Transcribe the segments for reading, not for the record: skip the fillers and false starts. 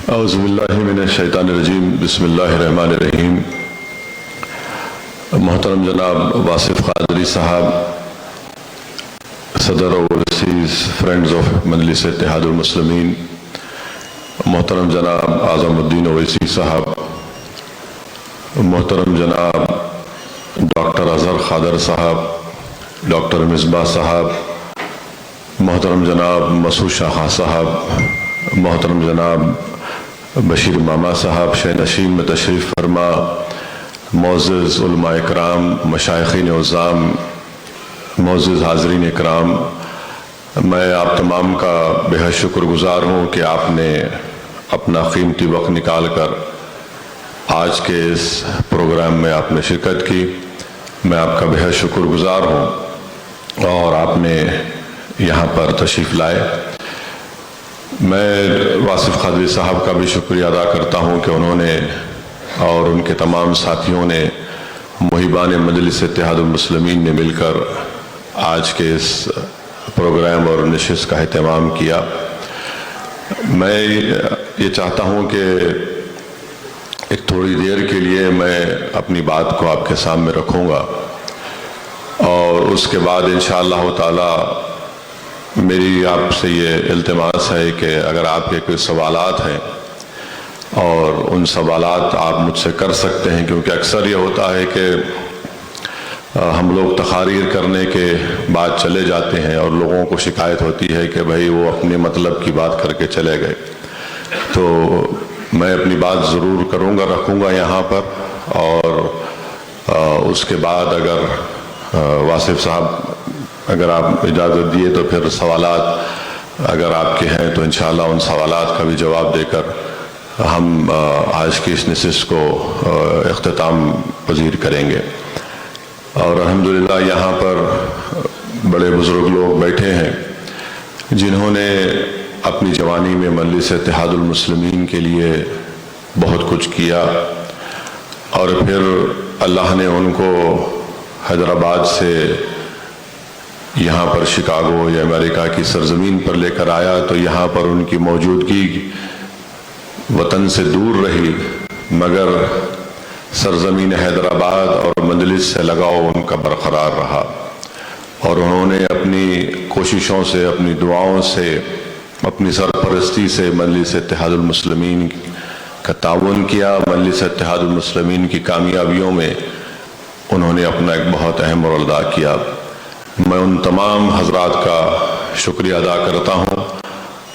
औज़ुबिल्लाहि मिनश्शैतानिर्रजीम बिस्मिल्लाहिर्रहमानिर्रहीम। मोहतरम जनाब वासिफ क़ादरी साहब, सदर ओवरसीज़ फ्रेंड्स ऑफ मजलिस इत्तेहादुल मुस्लिमीन, मोहतरम जनाब आज़मुद्दीन ओवैसी साहब, मोहतरम जनाब डॉक्टर अज़हर खादर साहब, डॉक्टर मिसबा साहब, मोहतरम जनाब मसूद शाह साहब, मोहतरम जनाब बशीर मामा साहब शे नशीन में तशरीफ़ फरमा, मोअज़्ज़ज़ उलमा इकराम, मशाइख़ीन उज़्ज़ाम, मोअज़्ज़ज़ हाज़रीन इकराम, मैं आप तमाम का बेहद शुक्रगुज़ार हूँ कि आपने अपना कीमती वक्त निकाल कर आज के इस प्रोग्राम में आपने शिरकत की। मैं आपका बेहद शुक्रगुज़ार हूँ और आपने यहाँ पर तशरीफ़ लाए। मैं वासिफ क़ादरी साहब का भी शुक्रिया अदा करता हूँ कि उन्होंने और उनके तमाम साथियों ने मुहिबान मजलिस इत्तेहादुल मुस्लिमीन ने मिलकर आज के इस प्रोग्राम और नशिस्त का एहतमाम किया। मैं ये चाहता हूँ कि एक थोड़ी देर के लिए मैं अपनी बात को आपके सामने रखूँगा और उसके बाद इंशाअल्लाह ताला मेरी आपसे ये इल्तिमास है कि अगर आपके कोई सवालात हैं और उन सवालात आप मुझसे कर सकते हैं, क्योंकि अक्सर ये होता है कि हम लोग तकारीर करने के बाद चले जाते हैं और लोगों को शिकायत होती है कि भाई वो अपने मतलब की बात करके चले गए। तो मैं अपनी बात ज़रूर करूँगा, रखूँगा यहाँ पर, और उसके बाद अगर वासिफ साहब अगर आप इजाज़त दिए तो फिर सवालात अगर आपके हैं तो इंशाअल्लाह उन सवालात का भी जवाब देकर हम आज की इस नशिस्त को इख्तिताम पजीर करेंगे। और अल्हम्दुलिल्लाह यहाँ पर बड़े बुज़ुर्ग लोग बैठे हैं जिन्होंने अपनी जवानी में मजलिस इत्तेहादुल मुस्लिमीन के लिए बहुत कुछ किया और फिर अल्लाह ने उनको हैदराबाद से यहाँ पर शिकागो या अमेरिका की सरजमीन पर लेकर आया, तो यहाँ पर उनकी मौजूदगी वतन से दूर रही, मगर सरजमीन हैदराबाद और मजलिस से लगाव उनका बरकरार रहा और उन्होंने अपनी कोशिशों से, अपनी दुआओं से, अपनी सरपरस्ती से मजलिस इत्तेहादुल मुस्लिमीन का ताउन किया। मजलिस इत्तेहादुल मुस्लिमीन की कामयाबियों में उन्होंने अपना एक बहुत अहम रोल अदा किया। मैं उन तमाम हजरात का शुक्रिया अदा करता हूँ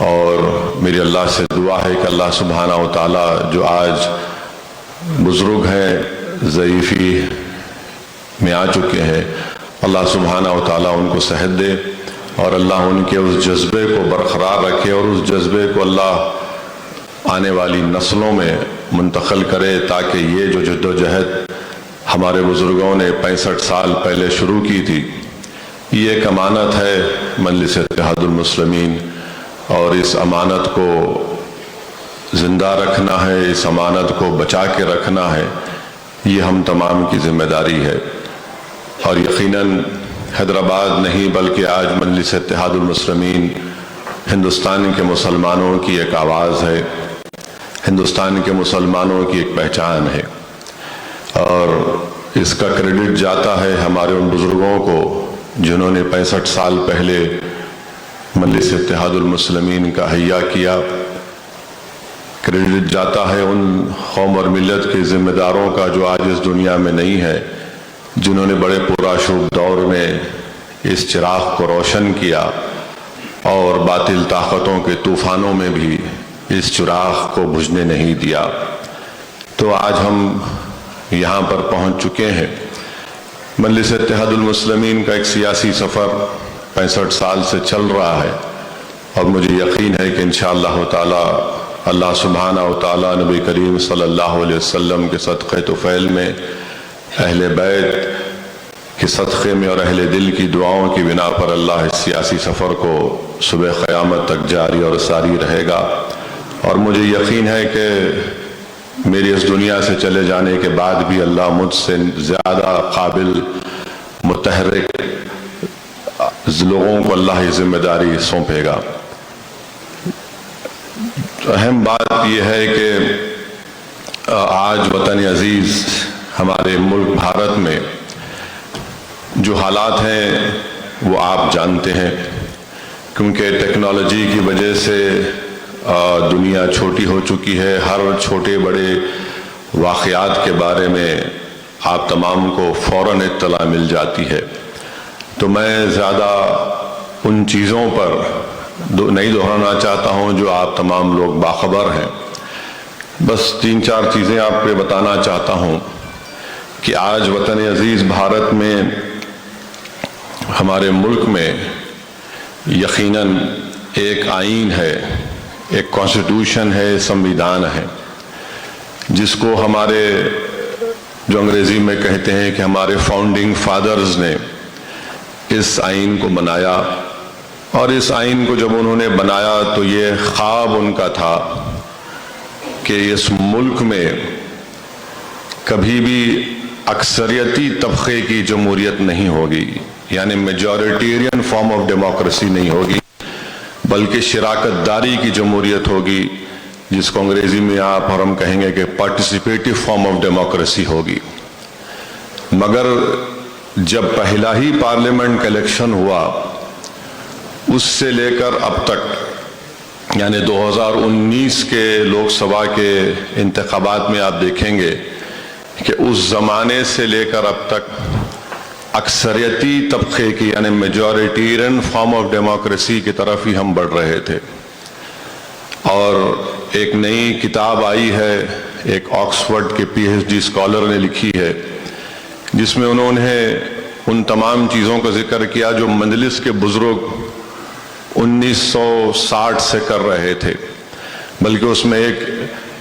और मेरी अल्लाह से दुआ है कि अल्लाह सुब्हाना व तआला जो आज बुज़ुर्ग हैं, ज़ईफ़ी में आ चुके हैं, अल्लाह सुब्हाना व तआला उनको सेहत दे और अल्लाह उनके उस जज्बे को बरकरार रखे और उस जज्बे को अल्लाह आने वाली नस्लों में मुंतक़िल करे, ताकि ये जो जद्दोजहद हमारे बुज़ुर्गों ने 65 साल पहले शुरू की थी, ये एक अमानत है मजलिस इत्तेहादुल मुस्लिमीन और इस अमानत को ज़िंदा रखना है, इस अमानत को बचा के रखना है, ये हम तमाम की ज़िम्मेदारी है। और यकीनन हैदराबाद नहीं बल्कि आज मजलिस इत्तेहादुल मुस्लिमीन हिंदुस्तान के मुसलमानों की एक आवाज़ है, हिंदुस्तान के मुसलमानों की एक पहचान है और इसका क्रेडिट जाता है हमारे उन बुज़ुर्गों को जिन्होंने 65 साल पहले मजलिस इत्तेहादुल मुस्लिमीन का हय्या किया। क्रेडिट जाता है उन कौम और मिल्लत के ज़िम्मेदारों का जो आज इस दुनिया में नहीं है, जिन्होंने बड़े पुरअशूब दौर में इस चिराग को रोशन किया और बातिल ताकतों के तूफ़ानों में भी इस चिराग को बुझने नहीं दिया। तो आज हम यहाँ पर पहुँच चुके हैं। मजलिस इत्तेहादुल मुस्लिमीन का एक सियासी सफ़र 65 साल से चल रहा है और मुझे यकीन है कि इंशाअल्लाह ताला अल्लाह सुब्हाना व तआला नबी करीम सल्लल्लाहु अलैहि वसल्लम के सदक़े तुफ़ैल में, अहले बैत के सदक़े में और अहले दिल की दुआओं की बिना पर अल्लाह इस सियासी सफ़र को सुबह क़यामत तक जारी और सारी रहेगा। और मुझे यकीन है कि मेरी इस दुनिया से चले जाने के बाद भी अल्लाह मुझसे ज़्यादा काबिल मुतहर्रिक लोगों को अल्लाह ये जिम्मेदारी सौंपेगा। अहम बात यह है कि आज वतन अजीज़ हमारे मुल्क भारत में जो हालात हैं वो आप जानते हैं, क्योंकि टेक्नोलॉजी की वजह से दुनिया छोटी हो चुकी है। हर छोटे बड़े वाक़यात के बारे में आप तमाम को फ़ौरन इत्तला मिल जाती है। तो मैं ज़्यादा उन चीज़ों पर नहीं दोहराना चाहता हूँ जो आप तमाम लोग बाखबर हैं। बस 3-4 चीज़ें आप पे बताना चाहता हूँ कि आज वतन अजीज़ भारत में, हमारे मुल्क में यकीनन एक आईन है, एक कॉन्स्टिट्यूशन है, संविधान है, जिसको हमारे जो अंग्रेज़ी में कहते हैं कि हमारे फाउंडिंग फादर्स ने इस आईन को बनाया। और इस आईन को जब उन्होंने बनाया तो ये ख्वाब उनका था कि इस मुल्क में कभी भी अक्सरियती तबके की जमहूरियत नहीं होगी, यानी मेजॉरिटेरियन फॉर्म ऑफ डेमोक्रेसी नहीं होगी, बल्कि शराकतदारी की जमहूरियत होगी, जिसको अंग्रेजी में आप और हम कहेंगे कि पार्टिसिपेटिव फॉर्म ऑफ डेमोक्रेसी होगी। मगर जब पहला ही पार्लियामेंट का इलेक्शन हुआ, उससे लेकर अब तक यानी 2019 के लोकसभा के इंतखाबात में आप देखेंगे कि उस ज़माने से लेकर अब तक अक्सरियती तबके की यानी मेजॉरिटेरियन फॉर्म ऑफ डेमोक्रेसी की तरफ ही हम बढ़ रहे थे। और एक नई किताब आई है, एक ऑक्सफोर्ड के PhD स्कॉलर ने लिखी है, जिसमें उन्होंने उन तमाम चीज़ों का जिक्र किया जो मजलिस के बुजुर्ग 1960 से कर रहे थे। बल्कि उसमें एक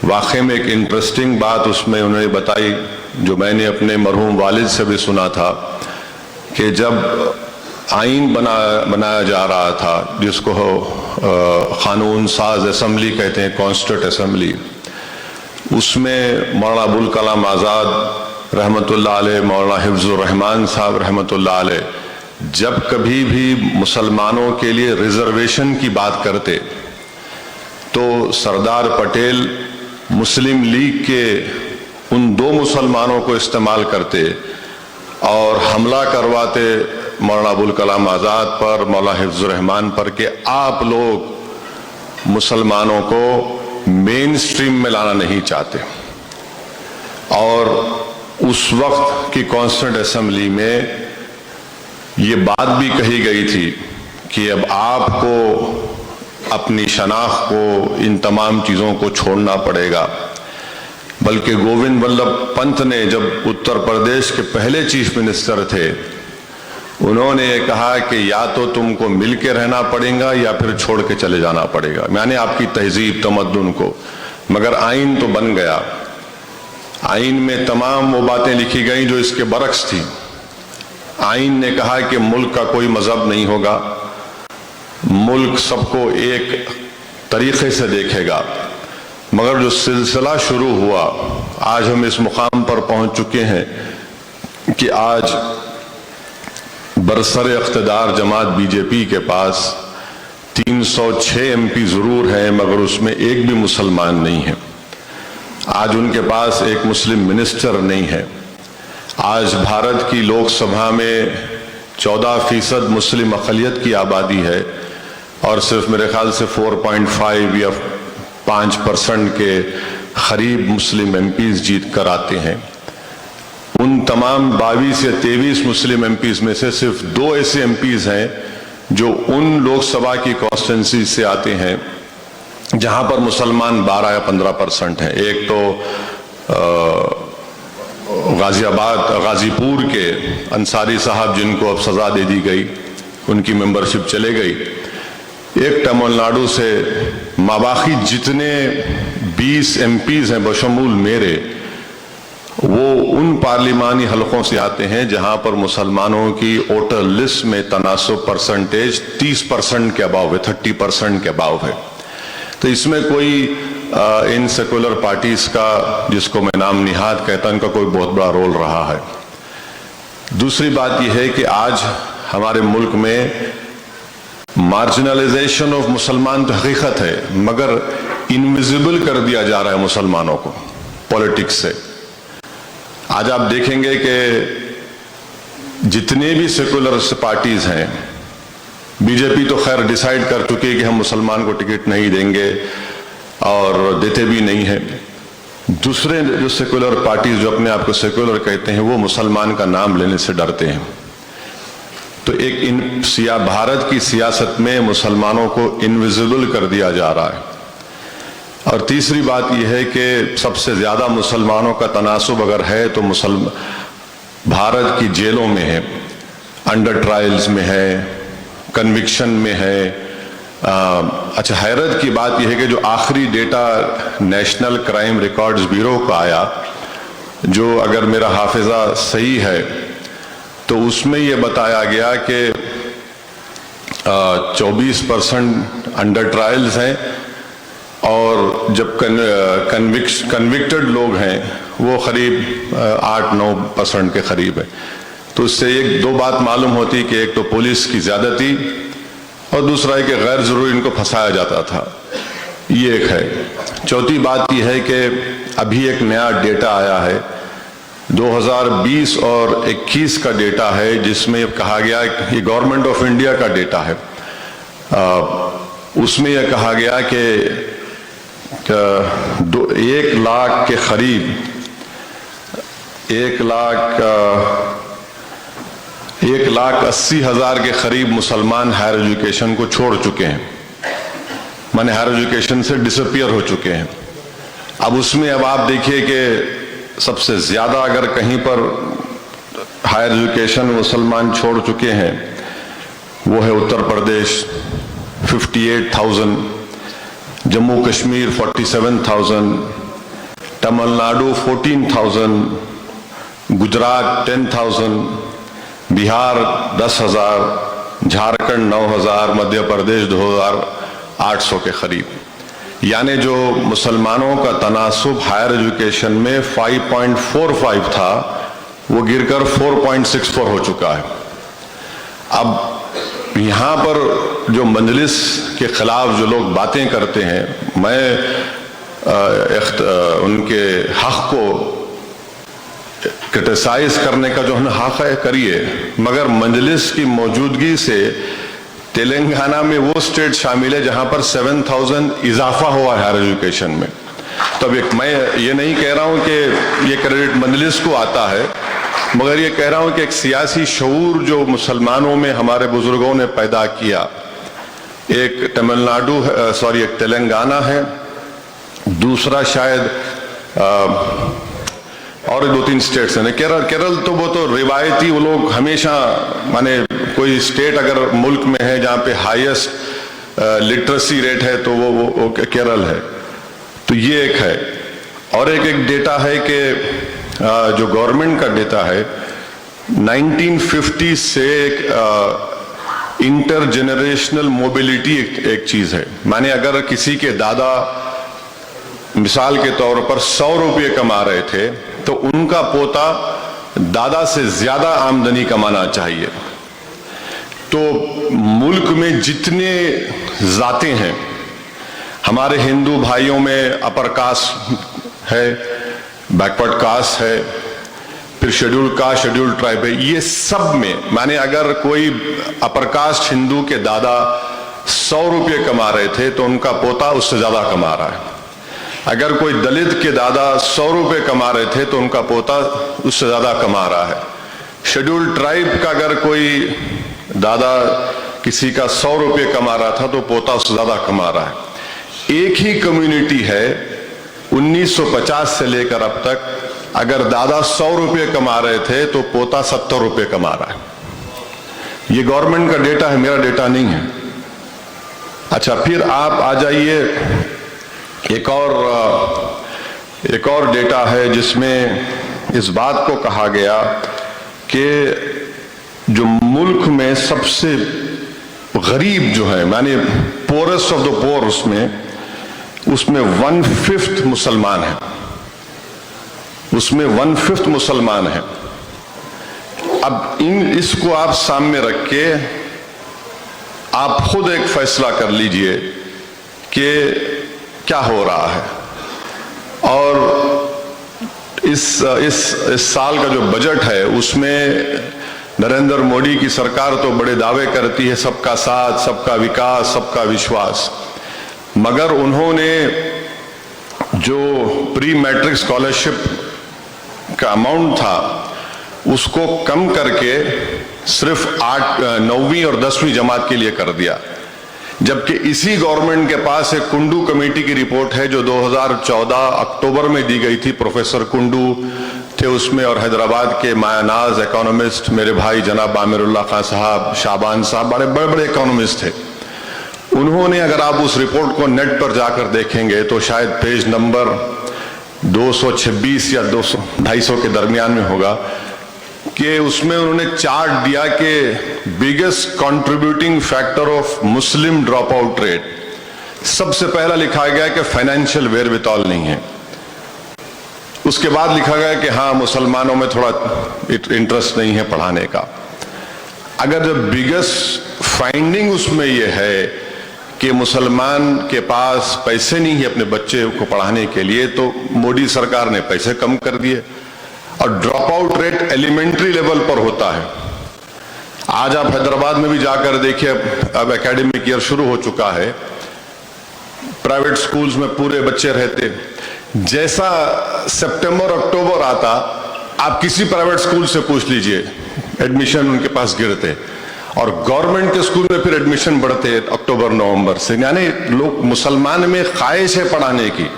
वाक़े में एक इंटरेस्टिंग बात उसमें उन्होंने बताई, जो मैंने अपने मरहूम वालिद से भी सुना था, कि जब आईन बनाया जा रहा था, जिसको कानून साज असम्बली कहते हैं, कॉन्स्टिट्यूट असम्बली, उसमें मौलाना अबुल कलाम आज़ाद रहमतुल्लाह अलैह, मौलाना हिफ्ज़ुर रहमान साहब रहमतुल्लाह अलैह जब कभी भी मुसलमानों के लिए रिजर्वेशन की बात करते तो सरदार पटेल मुस्लिम लीग के उन 2 मुसलमानों को इस्तेमाल करते और हमला करवाते मौलाना अबुल कलाम आज़ाद पर, मौलाना हिफ्ज़ुर रहमान पर, कि आप लोग मुसलमानों को मेन स्ट्रीम में लाना नहीं चाहते। और उस वक्त की कॉन्स्टिट्यूंट असेंबली में ये बात भी कही गई थी कि अब आपको अपनी शनाख्त को, इन तमाम चीज़ों को छोड़ना पड़ेगा। बल्कि गोविंद वल्लभ पंत ने जब उत्तर प्रदेश के पहले चीफ मिनिस्टर थे, उन्होंने ये कहा कि या तो तुमको मिल के रहना पड़ेगा या फिर छोड़ के चले जाना पड़ेगा, यानी आपकी तहजीब तमद्दुन को। मगर आइन तो बन गया। आइन में तमाम वो बातें लिखी गई जो इसके बरक्स थी। आइन ने कहा कि मुल्क का कोई मजहब नहीं होगा, मुल्क सबको एक तरीके से देखेगा। मगर जो सिलसिला शुरू हुआ, आज हम इस मुकाम पर पहुंच चुके हैं कि आज बरसर इख्तिदार जमात बीजेपी के पास 306 MP जरूर हैं, मगर उसमें एक भी मुसलमान नहीं है। आज उनके पास एक मुस्लिम मिनिस्टर नहीं है। आज भारत की लोकसभा में 14% मुस्लिम अक़लियत की आबादी है और सिर्फ मेरे ख्याल से 4.5 या 5% के करीब मुस्लिम MPs जीत कर आते हैं। उन तमाम 22 या 23 मुस्लिम MPs में से सिर्फ 2 ऐसे MPs हैं जो उन लोकसभा की कॉन्स्टिट्यूंसी से आते हैं जहां पर मुसलमान 12 या 15% हैं। एक तो गाजीपुर के अंसारी साहब, जिनको अब सजा दे दी गई, उनकी मेंबरशिप चले गई। एक तमिलनाडु से माबाकी जितने 20 MPs हैं बशमूल मेरे, वो उन पार्लिमानी हलकों से आते हैं जहां पर मुसलमानों की वोटर लिस्ट में तनासुब परसेंटेज 30% के अबाव है, 30% के अबाव है। तो इसमें कोई इन सेकुलर पार्टीज का, जिसको मैं नाम निहाद कहता हूं, उनका कोई बहुत बड़ा रोल रहा है। दूसरी बात यह है कि आज हमारे मुल्क में मार्जिनलाइजेशन ऑफ मुसलमान तो हकीकत है, मगर इनविजिबल कर दिया जा रहा है मुसलमानों को पॉलिटिक्स से। आज आप देखेंगे कि जितने भी सेकुलर पार्टीज हैं, बीजेपी तो खैर डिसाइड कर चुकी है कि हम मुसलमान को टिकट नहीं देंगे और देते भी नहीं है। दूसरे जो सेकुलर पार्टीज जो अपने आप को सेकुलर कहते हैं, वो मुसलमान का नाम लेने से डरते हैं। तो एक भारत की सियासत में मुसलमानों को इनविजिबल कर दिया जा रहा है। और तीसरी बात यह है कि सबसे ज्यादा मुसलमानों का तनासुब अगर है तो भारत की जेलों में है, अंडर ट्रायल्स में है, कन्विक्शन में है। अच्छा, हैरत की बात यह है कि जो आखिरी data national crime records bureau का आया, जो अगर मेरा हाफिजा सही है तो उसमें यह बताया गया कि 24% अंडर ट्रायल्स हैं और जब कन्विक्टेड लोग हैं वो करीब 8-9% के करीब है। तो इससे एक दो बात मालूम होती कि एक तो पुलिस की ज्यादती और दूसरा है कि गैर जरूरी इनको फंसाया जाता था, ये एक है। चौथी बात यह है कि अभी एक नया डेटा आया है, 2020 और 21 का डेटा है, जिसमें कहा गया, ये गवर्नमेंट ऑफ इंडिया का डेटा है, उसमें यह कहा गया कि 1 लाख के करीब 1,80,000 के करीब मुसलमान हायर एजुकेशन को छोड़ चुके हैं, माने हायर एजुकेशन से डिसअपियर हो चुके हैं। अब उसमें अब आप देखिए कि सबसे ज्यादा अगर कहीं पर हायर एजुकेशन मुसलमान छोड़ चुके हैं वो है उत्तर प्रदेश 58,000, जम्मू कश्मीर 47,000, तमिलनाडु 14,000, गुजरात 10,000, बिहार 10,000, झारखंड 9,000, मध्य प्रदेश 2,800 के करीब। यानी जो मुसलमानों का तनासुब हायर एजुकेशन में 5.45 था वो गिरकर 4.64 हो चुका है। अब यहाँ पर जो मजलिस के खिलाफ जो लोग बातें करते हैं, मैं उनके हक को क्रिटिसाइज करने का जो हक है करिए, मगर मजलिस की मौजूदगी से तेलंगाना में वो स्टेट शामिल है जहां पर 7,000 इजाफा हुआ है हायर एजुकेशन में। तो अब मैं ये नहीं कह रहा हूं कि ये क्रेडिट मजलिस को आता है, मगर ये कह रहा हूं कि एक सियासी शऊर जो मुसलमानों में हमारे बुजुर्गों ने पैदा किया, एक तमिलनाडु सॉरी एक तेलंगाना है, दूसरा शायद और 2-3 स्टेट्स हैं। केरल तो वो तो रिवायती, वो लोग हमेशा, माने कोई स्टेट अगर मुल्क में है जहां पे हाईएस्ट लिटरेसी रेट है तो वो केरल है। तो ये एक है। और एक डेटा है कि जो गवर्नमेंट का डेटा है, 1950 से एक इंटरजेनरेशनल मोबिलिटी एक चीज है। माने अगर किसी के दादा मिसाल के तौर पर 100 रुपये कमा रहे थे तो उनका पोता दादा से ज्यादा आमदनी कमाना चाहिए। तो मुल्क में जितने जातें हैं, हमारे हिंदू भाइयों में अपर कास्ट है, बैकवर्ड कास्ट है, फिर शेड्यूल कास्ट, शेड्यूल ट्राइब है, ये सब में माने अगर कोई अपर कास्ट हिंदू के दादा 100 रुपये कमा रहे थे तो उनका पोता उससे ज्यादा कमा रहा है। अगर कोई दलित के दादा 100 रुपये कमा रहे थे तो उनका पोता उससे ज्यादा कमा रहा है। शेड्यूल ट्राइब का अगर कोई दादा किसी का 100 रुपये कमा रहा था तो पोता उससे ज्यादा कमा रहा है। एक ही कम्युनिटी है, 1950 से लेकर अब तक, अगर दादा 100 रुपये कमा रहे थे तो पोता 70 रुपये कमा रहा है। ये गवर्नमेंट का डेटा है, मेरा डेटा नहीं है। अच्छा, फिर आप आ जाइए, एक और डेटा है जिसमें इस बात को कहा गया कि जो मुल्क में सबसे गरीब जो है, माने पोरेस्ट ऑफ द पोर, उसमें 1/5 मुसलमान है, उसमें 1/5 मुसलमान है। अब इसको आप सामने रख के आप खुद एक फैसला कर लीजिए कि क्या हो रहा है। और इस साल का जो बजट है उसमें नरेंद्र मोदी की सरकार तो बड़े दावे करती है, सबका साथ, सबका विकास, सबका विश्वास, मगर उन्होंने जो प्री मैट्रिक स्कॉलरशिप का अमाउंट था उसको कम करके सिर्फ 9वीं और 10वीं जमात के लिए कर दिया। जबकि इसी गवर्नमेंट के पास एक कुंडू कमेटी की रिपोर्ट है जो 2014 अक्टूबर में दी गई थी। प्रोफेसर कुंडू थे उसमें और हैदराबाद के मायानाज इकोनॉमिस्ट मेरे भाई जनाब आमिरुल्लाह खान साहब, शाबान साहब, बड़े बड़े इकोनॉमिस्ट थे। उन्होंने, अगर आप उस रिपोर्ट को नेट पर जाकर देखेंगे तो शायद पेज नंबर 226 या 200-250 के दरमियान में होगा कि उसमें उन्होंने चार्ट दिया कि biggest contributing factor of Muslim drop out rate, सबसे पहला लिखा गया कि फाइनेंशियल वेरवितौल नहीं है। उसके बाद लिखा गया कि हाँ, मुसलमानों में थोड़ा इंटरेस्ट नहीं है पढ़ाने का। अगर जब बिगेस्ट फाइंडिंग उसमें यह है कि मुसलमान के पास पैसे नहीं है अपने बच्चे को पढ़ाने के लिए, तो मोदी सरकार ने पैसे कम कर दिए और drop out rate elementary level पर होता है। आज आप हैदराबाद में भी जाकर देखिए, अब एकेडमिक ईयर शुरू हो चुका है, प्राइवेट स्कूल्स में पूरे बच्चे रहते। जैसा सितंबर अक्टूबर आता, आप किसी प्राइवेट स्कूल से पूछ लीजिए, एडमिशन उनके पास गिरते, और गवर्नमेंट के स्कूल में फिर एडमिशन बढ़ते अक्टूबर नवंबर से। यानी लोग, मुसलमान में ख्वाहिश है पढ़ाने की,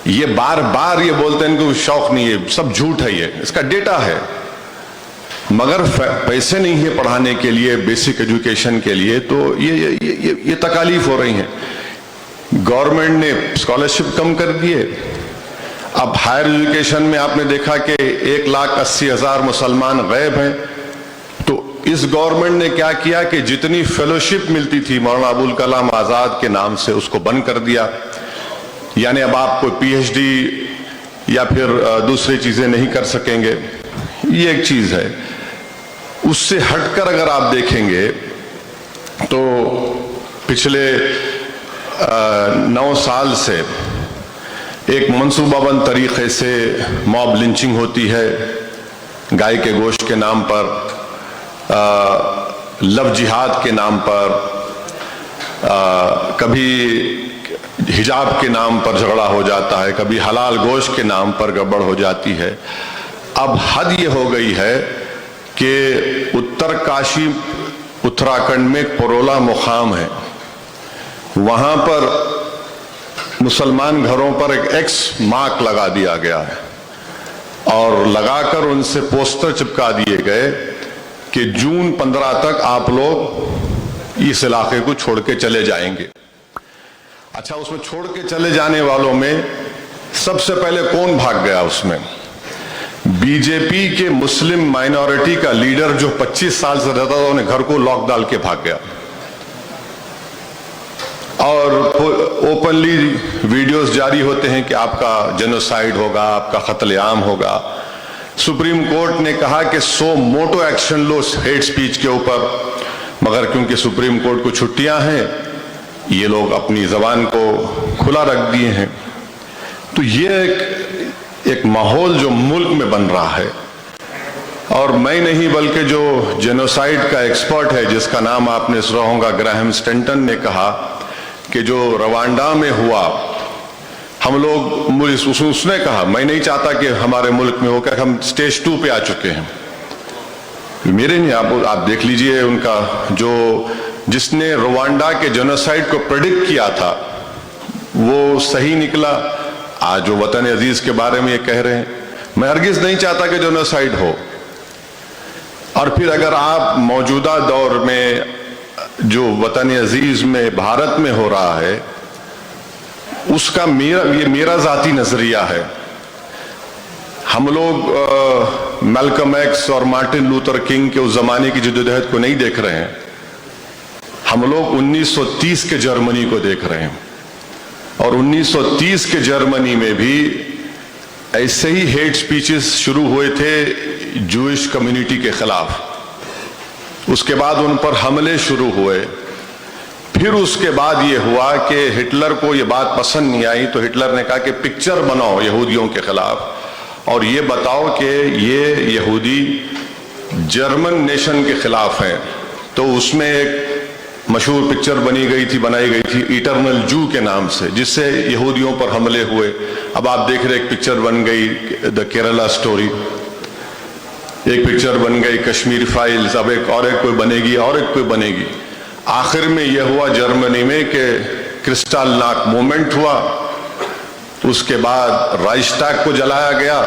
ये बार बार ये बोलते हैं इनको शौक नहीं है, सब झूठ है, ये इसका डेटा है, मगर पैसे नहीं है पढ़ाने के लिए, बेसिक एजुकेशन के लिए, तो ये तकालीफ हो रही हैं। गवर्नमेंट ने स्कॉलरशिप कम कर दिए। अब हायर एजुकेशन में आपने देखा कि 1,80,000 मुसलमान गैब हैं। तो इस गवर्नमेंट ने क्या किया कि जितनी फेलोशिप मिलती थी मौलाना अबुल कलाम आजाद के नाम से, उसको बंद कर दिया। यानी अब आप कोई पीएचडी या फिर दूसरी चीजें नहीं कर सकेंगे, ये एक चीज है। उससे हटकर अगर आप देखेंगे तो पिछले 9 साल से एक मंसूबाबंद तरीके से मॉब लिंचिंग होती है गाय के गोश्त के नाम पर, लव जिहाद के नाम पर, कभी हिजाब के नाम पर झगड़ा हो जाता है, कभी हलाल गोश्त के नाम पर गड़बड़ हो जाती है। अब हद ये हो गई है कि उत्तरकाशी उत्तराखंड में परोला मुकाम है, वहां पर मुसलमान घरों पर एक एक्स मार्क लगा दिया गया है और लगाकर उनसे पोस्टर चिपका दिए गए कि जून 15 तक आप लोग इस इलाके को छोड़ के चले जाएंगे। अच्छा, उसमें छोड़ के चले जाने वालों में सबसे पहले कौन भाग गया? उसमें बीजेपी के मुस्लिम माइनॉरिटी का लीडर जो 25 साल से रहता था, उन्हें घर को लॉक डाल के भाग गया और ओपनली वीडियोस जारी होते हैं कि आपका जेनोसाइड होगा, आपका कत्लेआम होगा। सुप्रीम कोर्ट ने कहा कि 100 मोटो एक्शन लो हेट स्पीच के ऊपर, मगर क्योंकि सुप्रीम कोर्ट को छुट्टियां हैं, ये लोग अपनी जबान को खुला रख दिए हैं। तो ये एक माहौल जो मुल्क में बन रहा है, और मैं नहीं बल्कि जो जेनोसाइड का एक्सपर्ट है जिसका नाम आपने सुना होगा, ग्राहम स्टेंटन ने कहा कि जो रवांडा में हुआ, हम लोग, उसने कहा मैं नहीं चाहता कि हमारे मुल्क में हो, क्या हम स्टेज 2 पे आ चुके हैं। मेरे नहीं, आप देख लीजिए उनका जो, जिसने रवांडा के जेनोसाइड को प्रेडिक्ट किया था वो सही निकला। आज जो वतन अजीज के बारे में ये कह रहे हैं, मैं हरगिज नहीं चाहता कि जेनोसाइड हो। और फिर अगर आप मौजूदा दौर में जो वतन अजीज में भारत में हो रहा है, उसका ये मेरा जाती नजरिया है। हम लोग मैल्कम एक्स और मार्टिन लूथर किंग के उस जमाने की जद्दोजहद को नहीं देख रहे हैं, हम लोग 1930 के जर्मनी को देख रहे हैं। और 1930 के जर्मनी में भी ऐसे ही हेट स्पीचेस शुरू हुए थे जूइश कम्युनिटी के खिलाफ। उसके बाद उन पर हमले शुरू हुए, फिर उसके बाद ये हुआ कि हिटलर को ये बात पसंद नहीं आई, तो हिटलर ने कहा कि पिक्चर बनाओ यहूदियों के खिलाफ और ये बताओ कि ये यहूदी जर्मन नेशन के खिलाफ हैं। तो उसमें एक मशहूर पिक्चर बनाई गई थी इटर्नल जू के नाम से, जिससे यहूदियों पर हमले हुए। अब आप देख रहे एक पिक्चर बन गई द केरला स्टोरी, एक पिक्चर बन गई कश्मीर फाइल्स, अब एक कोई बनेगी और एक कोई बनेगी। आखिर में यह हुआ जर्मनी में कि क्रिस्टलनाक मूवमेंट हुआ, उसके बाद राइक्सटैग को जलाया गया।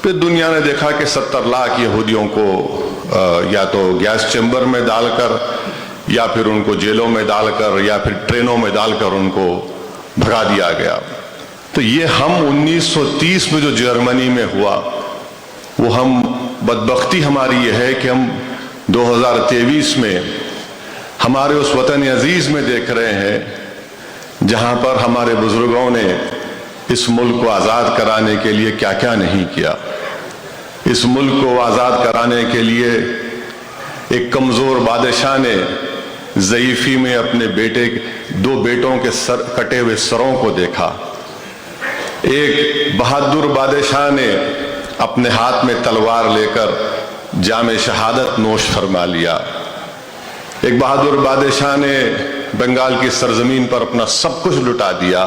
फिर दुनिया ने देखा कि 70 लाख यहूदियों को या तो गैस चैम्बर में डालकर या फिर उनको जेलों में डालकर या फिर ट्रेनों में डालकर उनको भगा दिया गया। तो ये हम 1930 में जो जर्मनी में हुआ, वो हम बदबख्ती हमारी ये है कि हम 2023 में हमारे उस वतन अजीज में देख रहे हैं जहां पर हमारे बुजुर्गों ने इस मुल्क को आज़ाद कराने के लिए क्या क्या नहीं किया। इस मुल्क को आज़ाद कराने के लिए एक कमज़ोर बादशाह ने ज़ईफ़ी में अपने दो बेटों के कटे हुए सरों को देखा। एक बहादुर बादशाह ने अपने हाथ में तलवार लेकर जामे शहादत नोश फरमा लिया। एक बहादुर बादशाह ने बंगाल की सरजमीन पर अपना सब कुछ लुटा दिया।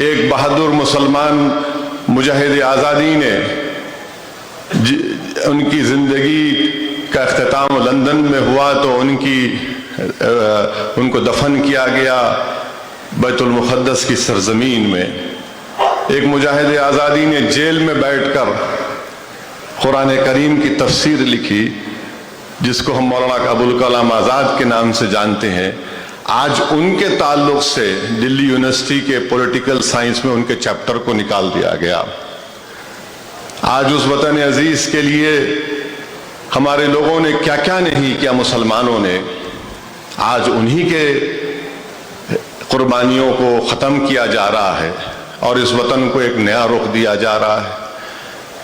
एक बहादुर मुसलमान मुजाहिद आज़ादी ने उनकी जिंदगी का अख्तिताम लंदन में हुआ तो उनको दफन किया गया बैतुल मुक़द्दस की सरजमीन में। एक मुजाहिद आज़ादी ने जेल में बैठकर कुरान करीम की तफसीर लिखी, जिसको हम मौलाना अबुल कलाम आज़ाद के नाम से जानते हैं। आज उनके ताल्लुक से दिल्ली यूनिवर्सिटी के पॉलिटिकल साइंस में उनके चैप्टर को निकाल दिया गया। आज उस वतन अजीज के लिए हमारे लोगों ने क्या क्या नहीं किया, मुसलमानों ने। आज उन्हीं के कुर्बानियों को ख़त्म किया जा रहा है और इस वतन को एक नया रुख दिया जा रहा है।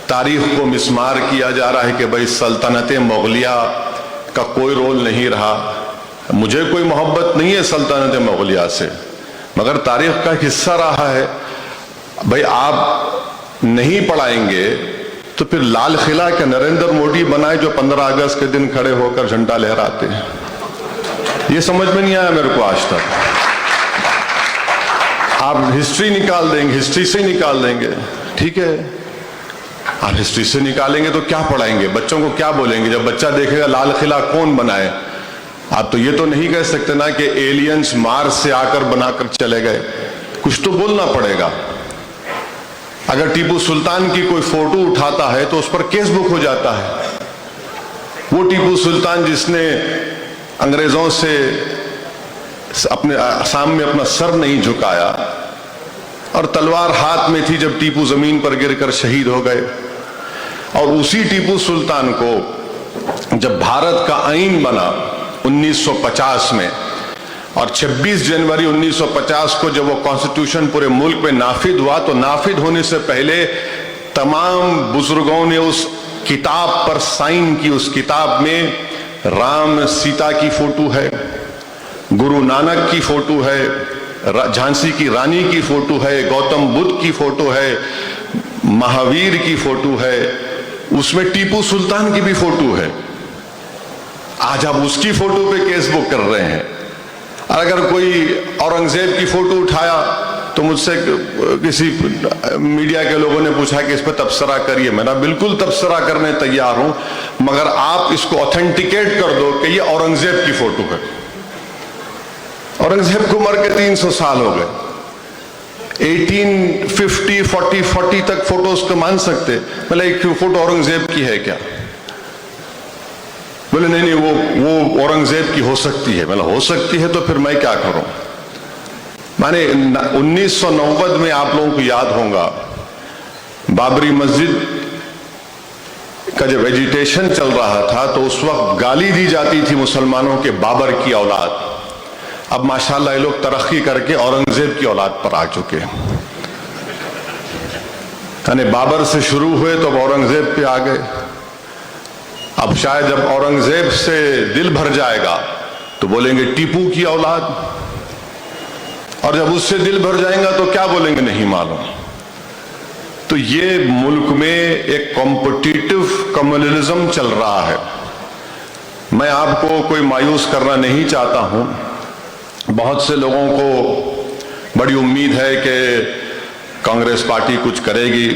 तारीख को मिसमार किया जा रहा है कि भाई सल्तनत मुग़लिया का कोई रोल नहीं रहा। मुझे कोई मोहब्बत नहीं है सल्तनत मुग़लिया से, मगर तारीख का हिस्सा रहा है। भाई आप नहीं पढ़ाएंगे तो फिर लाल किला के नरेंद्र मोदी बनाए जो 15 अगस्त के दिन खड़े होकर झंडा लहराते हैं। ये समझ में नहीं आया मेरे को आज तक। आप हिस्ट्री निकाल देंगे, हिस्ट्री से निकाल देंगे, ठीक है। आप हिस्ट्री से निकालेंगे तो क्या पढ़ाएंगे बच्चों को, क्या बोलेंगे जब बच्चा देखेगा लाल किला कौन बनाए? आप तो ये तो नहीं कह सकते ना कि एलियंस मार्स से आकर बनाकर चले गए। कुछ तो बोलना पड़ेगा। अगर टीपू सुल्तान की कोई फोटो उठाता है तो उस पर केस बुक हो जाता है। वो टीपू सुल्तान जिसने अंग्रेजों से अपने सामने अपना सर नहीं झुकाया और तलवार हाथ में थी जब टीपू जमीन पर गिरकर शहीद हो गए। और उसी टीपू सुल्तान को जब भारत का आईन बना 1950 में और 26 जनवरी 1950 को जब वो कॉन्स्टिट्यूशन पूरे मुल्क में नाफिद हुआ, तो नाफिद होने से पहले तमाम बुजुर्गों ने उस किताब पर साइन की। उस किताब में राम सीता की फोटो है, गुरु नानक की फोटो है, झांसी की रानी की फोटो है, गौतम बुद्ध की फोटो है, महावीर की फोटो है, उसमें टीपू सुल्तान की भी फोटो है। आज आप उसकी फोटो पे केस बुक कर रहे हैं। अगर कोई औरंगजेब की फोटो उठाया तो मुझसे किसी मीडिया के लोगों ने पूछा कि इस पर तबसरा करिए। मैंने बिल्कुल तबसरा करने तैयार हूं, मगर आप इसको ऑथेंटिकेट कर दो कि ये औरंगजेब की फोटो है। औरंगजेब को मर के 300 साल हो गए। 1850 40 तक फोटोज को मान सकते, मतलब एक फोटो औरंगजेब की है क्या? बोले नहीं वो औरंगजेब की हो सकती है। मतलब हो सकती है तो फिर मैं क्या करूं? माने 1990 में आप लोगों को याद होगा बाबरी मस्जिद का जब वेजिटेशन चल रहा था तो उस वक्त गाली दी जाती थी मुसलमानों के बाबर की औलाद। अब माशाल्लाह ये लोग तरक्की करके औरंगजेब की औलाद पर आ चुके हैं। यानी बाबर से शुरू हुए तो औरंगजेब पे आ गए। अब शायद जब औरंगजेब से दिल भर जाएगा तो बोलेंगे टीपू की औलाद, और जब उससे दिल भर जाएगा तो क्या बोलेंगे नहीं मालूम। तो ये मुल्क में एक कॉम्पिटिटिव कम्युनलिज्म चल रहा है। मैं आपको कोई मायूस करना नहीं चाहता हूं। बहुत से लोगों को बड़ी उम्मीद है कि कांग्रेस पार्टी कुछ करेगी।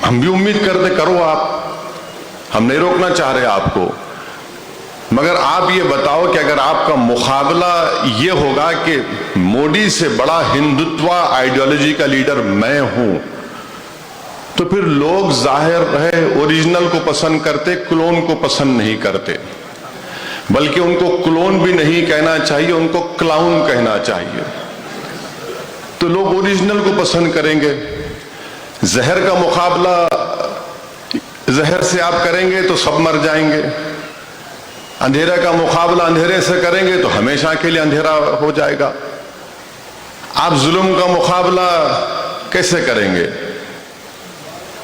हम भी उम्मीद करते, करो आप, हम नहीं रोकना चाह रहे आपको, मगर आप ये बताओ कि अगर आपका मुकाबला ये होगा कि मोदी से बड़ा हिंदुत्व आइडियोलॉजी का लीडर मैं हूं, तो फिर लोग जाहिर है ओरिजिनल को पसंद करते, क्लोन को पसंद नहीं करते। बल्कि उनको क्लोन भी नहीं कहना चाहिए, उनको क्लाउन कहना चाहिए। तो लोग ओरिजिनल को पसंद करेंगे। जहर का मुकाबला जहर से आप करेंगे तो सब मर जाएंगे। अंधेरे का मुकाबला अंधेरे से करेंगे तो हमेशा के लिए अंधेरा हो जाएगा। आप जुल्म का मुकाबला कैसे करेंगे?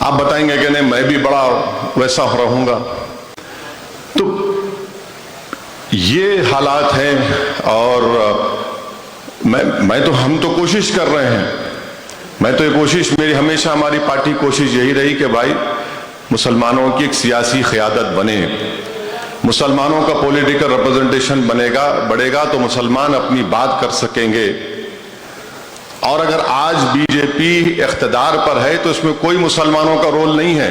आप बताएंगे कि नहीं मैं भी बड़ा वैसा रहूंगा। तो ये हालात हैं। और हम तो कोशिश कर रहे हैं। मैं तो ये कोशिश, मेरी हमेशा हमारी पार्टी कोशिश यही रही कि भाई मुसलमानों की एक सियासी क़यादत बने, मुसलमानों का पॉलिटिकल रिप्रेजेंटेशन बढ़ेगा तो मुसलमान अपनी बात कर सकेंगे। और अगर आज बीजेपी इख्तिदार पर है तो इसमें कोई मुसलमानों का रोल नहीं है,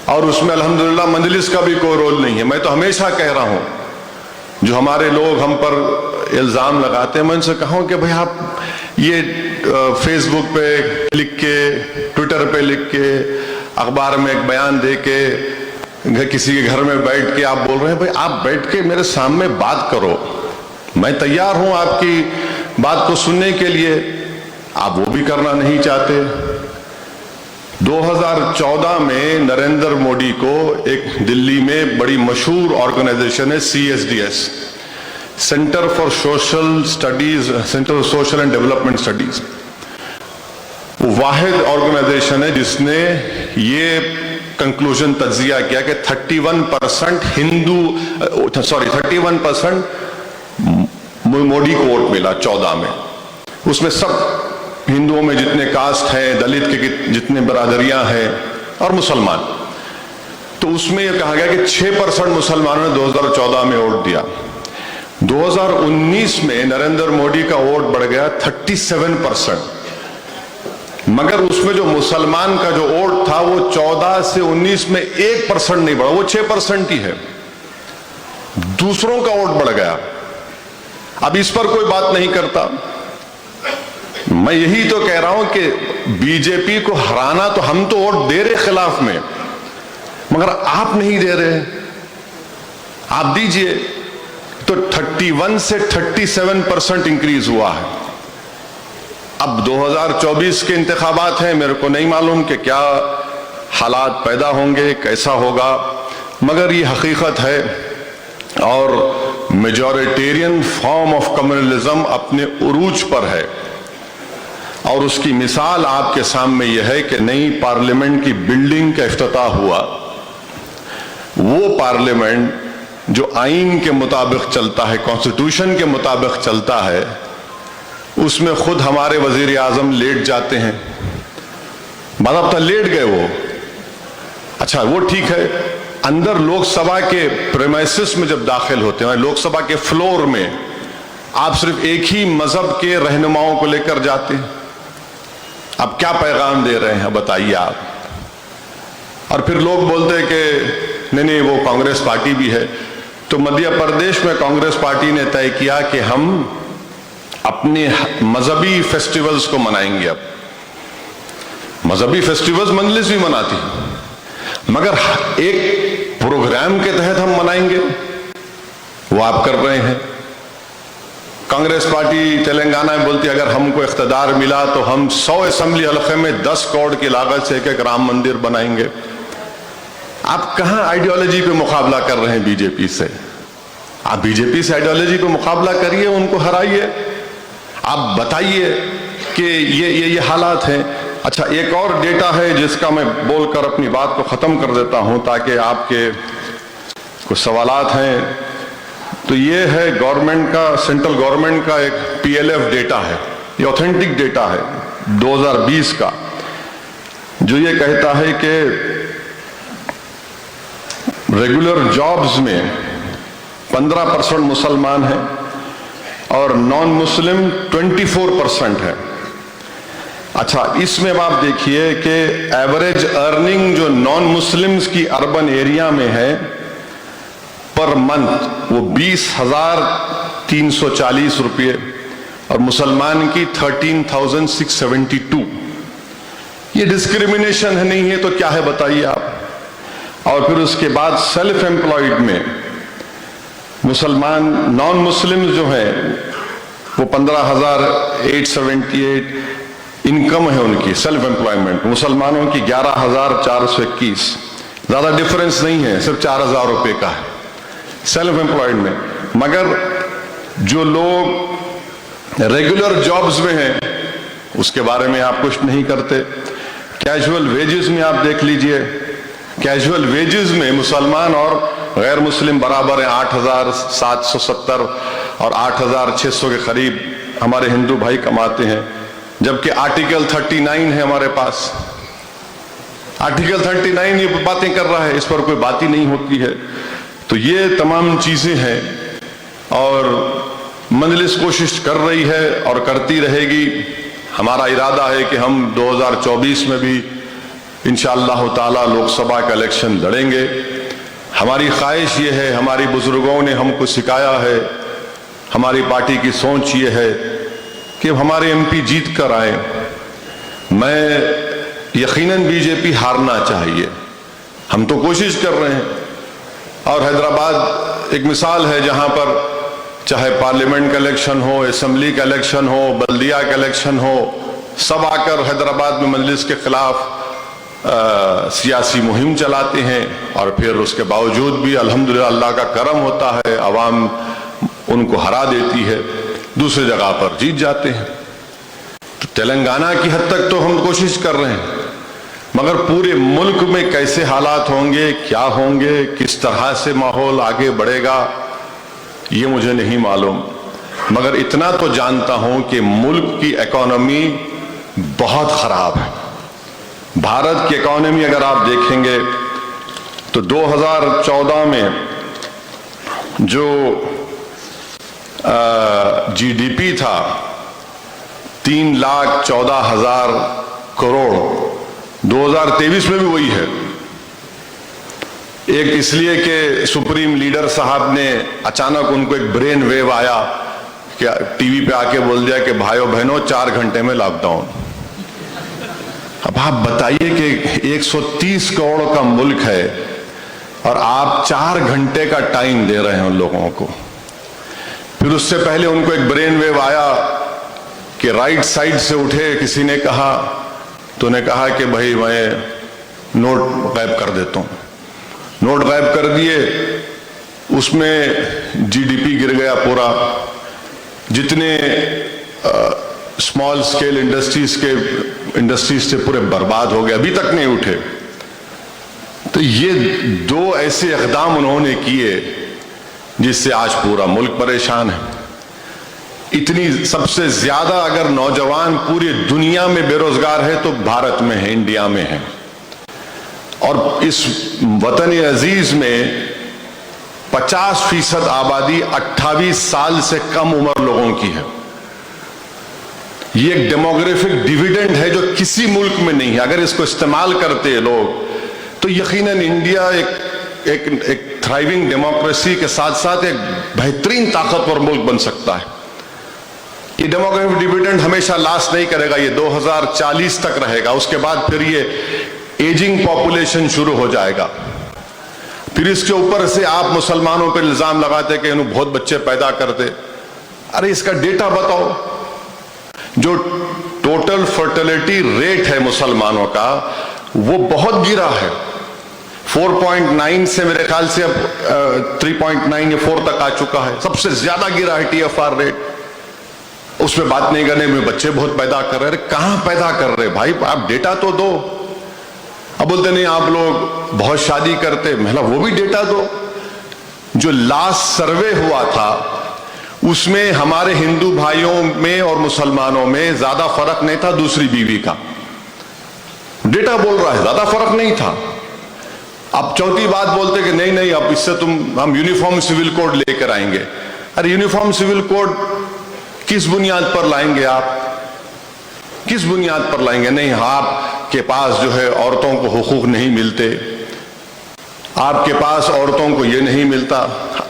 और उसमें अल्हम्दुलिल्लाह मजलिस का भी कोई रोल नहीं है। मैं तो हमेशा कह रहा हूं, जो हमारे लोग हम पर इल्जाम लगाते हैं, मैं उनसे कहूं कि भाई आप ये फेसबुक पे लिख के, ट्विटर पे लिख के, अखबार में एक बयान दे के, किसी के घर में बैठ के आप बोल रहे हैं, भाई आप बैठ के मेरे सामने बात करो, मैं तैयार हूं आपकी बात को सुनने के लिए। आप वो भी करना नहीं चाहते। 2014 में नरेंद्र मोदी को एक दिल्ली में बड़ी मशहूर ऑर्गेनाइजेशन है CSDS, centre for social studies, centre for social and development studies, वो वाहिद ऑर्गेनाइजेशन है जिसने ये कंक्लूजन तज्जिया किया कि 31% 31% मोदी को वोट मिला 14 में। उसमें सब हिंदुओं में जितने कास्ट हैं, दलित के जितने बरादरियां हैं और मुसलमान, तो उसमें यह कहा गया कि 6% मुसलमानों ने 2014 में वोट दिया। 2019 में नरेंद्र मोदी का वोट बढ़ गया 37%, मगर उसमें जो मुसलमान का जो वोट था वो 14 से 19 में 1% नहीं बढ़ा, वो 6% ही है। दूसरों का वोट बढ़ गया। अब इस पर कोई बात नहीं करता। मैं यही तो कह रहा हूं कि बीजेपी को हराना, तो हम तो वोट दे रहे खिलाफ में, मगर आप नहीं दे रहे। आप दीजिए। तो 31 से 37% इंक्रीज हुआ है। अब 2024 के इंतखाबात हैं, मेरे को नहीं मालूम कि क्या हालात पैदा होंगे, कैसा होगा, मगर ये हकीकत है। और मेजॉरिटेरियन फॉर्म ऑफ कम्युनलिज्म अपने उरूज पर है, और उसकी मिसाल आपके सामने यह है कि नई पार्लियामेंट की बिल्डिंग का इफ्तिताह हुआ। वो पार्लियामेंट जो आईन के मुताबिक चलता है, कॉन्स्टिट्यूशन के मुताबिक चलता है, उसमें खुद हमारे वजीर आजम लेट जाते हैं। बाज़ाब्ता लेट गए वो। अच्छा, वो ठीक है। अंदर लोकसभा के प्रेमाइसिस में जब दाखिल होते हैं, लोकसभा के फ्लोर में, आप सिर्फ एक ही मजहब के रहनुमाओं को लेकर जाते हैं। अब क्या पैगाम दे रहे हैं बताइए आप। और फिर लोग बोलते हैं कि नहीं वो कांग्रेस पार्टी भी है। तो मध्य प्रदेश में कांग्रेस पार्टी ने तय किया कि हम अपने मजहबी फेस्टिवल्स को मनाएंगे। अब मजहबी फेस्टिवल्स मजलिस भी मनाती, मगर एक प्रोग्राम के तहत हम मनाएंगे, वो आप कर रहे हैं। कांग्रेस पार्टी तेलंगाना में बोलती है अगर हमको इख्तिदार मिला तो हम 100 असेंबली हलके में 10 करोड़ की लागत से एक राम मंदिर बनाएंगे। आप कहां आइडियोलॉजी पे मुकाबला कर रहे हैं बीजेपी से? आप बीजेपी से आइडियोलॉजी पे मुकाबला करिए, उनको हराइए। आप बताइए कि ये हालात हैं। अच्छा, एक और डेटा है जिसका मैं बोलकर अपनी बात को खत्म कर देता हूं, ताकि आपके कुछ सवालात हैं तो ये है गवर्नमेंट का, सेंट्रल गवर्नमेंट का एक PLF डेटा है, ये ऑथेंटिक डेटा है 2020 का, जो ये कहता है कि रेगुलर जॉब्स में 15% मुसलमान हैं और नॉन मुस्लिम 24% है। अच्छा, इसमें अब आप देखिए कि एवरेज अर्निंग जो नॉन मुस्लिम्स की अर्बन एरिया में है पर मंथ वो 20,340 रुपये और मुसलमान की 13,672। ये डिस्क्रिमिनेशन है, नहीं है तो क्या है बताइए आप। और फिर उसके बाद सेल्फ एम्प्लॉयड में मुसलमान नॉन मुस्लिम जो है वो 15,878 इनकम है उनकी सेल्फ एम्प्लॉयमेंट, मुसलमानों की 11,421। ज्यादा डिफरेंस नहीं है, सिर्फ 4,000 रुपए का है सेल्फ एम्प्लॉयड में। मगर जो लोग रेगुलर जॉब्स में हैं उसके बारे में आप कुछ नहीं करते। कैजुअल वेजेस में आप देख लीजिए, कैजुअल वेजेस में मुसलमान और गैर मुस्लिम बराबर हैं, 8,770 और 8,600 के करीब हमारे हिंदू भाई कमाते हैं। जबकि आर्टिकल 39 है हमारे पास, आर्टिकल 39 ये बातें कर रहा है, इस पर कोई बात ही नहीं होती है। तो ये तमाम चीजें हैं और मजलिस कोशिश कर रही है और करती रहेगी। हमारा इरादा है कि हम 2024 में भी इंशाअल्लाह ताला लोकसभा का इलेक्शन लड़ेंगे। हमारी ख्वाहिश ये है, हमारी बुजुर्गों ने हमको सिखाया है, हमारी पार्टी की सोच ये है कि हमारे MP जीत कर आए। मैं यकीनन बीजेपी हारना चाहिए, हम तो कोशिश कर रहे हैं। और हैदराबाद एक मिसाल है जहां पर चाहे पार्लियामेंट का इलेक्शन हो, असेंबली का इलेक्शन हो, बल्दिया का इलेक्शन हो, सब आकर हैदराबाद में मजलिस के खिलाफ सियासी मुहिम चलाते हैं और फिर उसके बावजूद भी अल्हम्दुलिल्लाह अल्लाह का करम होता है, अवाम उनको हरा देती है, दूसरी जगह पर जीत जाते हैं। तो तेलंगाना की हद तक तो हम कोशिश कर रहे हैं, मगर पूरे मुल्क में कैसे हालात होंगे, क्या होंगे, किस तरह से माहौल आगे बढ़ेगा, ये मुझे नहीं मालूम। मगर इतना तो जानता हूं कि मुल्क की इकोनॉमी बहुत खराब है। भारत की इकोनॉमी अगर आप देखेंगे तो 2014 में जो GDP था 3,14,000 करोड़, 2023 में भी वही है। एक इसलिए कि सुप्रीम लीडर साहब ने अचानक उनको एक ब्रेन वेव आया कि टीवी पे आके बोल दिया कि भाइयों बहनों 4 घंटे में लॉकडाउन। अब आप बताइए कि 130 करोड़ का मुल्क है और आप 4 घंटे का टाइम दे रहे हैं उन लोगों को। फिर उससे पहले उनको एक ब्रेन वेव आया कि राइट साइड से उठे, किसी ने कहा, तो ने कहा कि भाई मैं नोट गायब कर देता हूं। नोट गायब कर दिए, उसमें GDP गिर गया पूरा। जितने स्मॉल स्केल इंडस्ट्रीज थे पूरे बर्बाद हो गए, अभी तक नहीं उठे। तो ये 2 ऐसे इक़दाम उन्होंने किए जिससे आज पूरा मुल्क परेशान है। इतनी सबसे ज्यादा अगर नौजवान पूरी दुनिया में बेरोजगार है तो भारत में है, इंडिया में है। और इस वतन अजीज में 50% आबादी 28 साल से कम उम्र लोगों की है। ये एक डेमोग्राफिक डिविडेंड है जो किसी मुल्क में नहीं है। अगर इसको इस्तेमाल करते हैं लोग तो यकीनन इंडिया एक थ्राइविंग डेमोक्रेसी के साथ साथ एक बेहतरीन ताकतवर मुल्क बन सकता है। ये डेमोग्राफिक डिविडेंड हमेशा लास्ट नहीं करेगा, ये 2040 तक रहेगा। उसके बाद फिर ये एजिंग पॉपुलेशन शुरू हो जाएगा। फिर इसके ऊपर से आप मुसलमानों पर इल्जाम लगाते कि इन्होंने बहुत बच्चे पैदा करते। अरे इसका डेटा बताओ। जो टोटल फर्टिलिटी रेट है मुसलमानों का वो बहुत गिरा है, 4.9 से मेरे ख्याल से अब 3.9 या 4 तक आ चुका है। सबसे ज्यादा गिरा है TFR रेट। उसमें बात नहीं करने में बच्चे बहुत पैदा कर रहे हैं। कहां पैदा कर रहे भाई, आप डेटा तो दो। अब बोलते नहीं आप लोग बहुत शादी करते, मतलब वो भी डेटा दो। जो लास्ट सर्वे हुआ था उसमें हमारे हिंदू भाइयों में और मुसलमानों में ज्यादा फर्क नहीं था दूसरी बीवी का। डेटा बोल रहा है ज्यादा फर्क नहीं था। अब चौथी बात बोलते कि नहीं नहीं अब इससे हम यूनिफॉर्म सिविल कोड लेकर आएंगे। अरे यूनिफॉर्म सिविल कोड किस बुनियाद पर लाएंगे आप, किस बुनियाद पर लाएंगे? नहीं, आपके पास जो है औरतों को हुकूक नहीं मिलते, आपके पास औरतों को ये नहीं मिलता।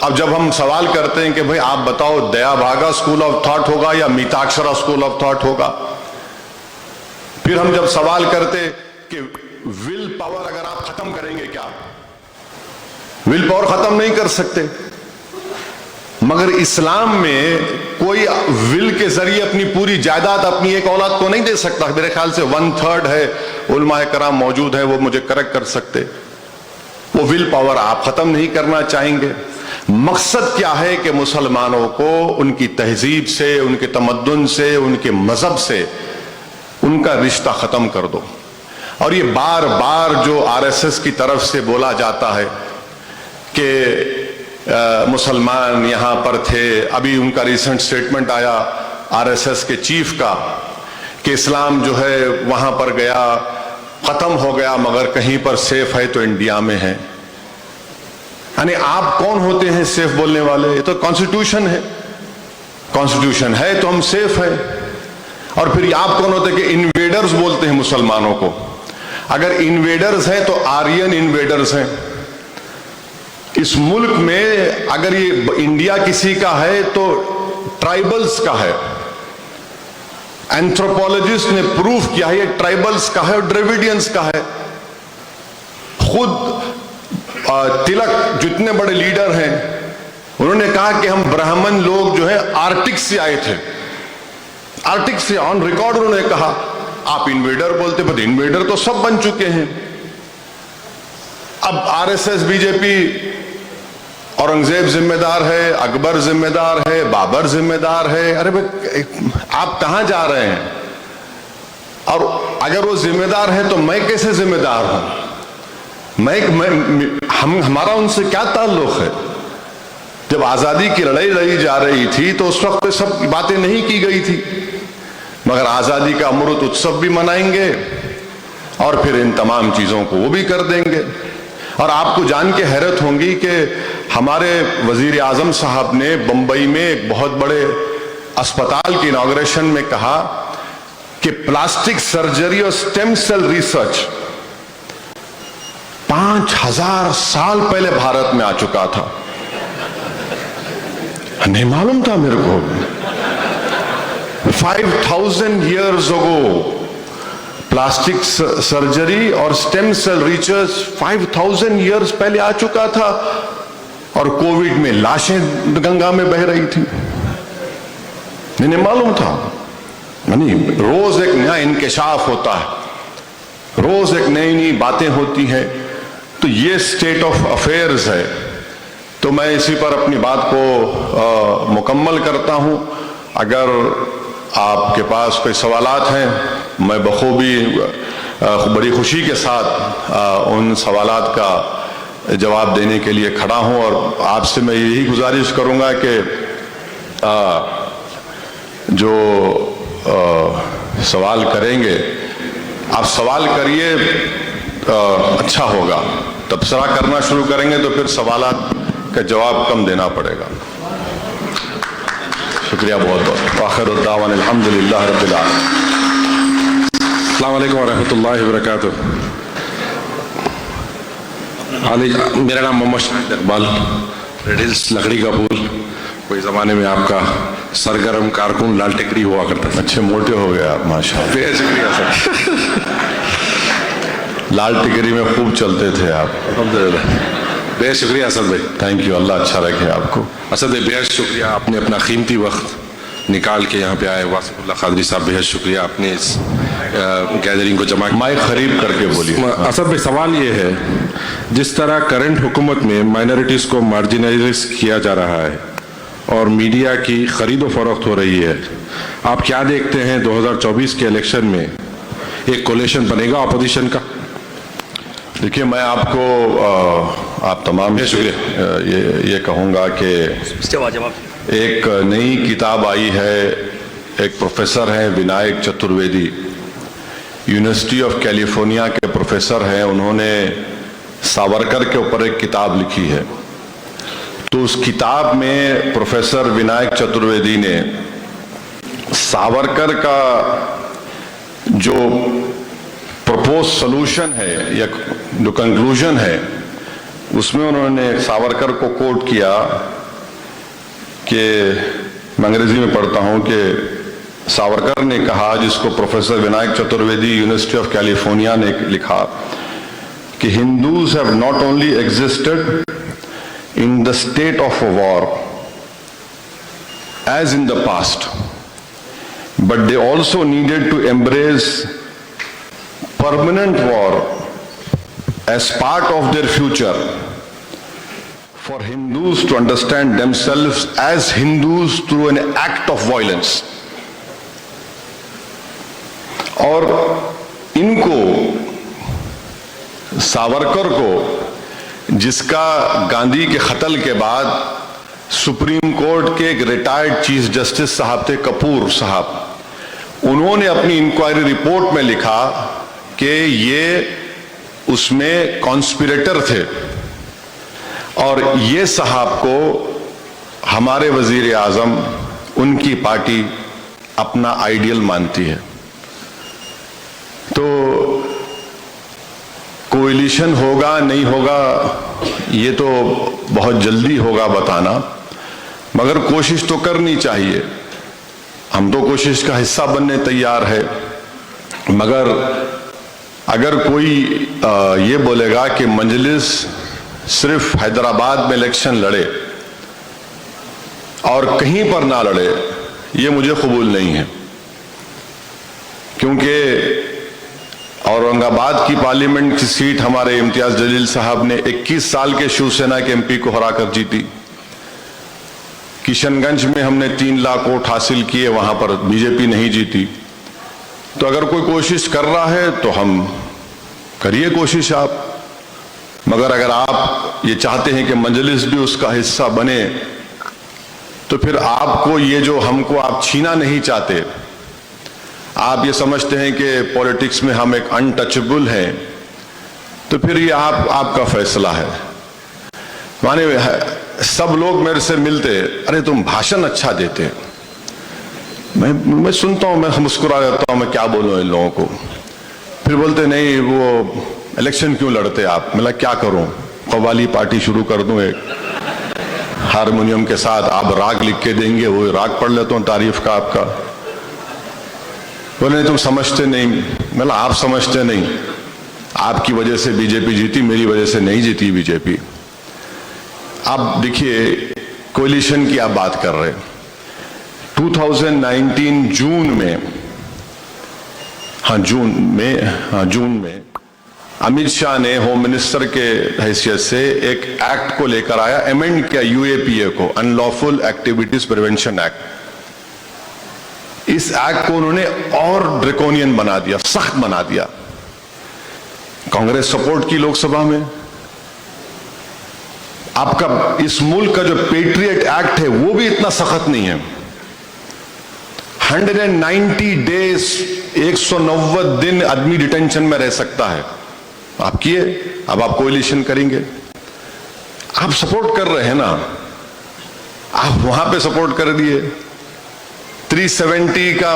अब जब हम सवाल करते हैं कि भाई आप बताओ दया भागा स्कूल ऑफ थॉट होगा या मीताक्षरा स्कूल ऑफ थॉट होगा, फिर हम जब सवाल करते कि विल पावर अगर आप खत्म करेंगे क्या, विल पावर खत्म नहीं कर सकते। मगर इस्लाम में कोई विल के जरिए अपनी पूरी जायदाद अपनी एक औलाद को नहीं दे सकता। मेरे ख्याल से 1/3 है, उलमाए कराम मौजूद है, वो मुझे करेक्ट कर सकते। वो विल पावर आप खत्म नहीं करना चाहेंगे। मकसद क्या है कि मुसलमानों को उनकी तहजीब से, उनके तमद्दुन से, उनके मजहब से उनका रिश्ता खत्म कर दो। और ये बार बार जो आरएसएस की तरफ से बोला जाता है कि मुसलमान यहां पर थे, अभी उनका रिसेंट स्टेटमेंट आया आरएसएस के चीफ का कि इस्लाम जो है वहां पर गया, खत्म हो गया, मगर कहीं पर सेफ है तो इंडिया में है। यानी आप कौन होते हैं सेफ बोलने वाले? ये तो कॉन्स्टिट्यूशन है, कॉन्स्टिट्यूशन है तो हम सेफ है। और फिर आप कौन होते हैं कि इन्वेडर्स बोलते हैं मुसलमानों को? अगर इन्वेडर्स हैं तो आर्यन इन्वेडर्स हैं। इस मुल्क में अगर ये इंडिया किसी का है तो ट्राइबल्स का है। एंथ्रोपोलॉजिस्ट ने प्रूफ किया है ये ट्राइबल्स का है और द्रविडियंस का है। खुद तिलक जितने बड़े लीडर हैं उन्होंने कहा कि हम ब्राह्मण लोग जो है आर्टिक से आए थे, आर्टिक से, ऑन रिकॉर्ड उन्होंने कहा। आप इन्वेडर बोलते, बट इन्वेडर तो सब बन चुके हैं। अब आरएसएस बीजेपी औरंगजेब जिम्मेदार है, अकबर जिम्मेदार है, बाबर जिम्मेदार है। अरे भाई आप कहां जा रहे हैं? और अगर वो जिम्मेदार है तो मैं कैसे जिम्मेदार हूं? हमारा उनसे क्या ताल्लुक है? जब आजादी की लड़ाई लड़ी जा रही थी तो उस वक्त सब बातें नहीं की गई थी, मगर आजादी का अमृत उत्सव भी मनाएंगे और फिर इन तमाम चीजों को वो भी कर देंगे। और आपको जान के हैरत होंगी कि हमारे वजीर आजम साहब ने बंबई में एक बहुत बड़े अस्पताल की इनॉग्रेशन में कहा कि प्लास्टिक सर्जरी और स्टेम सेल रिसर्च 5000 साल पहले भारत में आ चुका था। नहीं मालूम था मेरे को। 5000 years ago प्लास्टिक सर्जरी और स्टेम सेल रिसर्च 5000 years पहले आ चुका था। और कोविड में लाशें गंगा में बह रही थी, इन्हें मालूम था। यानी रोज एक नया इंकशाफ होता है, रोज एक नई नई बातें होती हैं। तो ये स्टेट ऑफ अफेयर्स है। तो मैं इसी पर अपनी बात को मुकम्मल करता हूं। अगर आपके पास कोई सवालात हैं, मैं बखूबी बड़ी खुशी के साथ उन सवालात का जवाब देने के लिए खड़ा हूं। और आपसे मैं यही गुजारिश करूंगा कि जो सवाल करेंगे आप सवाल करिए, अच्छा होगा। तबसरा करना शुरू करेंगे तो फिर सवालात का जवाब कम देना पड़ेगा। शुक्रिया बहुत बहुत। आखिर दावान अल्हम्दुलिल्लाह रब्बिल आलमीन। अस्सलाम वालेकुम रहमतुल्लाहि व बरकातुहू। मेरा नाम मोहम्मद शाहिद इकबाल, रेड हिल्स लकड़ी का पुल। कोई ज़माने में आपका सरगर्म कारकुन लाल टिकरी हुआ करता था। अच्छे मोटे हो गए आप माशाअल्लाह। शुक्रिया सर। लाल टिकरी में खूब चलते थे आप। अल्हम्दुलिल्लाह। बेहद शुक्रिया असद भाई। थैंक यू, अल्लाह अच्छा रखे आपको। असद भाई बेहद शुक्रिया, आपने अपना कीमती वक्त निकाल के यहाँ पे आए। वासिफुल्लाह कादरी साहब बेहद शुक्रिया, आपने इस गैदरिंग को जमा माइक खरीद करके बोलिए। असद भाई सवाल ये है, जिस तरह करंट हुकूमत में माइनॉरिटीज को मार्जिनलाइज किया जा रहा है और मीडिया की खरीदो फरोख्त हो रही है, आप क्या देखते हैं 2024 के इलेक्शन में एक कोलिशन बनेगा अपोजिशन का? देखिए मैं आपको आप तमाम से ये कहूँगा कि एक नई किताब आई है, एक प्रोफेसर हैं Vinayak Chaturvedi, university of California के प्रोफेसर हैं, उन्होंने सावरकर के ऊपर एक किताब लिखी है। तो उस किताब में प्रोफेसर विनायक चतुर्वेदी ने सावरकर का जो प्रपोज सॉल्यूशन है या जो कंक्लूजन है, उसमें उन्होंने सावरकर को कोट किया कि मैं अंग्रेजी में पढ़ता हूं कि सावरकर ने कहा, जिसको professor Vinayak Chaturvedi university of California ने लिखा कि Hindus have not only existed in the state of a war as in the past, but they also needed to embrace permanent war as part of their future, for Hindus to understand themselves as Hindus through an act of violence. और इनको सावरकर को, जिसका गांधी के कत्ल के बाद supreme court के एक रिटायर्ड चीफ जस्टिस साहब थे, कपूर साहब, उन्होंने अपनी इंक्वायरी रिपोर्ट में लिखा कि ये उसमें कॉन्स्पिरेटर थे और ये साहब को हमारे वजीर आजम, उनकी पार्टी अपना आइडियल मानती है। तो कोएलिशन होगा नहीं होगा ये तो बहुत जल्दी होगा बताना, मगर कोशिश तो करनी चाहिए। हम तो कोशिश का हिस्सा बनने तैयार है, मगर अगर कोई ये बोलेगा कि मजलिस सिर्फ हैदराबाद में इलेक्शन लड़े और कहीं पर ना लड़े, ये मुझे कबूल नहीं है। क्योंकि औरंगाबाद की पार्लियामेंट की सीट हमारे इम्तियाज जलील साहब ने 21 साल के शिवसेना के एमपी को हराकर जीती। किशनगंज में हमने 3 लाख वोट हासिल किए, वहां पर बीजेपी नहीं जीती। तो अगर कोई कोशिश कर रहा है तो हम करिए कोशिश आप, मगर अगर आप ये चाहते हैं कि मजलिस भी उसका हिस्सा बने, तो फिर आपको ये जो हमको आप छीना नहीं चाहते, आप ये समझते हैं कि पॉलिटिक्स में हम एक अनटचेबल हैं, तो फिर ये आपका फैसला है। माने सब लोग मेरे से मिलते, अरे तुम भाषण अच्छा देते, मैं सुनता हूं, मैं मुस्कुरा जाता हूं, मैं क्या बोलूं इन लोगों को। फिर बोलते नहीं वो इलेक्शन क्यों लड़ते आप। मैं क्या करूं, कव्वाली पार्टी शुरू कर दूं एक हारमोनियम के साथ, आप राग लिख के देंगे, वो राग पढ़ लेता हूं तारीफ का आपका। बोले तुम समझते नहीं। मतलब आप समझते नहीं, आपकी वजह से बीजेपी जीती, मेरी वजह से नहीं जीती बीजेपी। आप देखिए कोलिशन की आप बात कर रहे हैं, 2019 जून में अमित शाह ने होम मिनिस्टर के हैसियत से एक एक्ट को लेकर आया, अमेंड किया यूएपीए को, अनलॉफुल एक्टिविटीज प्रिवेंशन एक्ट। इस एक्ट को उन्होंने और ड्रैकोनियन बना दिया, सख्त बना दिया। कांग्रेस सपोर्ट की लोकसभा में। आपका इस मुल्क का जो पेट्रियट एक्ट है वो भी इतना सख्त नहीं है। 190 डेज, 190 दिन आदमी डिटेंशन में रह सकता है। आप किए, अब आप कोएलिशन करेंगे, आप सपोर्ट कर रहे हैं ना, आप वहां पे सपोर्ट कर दिए। 370 का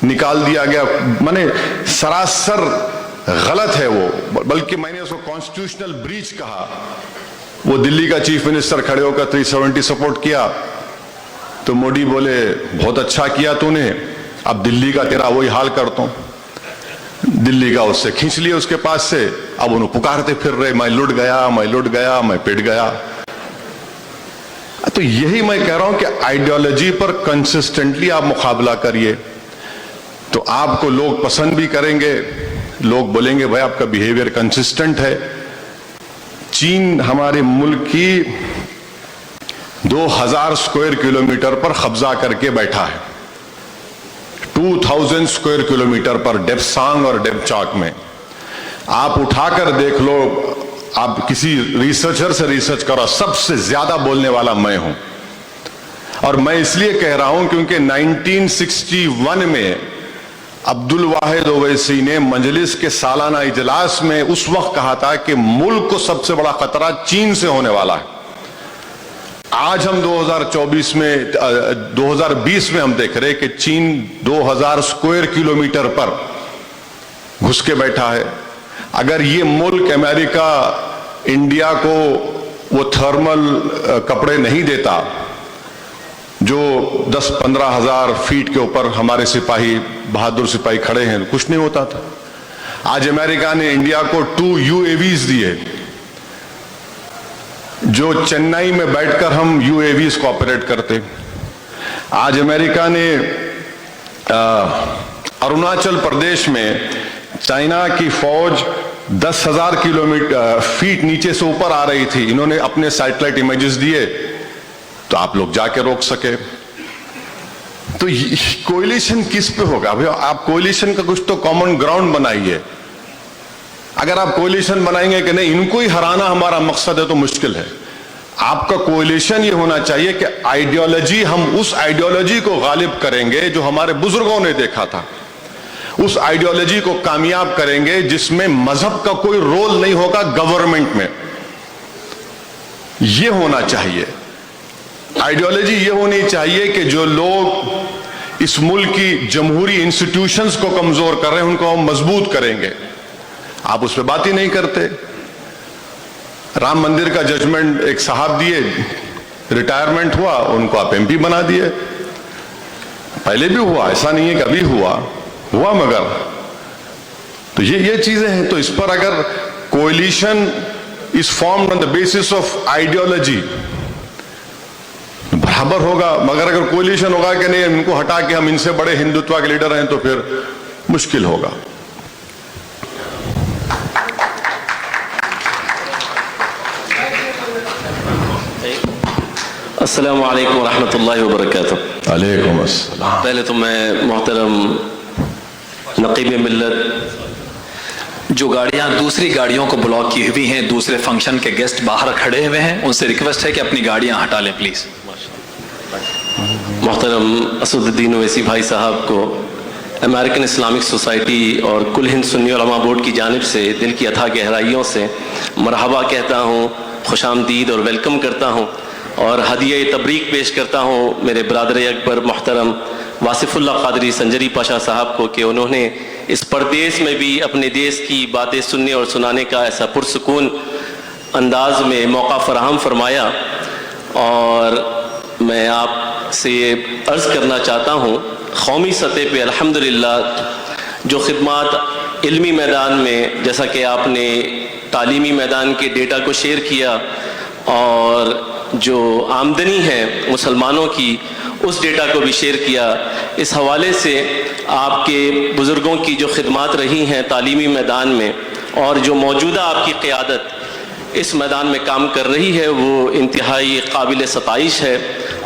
निकाल दिया गया, माने सरासर गलत है वो, बल्कि मैंने उसको कॉन्स्टिट्यूशनल ब्रीच कहा। वो दिल्ली का चीफ मिनिस्टर खड़े होकर 370 सपोर्ट किया, तो मोदी बोले बहुत अच्छा किया तूने, अब दिल्ली का तेरा वही हाल करता हूं। दिल्ली का उससे खींच लिया उसके पास से, अब उन्हें पुकारते फिर रहे, मैं लुट गया, मैं पिट गया। तो यही मैं कह रहा हूं कि आइडियोलॉजी पर कंसिस्टेंटली आप मुकाबला करिए, तो आपको लोग पसंद भी करेंगे। लोग बोलेंगे भाई आपका बिहेवियर कंसिस्टेंट है। चीन हमारे मुल्क की 2000 स्क्वायर किलोमीटर पर कब्जा करके बैठा है, 2000 स्क्वायर किलोमीटर पर डेप्सांग और डेपचाक में। आप उठाकर देख लो, आप किसी रिसर्चर से रिसर्च करो, सबसे ज्यादा बोलने वाला मैं हूं। और मैं इसलिए कह रहा हूं क्योंकि 1961 में अब्दुल वाहिद ओवैसी ने मजलिस के सालाना इजलास में उस वक्त कहा था कि मुल्क को सबसे बड़ा खतरा चीन से होने वाला है। आज हम 2020 में हम देख रहे हैं कि चीन 2000 स्क्वायर किलोमीटर पर घुस के बैठा है। अगर ये मुल्क अमेरिका इंडिया को वो थर्मल कपड़े नहीं देता जो 10-15 हजार फीट के ऊपर हमारे सिपाही, बहादुर सिपाही खड़े हैं, कुछ नहीं होता था। आज अमेरिका ने इंडिया को 2 UAVs दिए, जो चेन्नई में बैठकर हम UAVs को ऑपरेट करते। आज अमेरिका ने अरुणाचल प्रदेश में चाइना की फौज 10,000 किलोमीटर फीट नीचे से ऊपर आ रही थी, इन्होंने अपने सैटेलाइट इमेजेस दिए तो आप लोग जाके रोक सके। तो कोएलिशन किस पे होगा? भाई आप कोएलिशन का कुछ तो कॉमन ग्राउंड बनाइए। अगर आप कोएलिशन बनाएंगे कि नहीं इनको ही हराना हमारा मकसद है तो मुश्किल है। आपका कोएलिशन ये होना चाहिए कि आइडियोलॉजी, हम उस आइडियोलॉजी को गालिब करेंगे जो हमारे बुजुर्गों ने देखा था, उस आइडियोलॉजी को कामयाब करेंगे जिसमें मजहब का कोई रोल नहीं होगा गवर्नमेंट में। यह होना चाहिए आइडियोलॉजी। ये होनी चाहिए कि जो लोग इस मुल्क की जमहूरी इंस्टीट्यूशंस को कमजोर कर रहे हैं उनको हम मजबूत करेंगे। आप उस पर बात ही नहीं करते। राम मंदिर का जजमेंट एक साहब दिए, रिटायरमेंट हुआ, उनको आप MP बना दिए। पहले भी हुआ, ऐसा नहीं है कि अभी हुआ मगर तो ये चीजें हैं। तो इस पर अगर coalition is formed on the basis of ideology बराबर होगा, मगर अगर कोएलिशन होगा कि नहीं इनको हटा के हम इनसे बड़े हिंदुत्व के लीडर हैं तो फिर मुश्किल होगा। अस्सलामु अलैकुम रहमतुल्लाहि व बरकातुहू। अलैकुम अस्सलाम। पहले तो मैं मोहतरम नकीब मिल्लत, जो गाड़ियां दूसरी गाड़ियों को ब्लॉक की हुई हैं, दूसरे फंक्शन के गेस्ट बाहर खड़े हुए हैं, उनसे रिक्वेस्ट है कि अपनी गाड़ियां हटा लें प्लीज। मोहतरम असदुद्दीन ओवैसी भाई साहब को अमेरिकन इस्लामिक सोसाइटी और कुल हिंद सुन्नी उलमा बोर्ड की जानिब से दिल की अथाह गहराइयों से मरहबा कहता हूँ, खुशामदीद और वेलकम करता हूँ और हदिया तबरीक पेश करता हूँ मेरे बरादर अकबर मोहतरम वासिफुल्लाह कादरी संजरी पाशा साहब को कि उन्होंने इस परदेश में भी अपने देश की बातें सुनने और सुनाने का ऐसा पुरसुकून अंदाज में मौका फराहम फरमाया। और मैं आपसे अर्ज़ करना चाहता हूँ, कौमी सतह पे अल्हम्दुलिल्लाह जो खिदमात इल्मी मैदान में, जैसा कि आपने तालीमी मैदान के डेटा को शेयर किया और जो आमदनी है मुसलमानों की उस डेटा को भी शेयर किया, इस हवाले से आपके बुज़ुर्गों की जो खिदमात रही हैं तालीमी मैदान में और जो मौजूदा आपकी क़ियादत इस मैदान में काम कर रही है वो इंतहाई काबिल सताइश है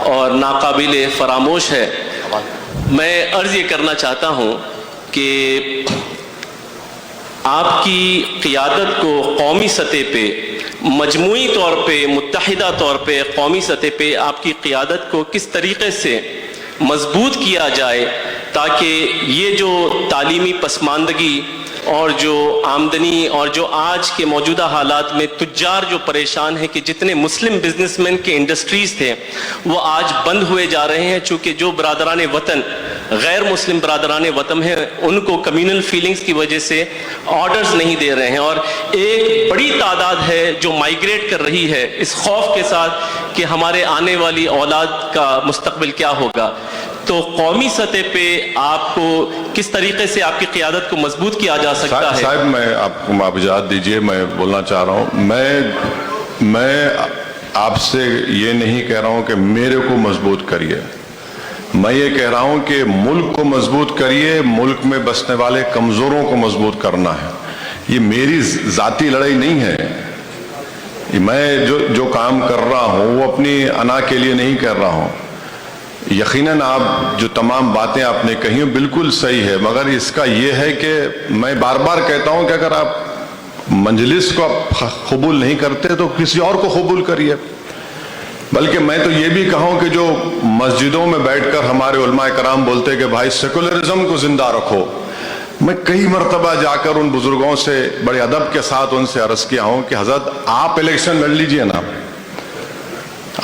और नाकाबिल फरामोश है। मैं अर्ज़ ये करना चाहता हूँ कि आपकी क़ियादत को कौमी सतह पे, मजमूई तौर पे, मुत्तहिदा तौर पे, कौमी सतह पे आपकी क़ियादत को किस तरीक़े से मजबूत किया जाए ताकि ये जो तालीमी पसमानदगी और जो आमदनी और जो आज के मौजूदा हालात में तुज्जार जो परेशान हैं कि जितने मुस्लिम बिजनेसमैन के इंडस्ट्रीज़ थे वो आज बंद हुए जा रहे हैं, चूँकि जो बरादरान वतन गैर मुस्लिम बरादरान वतन हैं उनको कम्यूनल फीलिंग्स की वजह से ऑर्डर्स नहीं दे रहे हैं और एक बड़ी तादाद है जो माइग्रेट कर रही है इस खौफ के साथ कि हमारे आने वाली औलाद का मुस्तकबिल क्या होगा। तो कौमी सतह पे आपको किस तरीके से आपकी क़ियादत को मजबूत किया जा सकता है? साहब मैं आपको माफ़ दीजिए, मैं बोलना चाह रहा हूँ। मैं आपसे ये नहीं कह रहा हूँ कि मेरे को मजबूत करिए, मैं ये कह रहा हूँ कि मुल्क को मजबूत करिए, मुल्क में बसने वाले कमज़ोरों को मजबूत करना है। ये मेरी ज़ाती लड़ाई नहीं है। मैं जो काम कर रहा हूँ वो अपनी अना के लिए नहीं कर रहा हूँ। यकीनन आप जो तमाम बातें आपने कही बिल्कुल सही है, मगर इसका यह है कि मैं बार बार कहता हूं कि अगर आप मजलिस को आप कबूल नहीं करते तो किसी और को कबूल करिए। बल्कि मैं तो ये भी कहूँ कि जो मस्जिदों में बैठकर हमारे उलमाए कराम बोलते कि भाई सेकुलरिज्म को जिंदा रखो, मैं कई मरतबा जाकर उन बुजुर्गों से बड़े अदब के साथ उनसे अर्ज किया हूं कि हजरत आप इलेक्शन लड़ लीजिए ना,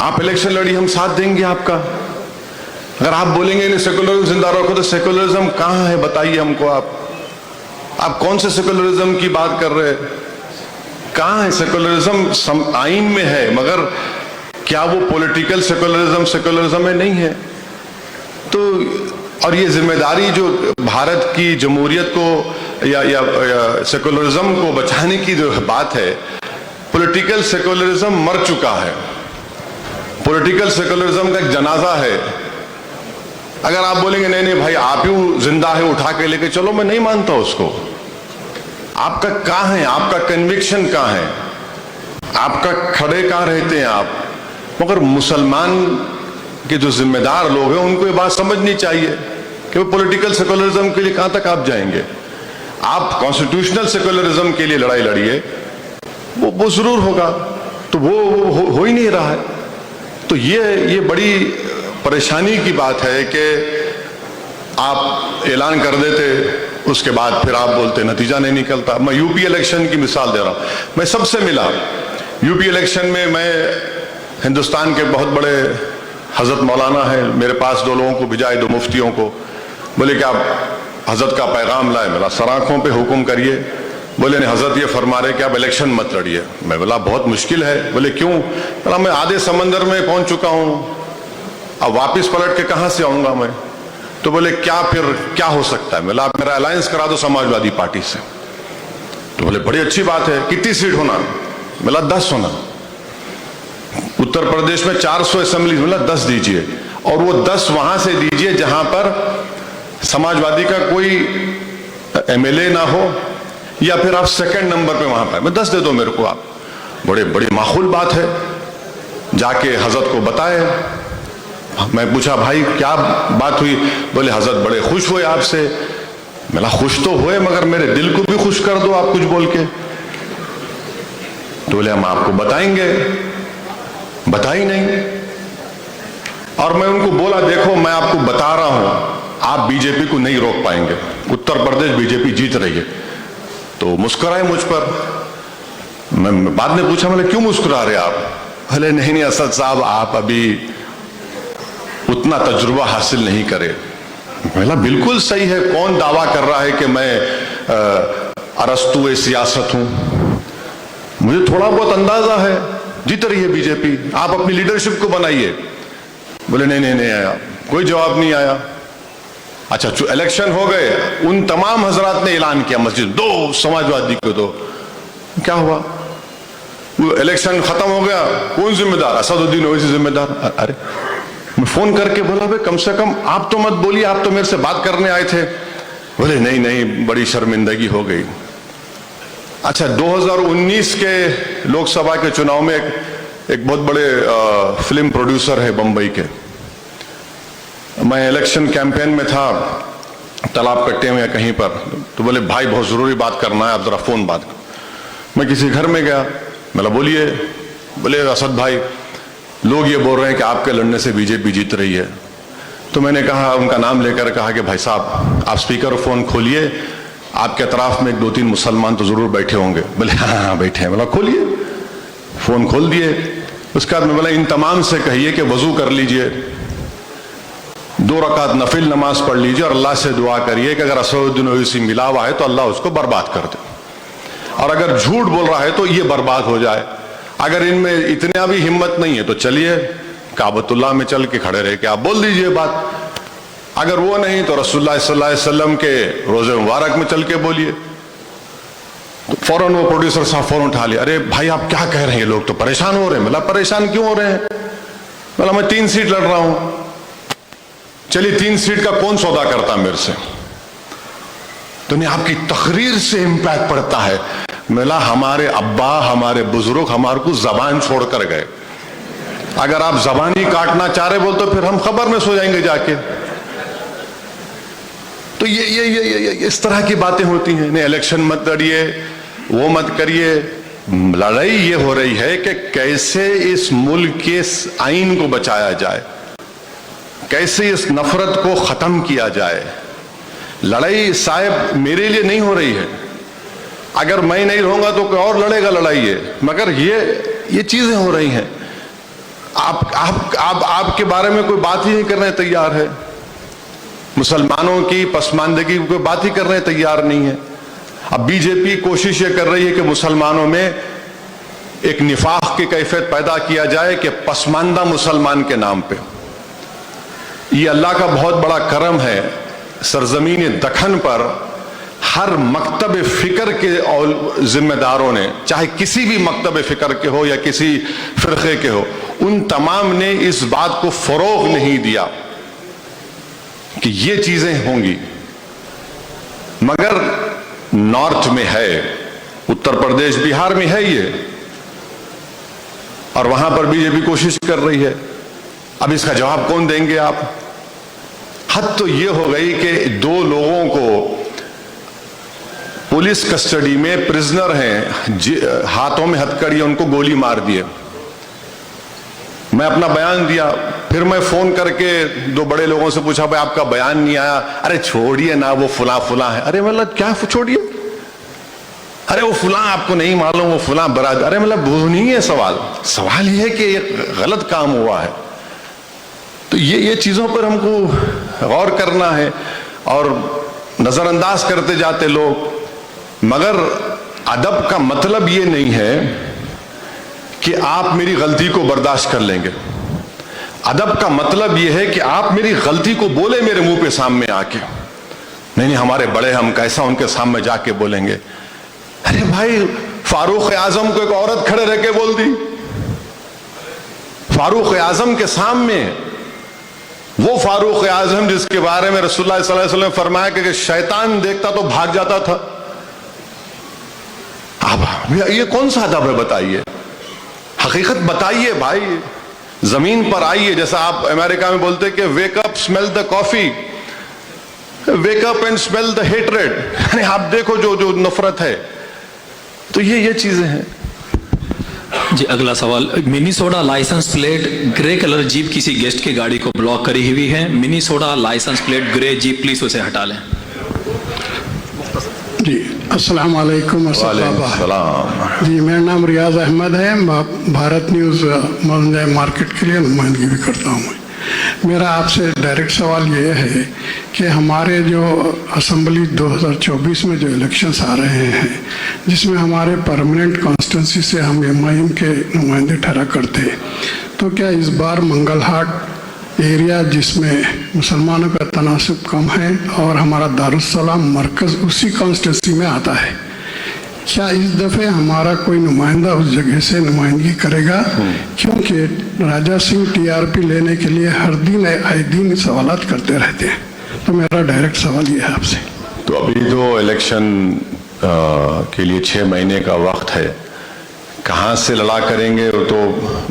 आप इलेक्शन लड़िए, हम साथ देंगे आपका। अगर आप बोलेंगे नहीं सेकुलरिज्म जिंदा रखो तो सेकुलरिज्म कहाँ है बताइए हमको। आप कौन से सेकुलरिज्म की बात कर रहे हैं? कहाँ है सेकुलरिज्म? आइन में है, मगर क्या वो पॉलिटिकल सेकुलरिज्म में नहीं है। तो और ये जिम्मेदारी जो भारत की जमहूरियत को या सेकुलरिज्म को बचाने की जो बात है, पॉलिटिकल सेकुलरिज्म मर चुका है, पॉलिटिकल सेकुलरिज्म का एक जनाजा है। अगर आप बोलेंगे नहीं नहीं भाई आप ही जिंदा है, उठा के लेके चलो, मैं नहीं मानता उसको। आपका कहाँ है, आपका कन्विक्शन कहाँ है, आपका खड़े कहाँ रहते हैं आप? मगर मुसलमान के जो जिम्मेदार लोग हैं उनको ये बात समझनी चाहिए कि वो पॉलिटिकल सेकुलरिज्म के लिए कहां तक आप जाएंगे। आप कॉन्स्टिट्यूशनल सेकुलरिज्म के लिए लड़ाई लड़िए, वो जरूर होगा, तो वो हो ही नहीं रहा है। तो ये बड़ी परेशानी की बात है कि आप ऐलान कर देते, उसके बाद फिर आप बोलते नतीजा नहीं निकलता। मैं यूपी इलेक्शन की मिसाल दे रहा हूं, मैं सबसे मिला यूपी इलेक्शन में। मैं हिंदुस्तान के बहुत बड़े हजरत मौलाना है, मेरे पास दो लोगों को भिजाए, दो मुफ्तियों को, बोले कि आप हजरत का पैगाम लाए। मेरा सर आंखों पे हुक्म करिए। बोले नहीं हजरत ये फरमा रहे कि आप इलेक्शन मत लड़िए। मैं बोला बहुत मुश्किल है। बोले क्यों? बोला मैं आधे समंदर में पहुंच चुका हूं, अब वापिस पलट के कहां से आऊंगा मैं? तो बोले क्या फिर क्या हो सकता है? बोला आप मेरा अलायंस करा दो समाजवादी पार्टी से। तो बोले बड़ी अच्छी बात है, कितनी सीट होना? बोला 10 होना। उत्तर प्रदेश में 400 असेंबली, मतलब 10 दीजिए, और वो 10 वहां से दीजिए जहां पर समाजवादी का कोई एमएलए ना हो, या फिर आप सेकंड नंबर पे वहां पर, मैं 10 दे दो मेरे को आप। बड़ी माकूल बात है। जाके हजरत को बताए। मैं पूछा भाई क्या बात हुई? बोले हजरत बड़े खुश हुए आपसे। मैं खुश तो हुए मगर मेरे दिल को भी खुश कर दो आप कुछ बोल के। तो बोले हम आपको बताएंगे, बता ही नहीं। और मैं उनको बोला देखो मैं आपको बता रहा हूं, आप बीजेपी को नहीं रोक पाएंगे, उत्तर प्रदेश बीजेपी जीत रही है। तो मुस्कुराए मुझ पर। मैं बाद में पूछा, मैंने क्यों मुस्कुरा रहे आप? बोले नहीं नहीं असद साहब आप अभी उतना तजुर्बा हासिल नहीं करे। बोला बिल्कुल सही है, कौन दावा कर रहा है कि मैं अरस्तु सियासत हूं? मुझे थोड़ा बहुत अंदाजा है। जीत रही है बीजेपी, आप अपनी लीडरशिप को बनाइए। बोले नहीं आया, कोई जवाब नहीं आया। अच्छा इलेक्शन हो गए, उन तमाम हजरात ने ऐलान किया मस्जिद दो, समाजवादी को दो। क्या हुआ? वो इलेक्शन खत्म हो गया, कौन जिम्मेदार? असदुद्दीन ओवैसी जिम्मेदार। अरे मैं फोन करके बोला भाई कम से कम आप तो मत बोलिए, आप तो मेरे से बात करने आए थे। बोले नहीं बड़ी शर्मिंदगी हो गई। अच्छा 2019 के लोकसभा के चुनाव में एक बहुत बड़े फिल्म प्रोड्यूसर है बंबई के, मैं इलेक्शन कैंपेन में था तालाब कट्टे में या कहीं पर, तो बोले भाई बहुत जरूरी बात करना है, आप जरा फोन बात करो। मैं किसी घर में गया, बोला बोलिए। बोले असद भाई लोग ये बोल रहे हैं कि आपके लड़ने से बीजेपी जीत रही है। तो मैंने कहा, उनका नाम लेकर कहा कि भाई साहब आप स्पीकर फोन खोलिए, आपके अतराफ में 2-3 मुसलमान तो जरूर बैठे होंगे। बोले हाँ बैठे हैं। बोला खोलिए, फोन खोल दिए। उसके बाद में बोला इन तमाम से कहिए कि वजू कर लीजिए, 2 रकात नफिल नमाज पढ़ लीजिए और अल्लाह से दुआ करिए कि अगर असदुद्दीन ओवैसी मिला हुआ है तो अल्लाह उसको बर्बाद कर दे, और अगर झूठ बोल रहा है तो ये बर्बाद हो जाए। अगर इनमें इतना भी हिम्मत नहीं है तो चलिए काबतुल्लाह में चल के खड़े रह के आप बोल दीजिए बात। अगर वो नहीं तो रसूलुल्लाह सल्लल्लाहु अलैहि वसल्लम के रोजे मुबारक में चल के बोलिए। तो फौरन वो प्रोड्यूसर साहब फौरन उठा लिया, अरे भाई आप क्या कह रहे हैं, लोग तो परेशान हो रहे हैं। बोला परेशान क्यों हो रहे हैं? बोला मैं 3 सीट लड़ रहा हूं। चलिए 3 सीट का कौन सौदा करता मेरे से? तो नहीं आपकी तकरीर से इंपैक्ट पड़ता है। मिला हमारे अब्बा हमारे बुजुर्ग हमारे को जबान छोड़कर गए, अगर आप जबान ही काटना चाह रहे बोल तो फिर हम खबर में सो जाएंगे जाके। तो ये इस तरह की बातें होती हैं। नहीं इलेक्शन मत लड़िए, वो मत करिए। लड़ाई ये हो रही है कि कैसे इस मुल्क के आइन को बचाया जाए, कैसे इस नफरत को खत्म किया जाए। लड़ाई साहब मेरे लिए नहीं हो रही है, अगर मैं नहीं रहूंगा तो कोई और लड़ेगा लड़ाई है, मगर ये चीजें हो रही हैं। आपके बारे में कोई बात ही नहीं करने तैयार है, मुसलमानों की पसमानदगी की कोई बात ही करने तैयार नहीं है। अब बीजेपी कोशिश ये कर रही है कि मुसलमानों में एक निफाक की कैफियत पैदा किया जाए कि पसमानदा मुसलमान के नाम पे। ये अल्लाह का बहुत बड़ा करम है, सरजमीन दखन पर हर मकतब फिक्र के जिम्मेदारों ने, चाहे किसी भी मकतब फिक्र के हो या किसी फिरके के हो, उन तमाम ने इस बात को फरोग नहीं दिया कि ये चीजें होंगी। मगर नॉर्थ में है, उत्तर प्रदेश बिहार में है ये, और वहां पर बीजेपी कोशिश कर रही है। अब इसका जवाब कौन देंगे आप? हद तो ये हो गई कि 2 लोगों को पुलिस कस्टडी में प्रिजनर हैं, हाथों में हथकड़ी, उनको गोली मार दिए। मैं अपना बयान दिया, फिर मैं फोन करके 2 बड़े लोगों से पूछा, भाई आपका बयान नहीं आया। अरे छोड़िए ना, वो फुला फुला है। अरे मतलब क्या छोड़िए, अरे वो फुला आपको नहीं मालूम, वो फुला बराद। अरे मतलब वो नहीं है सवाल, सवाल ये है कि ये गलत काम हुआ है। तो ये चीजों पर हमको गौर करना है, और नजरअंदाज करते जाते लोग। मगर अदब का मतलब ये नहीं है कि आप मेरी गलती को बर्दाश्त कर लेंगे। अदब का मतलब यह है कि आप मेरी गलती को बोले मेरे मुंह पे सामने आके। नहीं, हमारे बड़े, हम कैसा उनके सामने जाके बोलेंगे। अरे भाई, फारूक आजम को एक औरत खड़े रह के बोल दी, फारूक आजम के सामने। वो फारूक आजम जिसके बारे में रसूलुल्लाह सल्लल्लाहु अलैहि वसल्लम ने फरमाया कि शैतान देखता तो भाग जाता था। अब ये कौन सा अदब है बताइए? हकीकत बताइए भाई, जमीन पर आइए। जैसा आप अमेरिका में बोलते कि wake up smell the coffee, wake up and smell the hatred. यानी आप देखो जो नफरत है। तो ये चीजें हैं जी। अगला सवाल, Minnesota licence plate grey colour jeep किसी गेस्ट की गाड़ी को ब्लॉक करी हुई है। Minnesota licence plate grey jeep, please उसे हटा लें। जी अस्सलाम वालेकुम। सलाम। जी, मेरा नाम रियाज अहमद है, भारत न्यूज़ मार्केट के लिए नुमाइंदगी भी करता हूँ। मेरा आपसे डायरेक्ट सवाल ये है कि हमारे जो असम्बली 2024 में जो इलेक्शंस आ रहे हैं, जिसमें हमारे परमानेंट कॉन्स्टिट्यूंसी से हम MIM के नुमाइंदे ठहरा करते हैं, तो क्या इस बार मंगलहाट एरिया जिसमें मुसलमानों का तनासब कम है और हमारा दारुस्सलाम मरकज़ उसी कॉन्स्टिट्यूंसी में आता है, क्या इस दफ़े हमारा कोई नुमाइंदा उस जगह से नुमाइंदगी करेगा? क्योंकि राजा सिंह TRP लेने के लिए हर दिन आए दिन सवालात करते रहते हैं। तो मेरा डायरेक्ट सवाल ये है आपसे। तो अभी तो इलेक्शन के लिए 6 महीने का वक्त है, कहाँ से लड़ा करेंगे वो तो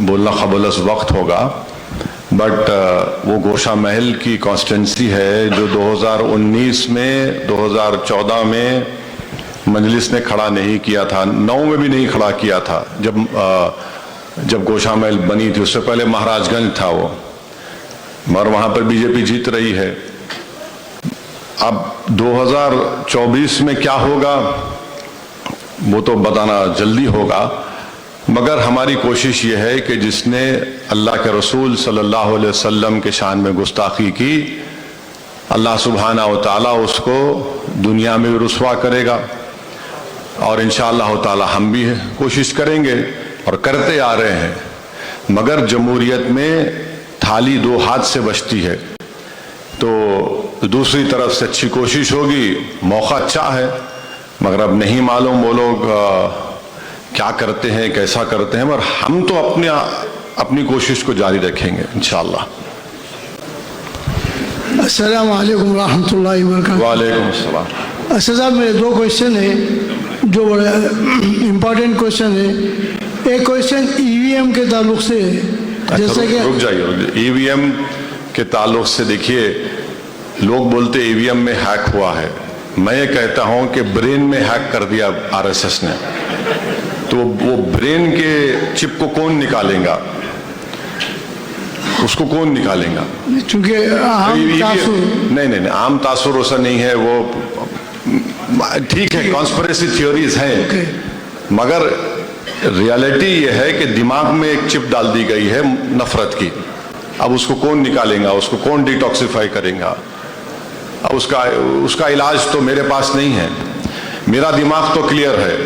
बोलना क़बलस वक्त होगा। बट वो गोशा महल की कॉन्स्टिट्यूंसी है जो 2019 में 2014 में मजलिस ने खड़ा नहीं किया था, 9 में भी नहीं खड़ा किया था जब गोशा महल बनी थी। उससे पहले महाराजगंज था वो, मगर वहाँ पर बीजेपी जीत रही है। अब 2024 में क्या होगा वो तो बताना जल्दी होगा, मगर हमारी कोशिश ये है कि जिसने अल्लाह के रसूल सल्लल्लाहु अलैहि वसल्लम के शान में गुस्ताखी की, अल्लाह सुब्हानहू व तआला उसको दुनिया में भी रुसवा करेगा, और इंशाअल्लाह ताला हम भी कोशिश करेंगे और करते आ रहे हैं। मगर जमहूरियत में थाली 2 हाथ से बचती है, तो दूसरी तरफ से अच्छी कोशिश होगी। मौका अच्छा है, मगर अब नहीं मालूम वो लोग क्या करते हैं, कैसा करते हैं, मगर हम तो अपनी कोशिश को जारी रखेंगे इंशाअल्लाह। अस्सलाम वालेकुम रहमतुल्लाहि व बरकातहू। वालेकुम अस्सलाम। असद साहब, मेरे 2 क्वेश्चन हैं जो बड़े इम्पोर्टेंट क्वेश्चन है। एक क्वेश्चन EVM के ताल्लुक से है, जैसे कि रुक जाइए। EVM के ताल्लुक से देखिए, लोग बोलते EVM में हैक हुआ है। मैं ये कहता हूं कि ब्रेन में हैक कर दिया आरएसएस ने, तो वो ब्रेन के चिप को कौन निकालेगा, उसको कौन निकालेगा? चूंकि नहीं, आम तासुर ऐसा नहीं है, वो ठीक है, कॉन्स्पिरेसी थ्योरीज हैं, मगर रियलिटी ये है कि दिमाग में एक चिप डाल दी गई है नफरत की। अब उसको कौन निकालेगा, उसको कौन डिटॉक्सिफाई करेगा? अब उसका इलाज तो मेरे पास नहीं है, मेरा दिमाग तो क्लियर है।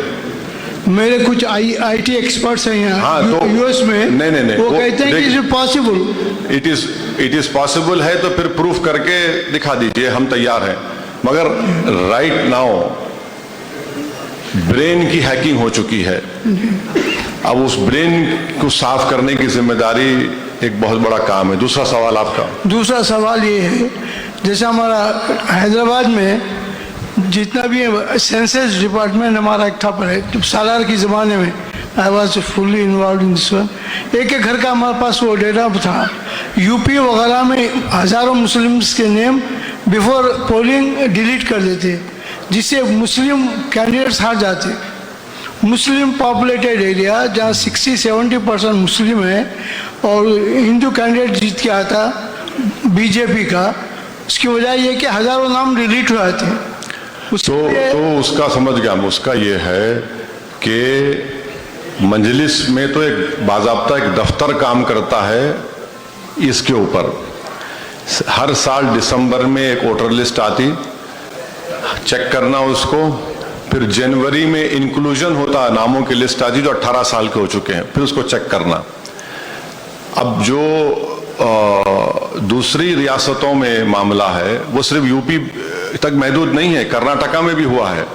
मेरे कुछ आईटी एक्सपर्ट्स हैं यहाँ, हाँ, तो यूएस में, नहीं, वो कहते हैं कि it is possible. It is possible है तो फिर प्रूफ करके दिखा दीजिए, हम तैयार हैं। मगर राइट नाउ ब्रेन की हैकिंग हो चुकी है, अब उस ब्रेन को साफ करने की जिम्मेदारी एक बहुत बड़ा काम है। दूसरा सवाल आपका? दूसरा सवाल ये है, जैसे हमारा हैदराबाद में जितना भी सेंसस डिपार्टमेंट हमारा इकट्ठा पर है, तो सालार के ज़माने में I was fully involve in this one, एक एक घर का हमारे पास वो डेटा था। यूपी वगैरह में हज़ारों मुस्लिम्स के नेम बिफोर पोलिंग डिलीट कर देते, जिससे मुस्लिम कैंडिडेट्स हार जाते। मुस्लिम पॉपुलेटेड एरिया जहाँ 60-70% मुस्लिम है और हिंदू कैंडिडेट जीत के आता बीजेपी का, उसकी वजह ये कि हज़ारों नाम डिलीट हो जाते हैं। तो उसका समझ गया, उसका ये है कि मंजलिस में तो एक बाज़ाब्ता एक दफ्तर काम करता है इसके ऊपर। हर साल दिसंबर में एक वोटर लिस्ट आती, चेक करना उसको, फिर जनवरी में इंक्लूजन होता, नामों की लिस्ट आती जो 18 साल के हो चुके हैं, फिर उसको चेक करना। अब जो दूसरी रियासतों में मामला है वो सिर्फ यूपी तक महदूद नहीं है, कर्नाटका में भी हुआ है।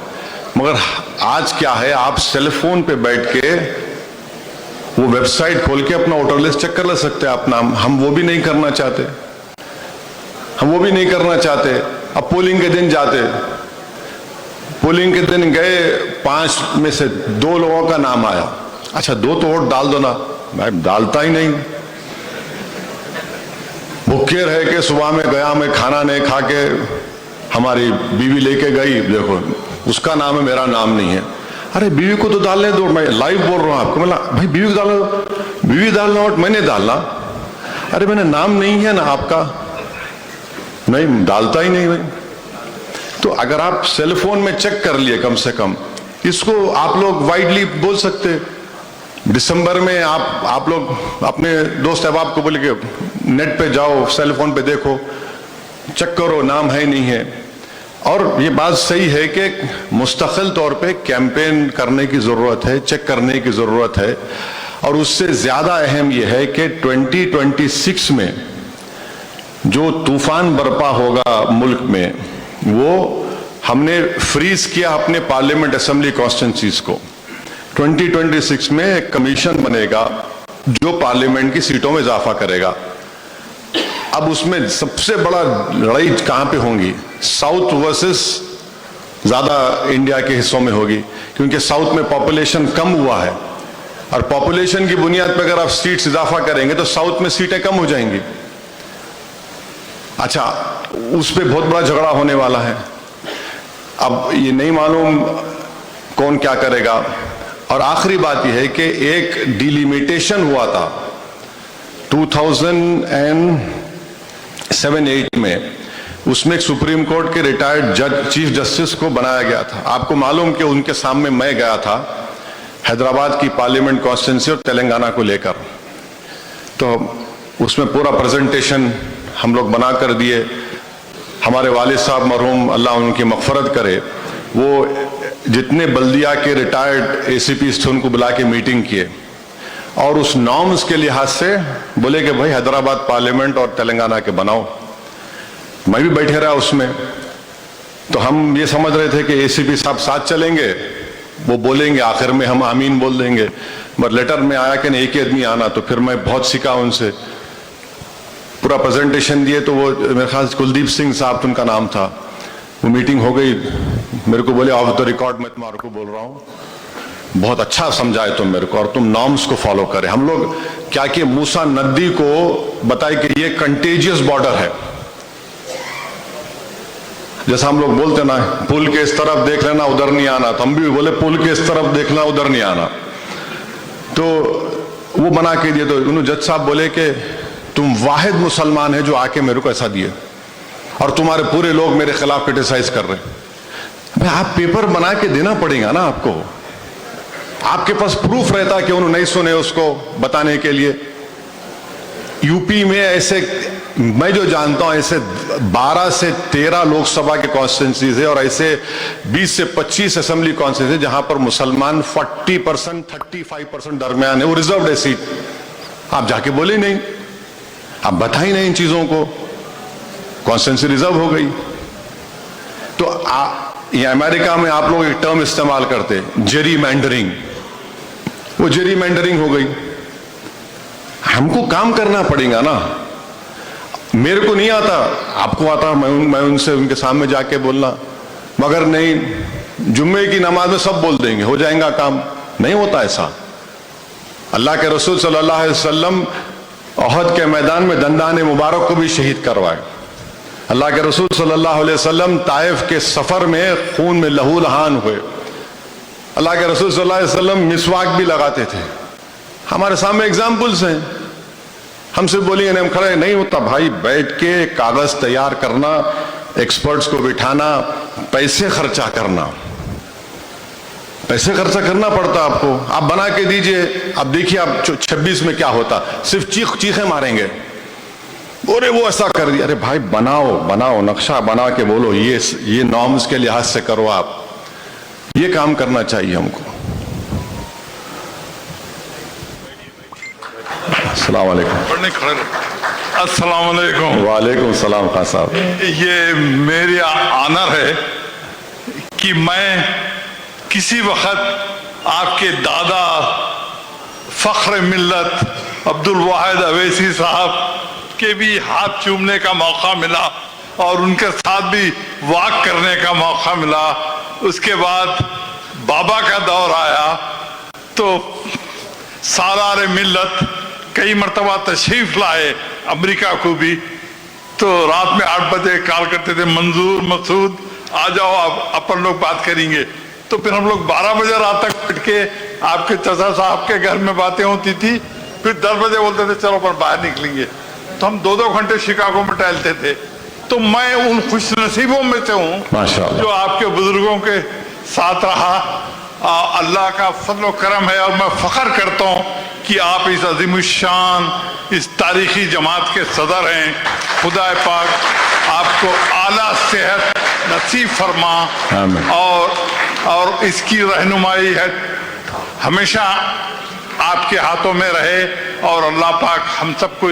मगर आज क्या है, आप सेल फोन पे बैठ के वो वेबसाइट खोल के अपना वोटर लिस्ट चेक कर ले सकते हैं आप नाम। हम वो भी नहीं करना चाहते, अब पोलिंग के दिन जाते, पोलिंग के दिन गए, 5 में से 2 लोगों का नाम आया, अच्छा 2 तो वोट डाल दो ना, मैं डालता ही नहीं। भूखे रह के सुबह में गया, मैं खाना नहीं खा के, हमारी बीवी लेके गई, देखो उसका नाम है, मेरा नाम नहीं है। अरे बीवी को तो डालने दो, मैं लाइव बोल रहा हूं आपको। मैं भाई बीवी को डालो, बीवी डालना और मैंने डालना, अरे मैंने नाम नहीं है ना आपका, नहीं डालता ही नहीं भाई। तो अगर आप सेल फोन में चेक कर लिए कम से कम, इसको आप लोग वाइडली बोल सकते। दिसंबर में आप लोग अपने दोस्त अहबाब को बोले कि नेट पे जाओ, सेल फोन पे देखो, चेक करो नाम है नहीं है। और ये बात सही है कि मुस्तकिल तौर पे कैंपेन करने की ज़रूरत है, चेक करने की ज़रूरत है। और उससे ज़्यादा अहम यह है कि 2026 में जो तूफान बरपा होगा मुल्क में, वो हमने फ्रीज किया अपने पार्लियामेंट असेंबली कॉन्स्टिट्यूंसीज को। 2026 में एक कमीशन बनेगा जो पार्लियामेंट की सीटों में इजाफा करेगा। अब उसमें सबसे बड़ा लड़ाई कहां पे होंगी? साउथ वर्सेस ज्यादा इंडिया के हिस्सों में होगी, क्योंकि साउथ में पॉपुलेशन कम हुआ है, और पॉपुलेशन की बुनियाद पर अगर आप सीट्स इजाफा करेंगे तो साउथ में सीटें कम हो जाएंगी। अच्छा, उस पर बहुत बड़ा झगड़ा होने वाला है। अब ये नहीं मालूम कौन क्या करेगा। और आखिरी बात यह है कि एक डिलिमिटेशन हुआ था 2007-8 में, उसमें सुप्रीम कोर्ट के रिटायर्ड जज चीफ जस्टिस को बनाया गया था। आपको मालूम कि उनके सामने मैं गया था हैदराबाद की पार्लियामेंट कॉन्स्टिट्यूंसी और तेलंगाना को लेकर, तो उसमें पूरा प्रेजेंटेशन हम लोग बना कर दिए। हमारे वालिद साहब मरहूम, अल्लाह उनकी मग़फ़रत करे, वो जितने बल्दिया के रिटायर्ड ACPs थे उनको बुला के मीटिंग किए, और उस नॉर्म्स के लिहाज से बोले कि भाई हैदराबाद पार्लियामेंट और तेलंगाना के बनाओ। मैं भी बैठे रहा उसमें, तो हम ये समझ रहे थे कि ACP साहब साथ चलेंगे, वो बोलेंगे, आखिर में हम आमीन बोल देंगे। मगर लेटर में आया कि नहीं, एक ही आदमी आना। तो फिर मैं बहुत सीखा उनसे, पूरा प्रेजेंटेशन दिए। तो वो मेरे ख्याल से कुलदीप सिंह साहब उनका नाम था, वो मीटिंग हो गई, मेरे को बोले ऑफ द रिकॉर्ड मैं तुम्हारे को बोल रहा हूँ, बहुत अच्छा समझाए तुम मेरे को, और तुम नॉर्म्स को फॉलो करें। हम लोग क्या कि मूसा नदी को बताए कि ये कंटेजियस बॉर्डर है, जैसा हम लोग बोलते ना, पुल के इस तरफ देख लेना उधर नहीं आना, तो हम भी बोले पुल के इस तरफ देखना उधर नहीं आना। तो वो बना के दिए। तो उन्होंने जज साहब बोले कि तुम वाहिद मुसलमान है जो आके मेरे को ऐसा दिए और तुम्हारे पूरे लोग मेरे खिलाफ क्रिटिसाइज कर रहे हैं। भाई आप पेपर बना के देना पड़ेगा ना आपको, आपके पास प्रूफ रहता कि उन्होंने नहीं सुने उसको बताने के लिए। यूपी में ऐसे मैं जो जानता हूं ऐसे 12 से 13 लोकसभा के कॉन्स्टिट्यूंसीज है और ऐसे 20 से 25 असेंबली कॉन्स्टिट्यूंसी जहां पर मुसलमान 40% 35% दरमियान है, वो रिजर्व्ड है सीट। आप जाके बोले नहीं, आप बताई नहीं इन चीजों को, कॉन्स्टिट्यूंसी रिजर्व हो गई। तो ये अमेरिका में आप लोग एक टर्म इस्तेमाल करते जेरी मैंडरिंग, वो जेरी मैंडरिंग हो गई। हमको काम करना पड़ेगा ना, मेरे को नहीं आता, आपको आता, मैं उनसे उनके सामने जाके बोलना, मगर नहीं जुम्मे की नमाज में सब बोल देंगे हो जाएगा काम, नहीं होता ऐसा। अल्लाह के रसूल सल्लल्लाहु अलैहि वसल्लम ओहद के मैदान में दंदान मुबारक को भी शहीद करवाए। अल्लाह के रसूल सल्लल्लाहु अलैहि वसल्लम ताइफ के सफर में खून में लहू लहान हुए। अल्लाह के रसूल सल्लल्लाहु अलैहि वसल्लम मिसवाक भी लगाते थे। हमारे सामने एग्जाम्पल्स हैं। हमसे बोलिए हम खड़े नहीं होता भाई, बैठ के कागज तैयार करना, एक्सपर्ट्स को बिठाना, पैसे खर्चा करना, पैसे खर्चा करना पड़ता आपको। आप बना के दीजिए, आप देखिए आप 26 में क्या होता, सिर्फ चीखें मारेंगे, बोले वो ऐसा कर दिया। अरे भाई बनाओ नक्शा बना के बोलो ये नॉर्म्स के लिहाज से करो, आप ये काम करना चाहिए हमको। अस्सलाम वालेकुम। अस्सलाम वालेकुम। वालेकुम सलाम खान साहब। ये मेरी ऑनर है कि मैं किसी वक्त आपके दादा फख्र मिल्लत अब्दुल वाहिद अवैसी साहब के भी हाथ चूमने का मौका मिला और उनके साथ भी वॉक करने का मौका मिला। उसके बाद बाबा का दौर आया तो सालार मिल्लत कई मरतबा तशरीफ लाए अमेरिका को भी, तो रात में 8 बजे कॉल करते थे, मंजूर मसूद आ जाओ आप अपन लोग बात करेंगे। तो फिर हम लोग 12 बजे रात तक बैठ के आपके चाचा साहब के घर में बातें होती थी, फिर 10 बजे बोलते थे चलो अपन बाहर निकलेंगे। तो हम 2-2 घंटे शिकागो में टहलते थे। तो मैं उन खुश नसीबों में से हूँ जो आपके बुजुर्गों के साथ रहा। अल्लाह का फजल करम है और मैं फख्र करता हूँ कि आप इस अजीमुशान इस तारीखी जमात के सदर हैं। खुदा पाक आपको आला सेहत नसीब फरमा और इसकी रहनुमाई है हमेशा आपके हाथों में रहे और अल्लाह पाक हम सबको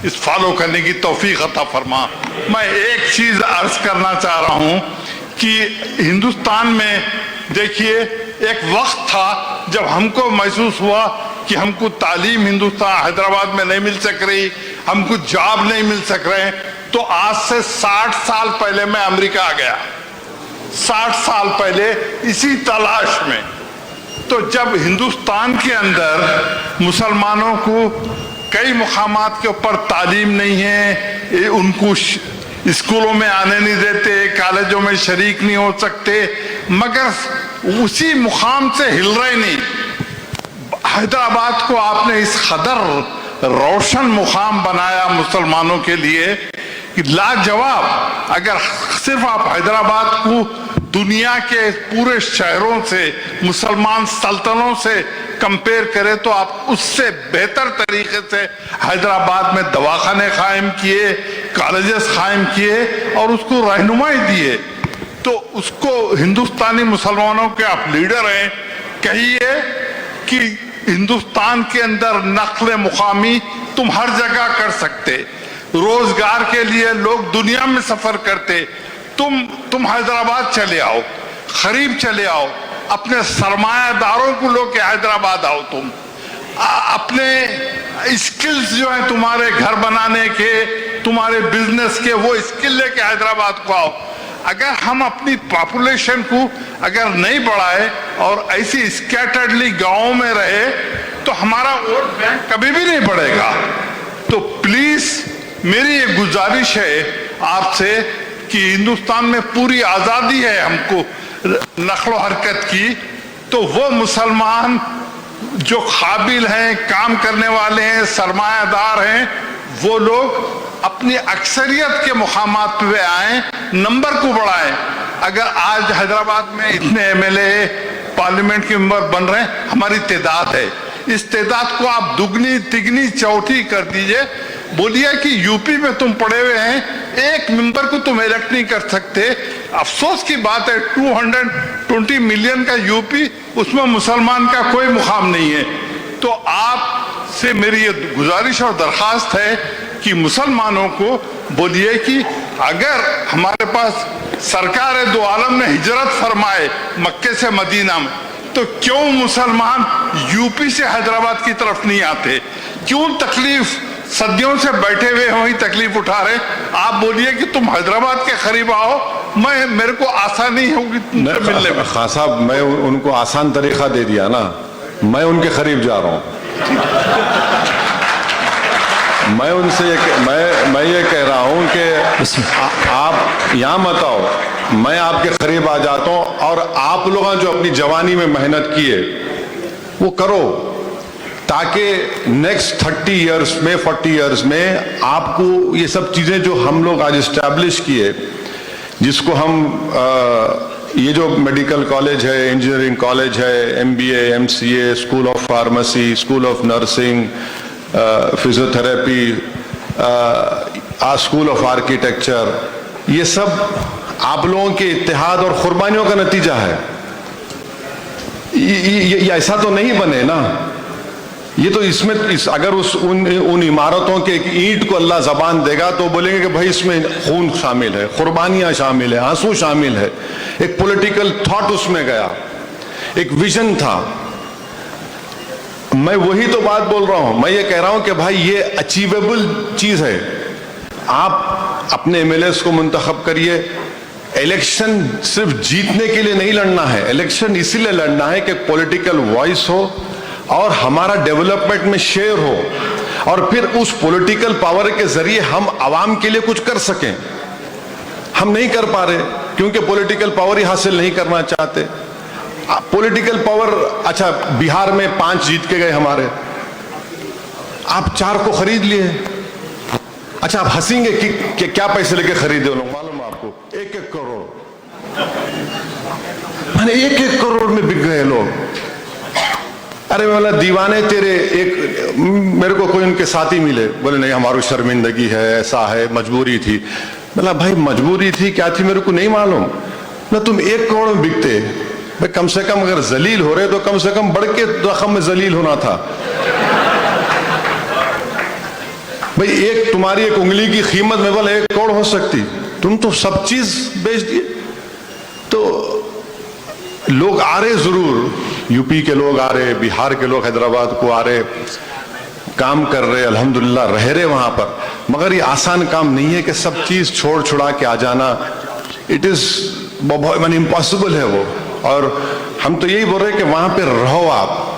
इस फॉलो करने की तौफीक अता फरमा। मैं एक चीज अर्ज करना चाह रहा हूँ कि हिंदुस्तान में देखिए एक वक्त था जब हमको महसूस हुआ कि हमको तालीम हिंदुस्तान हैदराबाद में नहीं मिल सक रही, हमको जॉब नहीं मिल सक रहे। तो आज से 60 साल पहले मैं अमेरिका आ गया, 60 साल पहले इसी तलाश में। तो जब हिंदुस्तान के अंदर मुसलमानों को कई मुकामात के ऊपर तालीम नहीं है, उनको स्कूलों में आने नहीं देते, कॉलेजों में शरीक नहीं हो सकते, मगर उसी मुकाम से हिल रहे नहीं। हैदराबाद को आपने इस कदर रोशन मुकाम बनाया मुसलमानों के लिए कि लाजवाब। अगर सिर्फ आप हैदराबाद को दुनिया के पूरे शहरों से मुसलमान सल्तनों से कंपेयर करें तो आप उससे बेहतर तरीके से हैदराबाद में दवाखाने कायम किए, कॉलेजेस कायम किए और उसको रहनुमाई दिए। तो उसको हिंदुस्तानी मुसलमानों के आप लीडर हैं, कहिए कि हिंदुस्तान के अंदर नक्ल मुकामी तुम हर जगह कर सकते, रोजगार के लिए लोग दुनिया में सफर करते, तुम हैदराबाद चले आओ, खरीब चले आओ, अपने सरमायादारों को लो के हैदराबाद आओ, तुम अपने स्किल्स जो है तुम्हारे घर बनाने के, तुम्हारे बिजनेस के, वो स्किल लेके हैदराबाद को आओ। अगर हम अपनी पॉपुलेशन को अगर नहीं बढ़ाए और ऐसी स्कैटर्डली गांवों में रहे तो हमारा वोट बैंक कभी भी नहीं बढ़ेगा। तो प्लीज मेरी एक गुजारिश है आपसे कि हिंदुस्तान में पूरी आजादी है हमको नक्लो हरकत की, तो वो मुसलमान जो काबिल हैं, काम करने वाले हैं, सरमायादार हैं, वो लोग अपनी अक्सरियत के मुकामात पे आए, नंबर को बढ़ाएं। अगर आज हैदराबाद में इतने एमएलए पार्लियामेंट के मेंबर बन रहे हैं, हमारी तादाद है, इस तादाद को आप दुगनी तिगनी चौथी कर दीजिए। बोलिए कि यूपी में तुम पड़े हुए हैं, एक मेंबर को तुम इलेक्ट नहीं कर सकते। अफसोस की बात है 220 मिलियन का यूपी, उसमें मुसलमान का कोई मुकाम नहीं है। तो आप से मेरी ये गुजारिश और दरखास्त है कि मुसलमानों को बोलिए कि अगर हमारे पास सरकार है, दो आलम ने हिजरत फरमाए मक्के से मदीना में, तो क्यों मुसलमान यूपी से हैदराबाद की तरफ नहीं आते? क्यों तकलीफ सदियों से बैठे हुए हो ही तकलीफ उठा रहे? आप बोलिए कि तुम हैदराबाद के करीब आओ, मेरे को आसानी होगी तुमसे मिलने में। खान साहब, मैं उनको आसान तरीका दे दिया ना, मैं उनके करीब जा रहा हूं। मैं उनसे मैं ये कह रहा हूं कि आप यहां मत आओ, मैं आपके करीब आ जाता हूं, और आप लोग जो अपनी जवानी में मेहनत किए वो करो, ताकि नेक्स्ट 30 इयर्स में 40 इयर्स में आपको ये सब चीजें जो हम लोग आज इस्टेब्लिश किए, जिसको हम ये जो मेडिकल कॉलेज है, इंजीनियरिंग कॉलेज है, MBA, MCA, school of pharmacy, school of nursing, physiotherapy, school of architecture, ये सब आप लोगों के इत्तेहाद और कुर्बानियों का नतीजा है। ये ऐसा तो नहीं बने ना, ये तो इसमें अगर उन इमारतों के एक ईंट को अल्लाह जबान देगा तो बोलेंगे कि भाई इसमें खून शामिल है, कुर्बानियां शामिल है, आंसू शामिल है, एक पॉलिटिकल थॉट उसमें गया, एक विजन था। मैं वही तो बात बोल रहा हूं, मैं ये कह रहा हूं कि भाई ये अचीवेबल चीज है। आप अपने MLAs को मुंतखब करिए। इलेक्शन सिर्फ जीतने के लिए नहीं लड़ना है, इलेक्शन इसीलिए लड़ना है कि पॉलिटिकल वॉइस हो और हमारा डेवलपमेंट में शेयर हो, और फिर उस पॉलिटिकल पावर के जरिए हम आवाम के लिए कुछ कर सकें। हम नहीं कर पा रहे क्योंकि पॉलिटिकल पावर ही हासिल नहीं करना चाहते। पॉलिटिकल पावर, अच्छा बिहार में 5 जीत के गए हमारे, आप 4 को खरीद लिए। अच्छा आप हंसेंगे कि क्या पैसे लेके खरीदे लोग, मालूम है आपको? 1-1 करोड़, माने 1-1 करोड़ में बिक गए लोग। अरे बोला दीवाने तेरे, एक मेरे को कोई उनके साथी मिले, बोले नहीं हमारी शर्मिंदगी है, ऐसा है, मजबूरी थी। बोला भाई मजबूरी थी क्या थी मेरे को नहीं मालूम ना, तुम 1 करोड़ में बिकते भाई, कम से कम अगर जलील हो रहे तो कम से कम बढ़ के रकम में जलील होना था भाई। एक तुम्हारी एक उंगली की कीमत में बोला 1 करोड़ हो सकती, तुम तो सब चीज बेच दिए। तो लोग आ रहे जरूर, यूपी के लोग आ रहे, बिहार के लोग हैदराबाद को आ रहे, काम कर रहे, अल्हम्दुलिल्लाह रह रहे वहां पर, मगर ये आसान काम नहीं है कि सब चीज छोड़ छुड़ा के आ जाना। इट इज इम्पॉसिबल है वो। और हम तो यही बोल रहे हैं कि वहां पे रहो, आप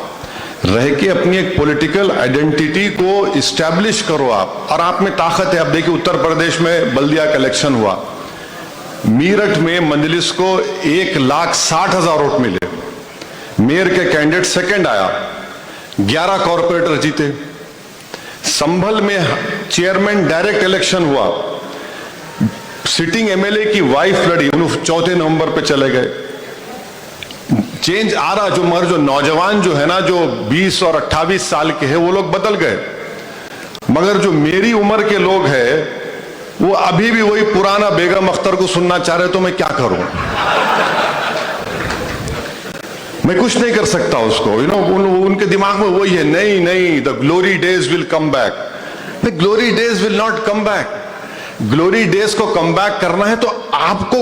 रह के अपनी एक पॉलिटिकल आइडेंटिटी को इस्टेब्लिश करो आप, और आप में ताकत है। आप देखिए उत्तर प्रदेश में बल्दिया का इलेक्शन हुआ, मीरठ में मजलिस को 1,60,000 वोट मिले, मेयर के कैंडिडेट सेकंड आया, 11 कॉर्पोरेटर जीते। संभल में चेयरमैन डायरेक्ट इलेक्शन हुआ, सिटिंग MLA की वाइफ लड़ी, उन्होंने 4 नवंबर पे चले गए। चेंज आ रहा, जो मगर जो नौजवान जो है ना, जो 20 और 28 साल के हैं, वो लोग बदल गए, मगर जो मेरी उम्र के लोग हैं वो अभी भी वही पुराना बेगम अख्तर को सुनना चाह रहे। तो मैं क्या करूं, मैं कुछ नहीं कर सकता उसको, उनके दिमाग में वही है, नहीं नहीं the glory days will come back. The glory days will not come back. Glory days को कम बैक करना है तो आपको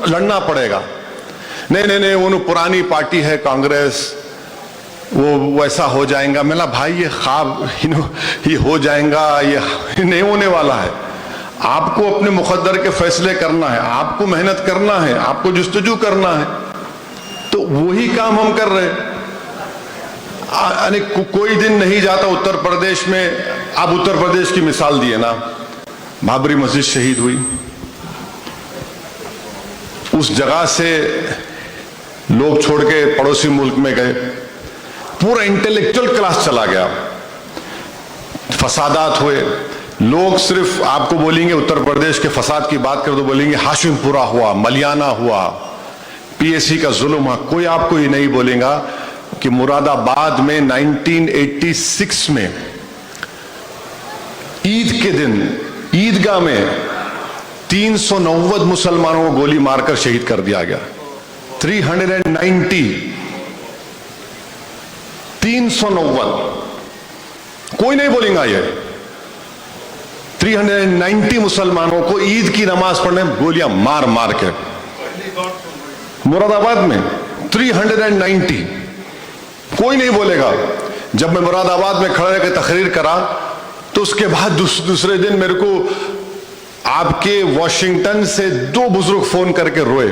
लड़ना पड़ेगा। नहीं नहीं नहीं, वो पुरानी पार्टी है कांग्रेस, वो वैसा हो जाएगा। मेरा भाई ये ख्वाब ये हो जाएगा, ये नहीं होने वाला है। आपको अपने मुकद्दर के फैसले करना है, आपको मेहनत करना है, आपको जुस्तजू करना है, तो वही काम हम कर रहे हैं। कोई दिन नहीं जाता उत्तर प्रदेश में, आप उत्तर प्रदेश की मिसाल दिए ना, बाबरी मस्जिद शहीद हुई, उस जगह से लोग छोड़ के पड़ोसी मुल्क में गए, पूरा इंटेलेक्चुअल क्लास चला गया, फसादात हुए। लोग सिर्फ आपको बोलेंगे उत्तर प्रदेश के फसाद की बात कर तो बोलेंगे हाशिमपुरा हुआ, मलियाना हुआ, पीएससी का जुल्म हुआ। कोई आपको ये नहीं बोलेगा कि मुरादाबाद में 1986 में ईद के दिन ईदगाह में 390 मुसलमानों को गोली मारकर शहीद कर दिया गया। 390, 390, कोई नहीं बोलेगा ये। 390 मुसलमानों को ईद की नमाज पढ़ने गोलियां मार मार के मुरादाबाद में 390, कोई नहीं बोलेगा। जब मैं मुरादाबाद में खड़े रहकर तकरीर करा तो उसके बाद दूसरे दिन मेरे को आपके वॉशिंगटन से 2 बुजुर्ग फोन करके रोए,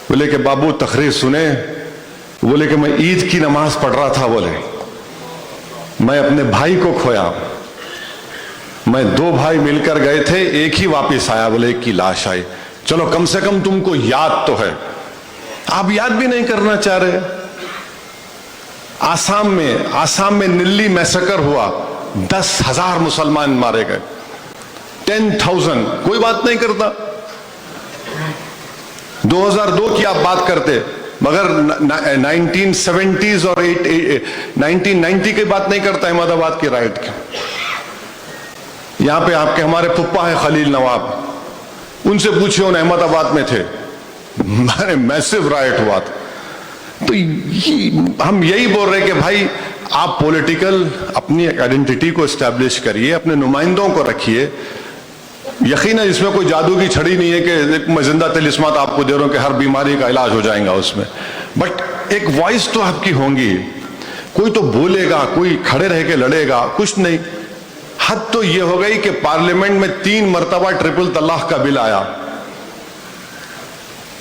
बोले कि बाबू तकरीर सुने, बोले कि मैं ईद की नमाज पढ़ रहा था, बोले मैं अपने भाई को खोया, मैं 2 भाई मिलकर गए थे, एक ही वापस आया, बोले एक की लाश आई। चलो कम से कम तुमको याद तो है, आप याद भी नहीं करना चाह रहे। आसाम में निल्ली मैसेकर हुआ, 10,000 मुसलमान मारे गए, 10,000, कोई बात नहीं करता। 2002 की आप बात करते, मगर 1970s और 1990 की बात नहीं करता अहमदाबाद की राइट की। यहां पे आपके हमारे पुप्पा है खलील नवाब, उनसे पूछे, उन अहमदाबाद में थे, मैसिव राइट हुआ था। तो हम यही बोल रहे कि भाई आप पॉलिटिकल अपनी आइडेंटिटी को एस्टैब्लिश करिए, अपने नुमाइंदों को रखिए। यकीन है इसमें कोई जादू की छड़ी नहीं है कि मैं जिंदा तिलिस्मात आपको दे रहा हूं कि हर बीमारी का इलाज हो जाएगा उसमें, बट एक वॉइस तो आपकी होंगी, कोई तो बोलेगा, कोई खड़े रह के लड़ेगा, कुछ नहीं। हद तो यह हो गई कि पार्लियामेंट में 3 मरतबा ट्रिपल तलाक का बिल आया,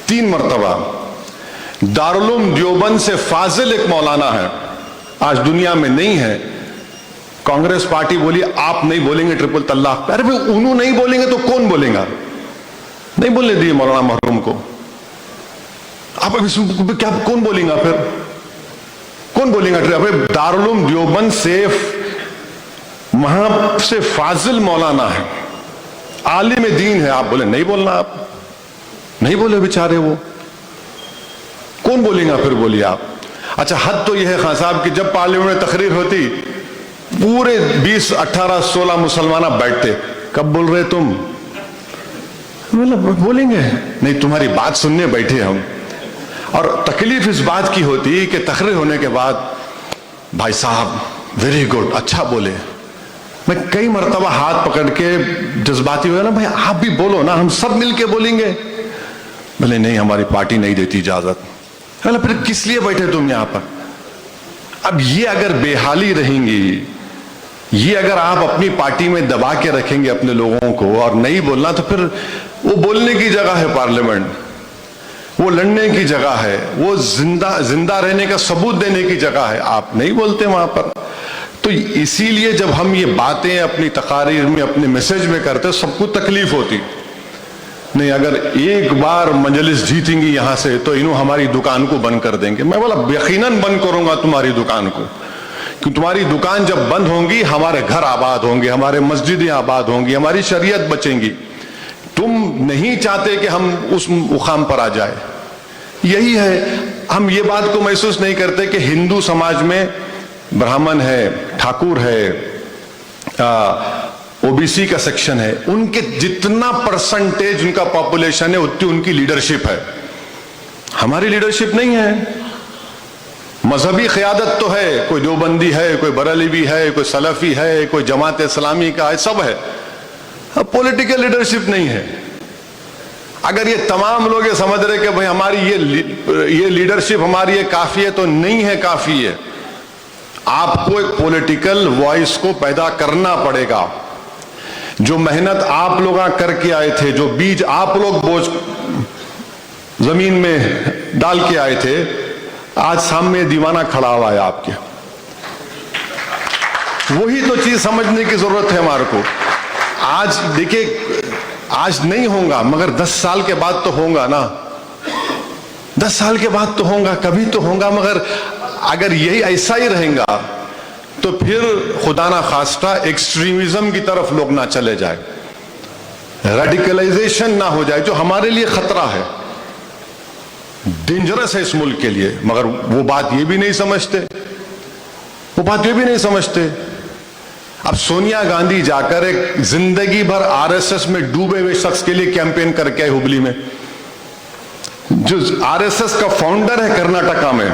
3 मरतबा। दारुल देवबंद से फाजिल एक मौलाना है, आज दुनिया में नहीं है। कांग्रेस पार्टी बोली आप नहीं बोलेंगे ट्रिपल तलाक, अरे भाई उन्होंने नहीं बोलेंगे तो कौन बोलेगा? नहीं बोलने दिए मौलाना मरहूम को, आप क्या कौन बोलेगा फिर? कौन बोलेगा? दारुल देवबंद से वहां से फाजिल मौलाना है, आलिम दीन है, आप बोले नहीं बोलना, आप नहीं बोले बेचारे, वो कौन बोलेगा फिर? बोलिए आप। अच्छा, हद तो यह है खान साहब कि जब पार्लियामेंट में तकरीर होती पूरे 20, 18, 16 मुसलमान बैठते, कब बोल रहे तुम? मतलब बोलेंगे नहीं, तुम्हारी बात सुनने बैठे हम। और तकलीफ इस बात की होती कि तकरीर होने के बाद भाई साहब वेरी गुड, अच्छा बोले। मैं कई मरतबा हाथ पकड़ के जज्बाती हुआ ना, भाई आप भी बोलो ना, हम सब मिलके बोलेंगे। बोले नहीं, हमारी पार्टी नहीं देती इजाजत। बोले फिर किस लिए बैठे तुम यहां पर? अब ये अगर बेहाली रहेंगी, ये अगर आप अपनी पार्टी में दबा के रखेंगे अपने लोगों को और नहीं बोलना, तो फिर वो बोलने की जगह है पार्लियामेंट, वो लड़ने की जगह है, वो जिंदा रहने का सबूत देने की जगह है, आप नहीं बोलते वहां पर। तो इसीलिए जब हम ये बातें अपनी तकारीर में, अपने मैसेज में करते, सबको तकलीफ होती नहीं। अगर एक बार मजलिस जीतेंगी यहां से तो इन्हों हमारी दुकान को बंद कर देंगे। मैं बोला यकीनन बंद करूंगा तुम्हारी दुकान को, कि तुम्हारी दुकान जब बंद होंगी हमारे घर आबाद होंगे, हमारे मस्जिदें आबाद होंगी, हमारी शरीयत बचेंगी। तुम नहीं चाहते कि हम उस मुकाम पर आ जाए, यही है। हम ये बात को महसूस नहीं करते कि हिंदू समाज में ब्राह्मण है, ठाकुर है, ओबीसी का सेक्शन है, उनके जितना परसेंटेज उनका पॉपुलेशन है उतनी उनकी लीडरशिप है। हमारी लीडरशिप नहीं है। मजहबी क़यादत तो है, कोई देवबंदी है, कोई बरेलवी है, कोई सलफी है, कोई जमात इस्लामी का है, सब है। अब पॉलिटिकल लीडरशिप नहीं है। अगर ये तमाम लोग ये समझ रहे कि भाई हमारी ये लीडरशिप हमारी ये काफी है, तो नहीं है काफी है। आपको एक पॉलिटिकल वॉइस को पैदा करना पड़ेगा। जो मेहनत आप लोग करके आए थे, जो बीज आप लोग बोझ जमीन में डाल के आए थे, आज सामने दीवाना खड़ा हुआ है आपके। वही तो चीज समझने की जरूरत है हमारे को। आज देखिए आज नहीं होगा मगर 10 साल के बाद तो होगा ना, 10 साल के बाद तो होगा, कभी तो होगा। मगर अगर यही ऐसा ही रहेगा तो फिर खुदा ना खास्ता एक्सट्रीमिज्म की तरफ लोग ना चले जाए, रेडिकलाइजेशन ना हो जाए, जो हमारे लिए खतरा है, डेंजरस है इस मुल्क के लिए। मगर वो बात ये भी नहीं समझते, वो बात ये भी नहीं समझते। अब सोनिया गांधी जाकर एक जिंदगी भर आरएसएस में डूबे हुए शख्स के लिए कैंपेन करके आए हुबली में, जो आरएसएस का फाउंडर है कर्नाटका में,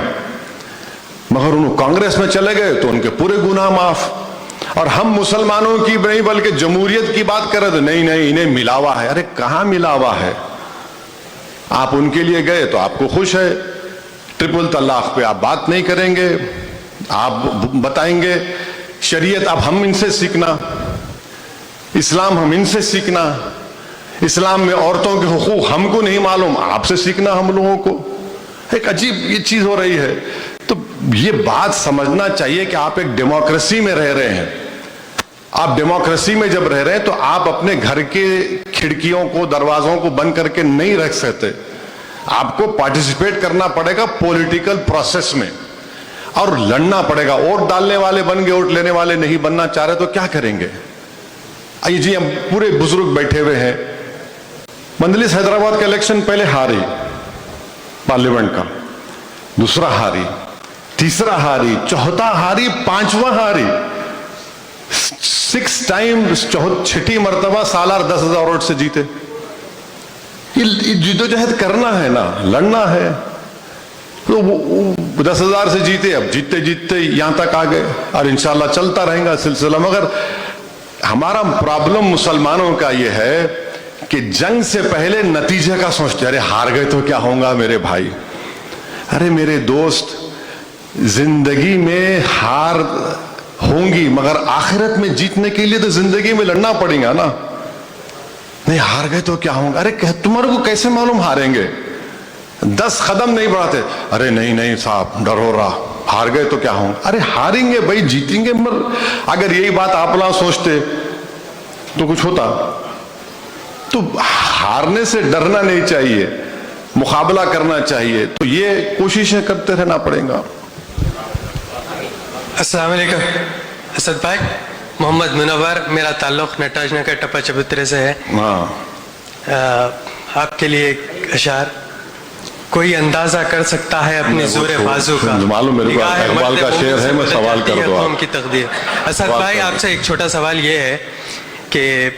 मगर उन्होंने कांग्रेस में चले गए तो उनके पूरे गुनाह माफ। और हम मुसलमानों की नहीं बल्कि जमहूरियत की बात करें तो नहीं नहीं इन्हें मिलावा है। अरे कहां मिलावा है? आप उनके लिए गए तो आपको खुश है, ट्रिपल तलाक पे आप बात नहीं करेंगे, आप बताएंगे शरीयत अब हम इनसे सीखना, इस्लाम हम इनसे सीखना, इस्लाम में औरतों के हुकूक हमको नहीं मालूम, आपसे सीखना हम लोगों को। एक अजीब ये चीज हो रही है। तो ये बात समझना चाहिए कि आप एक डेमोक्रेसी में रह रहे हैं। आप डेमोक्रेसी में जब रह रहे हैं तो आप अपने घर के खिड़कियों को दरवाजों को बंद करके नहीं रख सकते। आपको पार्टिसिपेट करना पड़ेगा पॉलिटिकल प्रोसेस में और लड़ना पड़ेगा। वोट डालने वाले बन गए, वोट लेने वाले नहीं बनना चाह रहे तो क्या करेंगे? आइए जी, हम पूरे बुजुर्ग बैठे हुए हैं। मंजलिस हैदराबाद का इलेक्शन पहले हारी, पार्लियामेंट का, दूसरा हारी, तीसरा हारी, चौथा हारी, पांचवा हारी, 6 टाइम, छठी मर्तबा सालार 10,000 वोट से जीते। ये जिद्दोजहद करना है ना, लड़ना है। तो 10,000 से जीते, अब जीतते जीतते यहां तक आ गए और इंशाल्लाह चलता रहेगा सिलसिला। मगर हमारा प्रॉब्लम मुसलमानों का यह है कि जंग से पहले नतीजे का सोचते, अरे हार गए तो क्या होगा मेरे भाई। अरे मेरे दोस्त, जिंदगी में हार होंगी मगर आखिरत में जीतने के लिए तो जिंदगी में लड़ना पड़ेगा ना। नहीं हार गए तो क्या होगा? अरे तुम्हारे को कैसे मालूम हारेंगे? 10 कदम नहीं बढ़ाते, अरे नहीं नहीं साहब डर हो रहा, हार गए तो क्या होगा? अरे हारेंगे भाई, जीतेंगे। मगर अगर यही बात आप लोग सोचते तो कुछ होता। तो हारने से डरना नहीं चाहिए, मुकाबला करना चाहिए। तो ये कोशिशें करते रहना पड़ेगा। अस्सलाम वालेकुम असद भाई, मोहम्मद मुनव्वर, मेरा ताल्लुक़ नटराज नगर टप्पा चबूतरे से है। आपके लिए एक अशार। कोई अंदाजा कर सकता है अपने जोरे बाजू का, मालूम मेरे को इकबाल का शेर है, मैं सवाल कर दूं आपकी तकदीर। असद भाई, आपसे एक छोटा सवाल ये है कि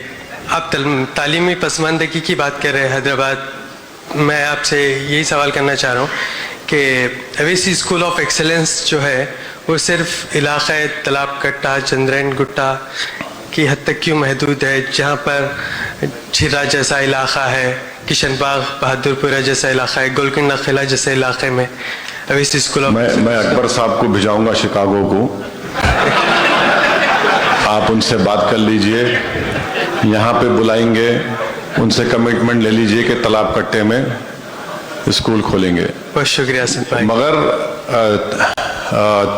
आप तालीमी पसमानदगी की बात कर रहे हैं हैदराबाद। मैं आपसे यही सवाल करना चाह रहा हूँ कि अवेसी स्कूल ऑफ एक्सेलेंस जो है वो सिर्फ इलाक़ा तालाब कट्टा, चंद्रैन गुट्टा की हद तक क्यों महदूद है, जहाँ पर झिरा जैसा इलाक़ा है, किशनबाग बहादुरपुरा जैसा इलाक़ा है, गोलकुंडा किला जैसे इलाक़े में अवेसी स्कूल ऑफ। मैं अकबर साहब को भिजाऊंगा शिकागो को, आप उनसे बात कर लीजिए, यहाँ पे बुलाएंगे, उनसे कमिटमेंट ले लीजिए कि तालाब कट्टे में स्कूल खोलेंगे। बहुत शुक्रिया असद भाई। मगर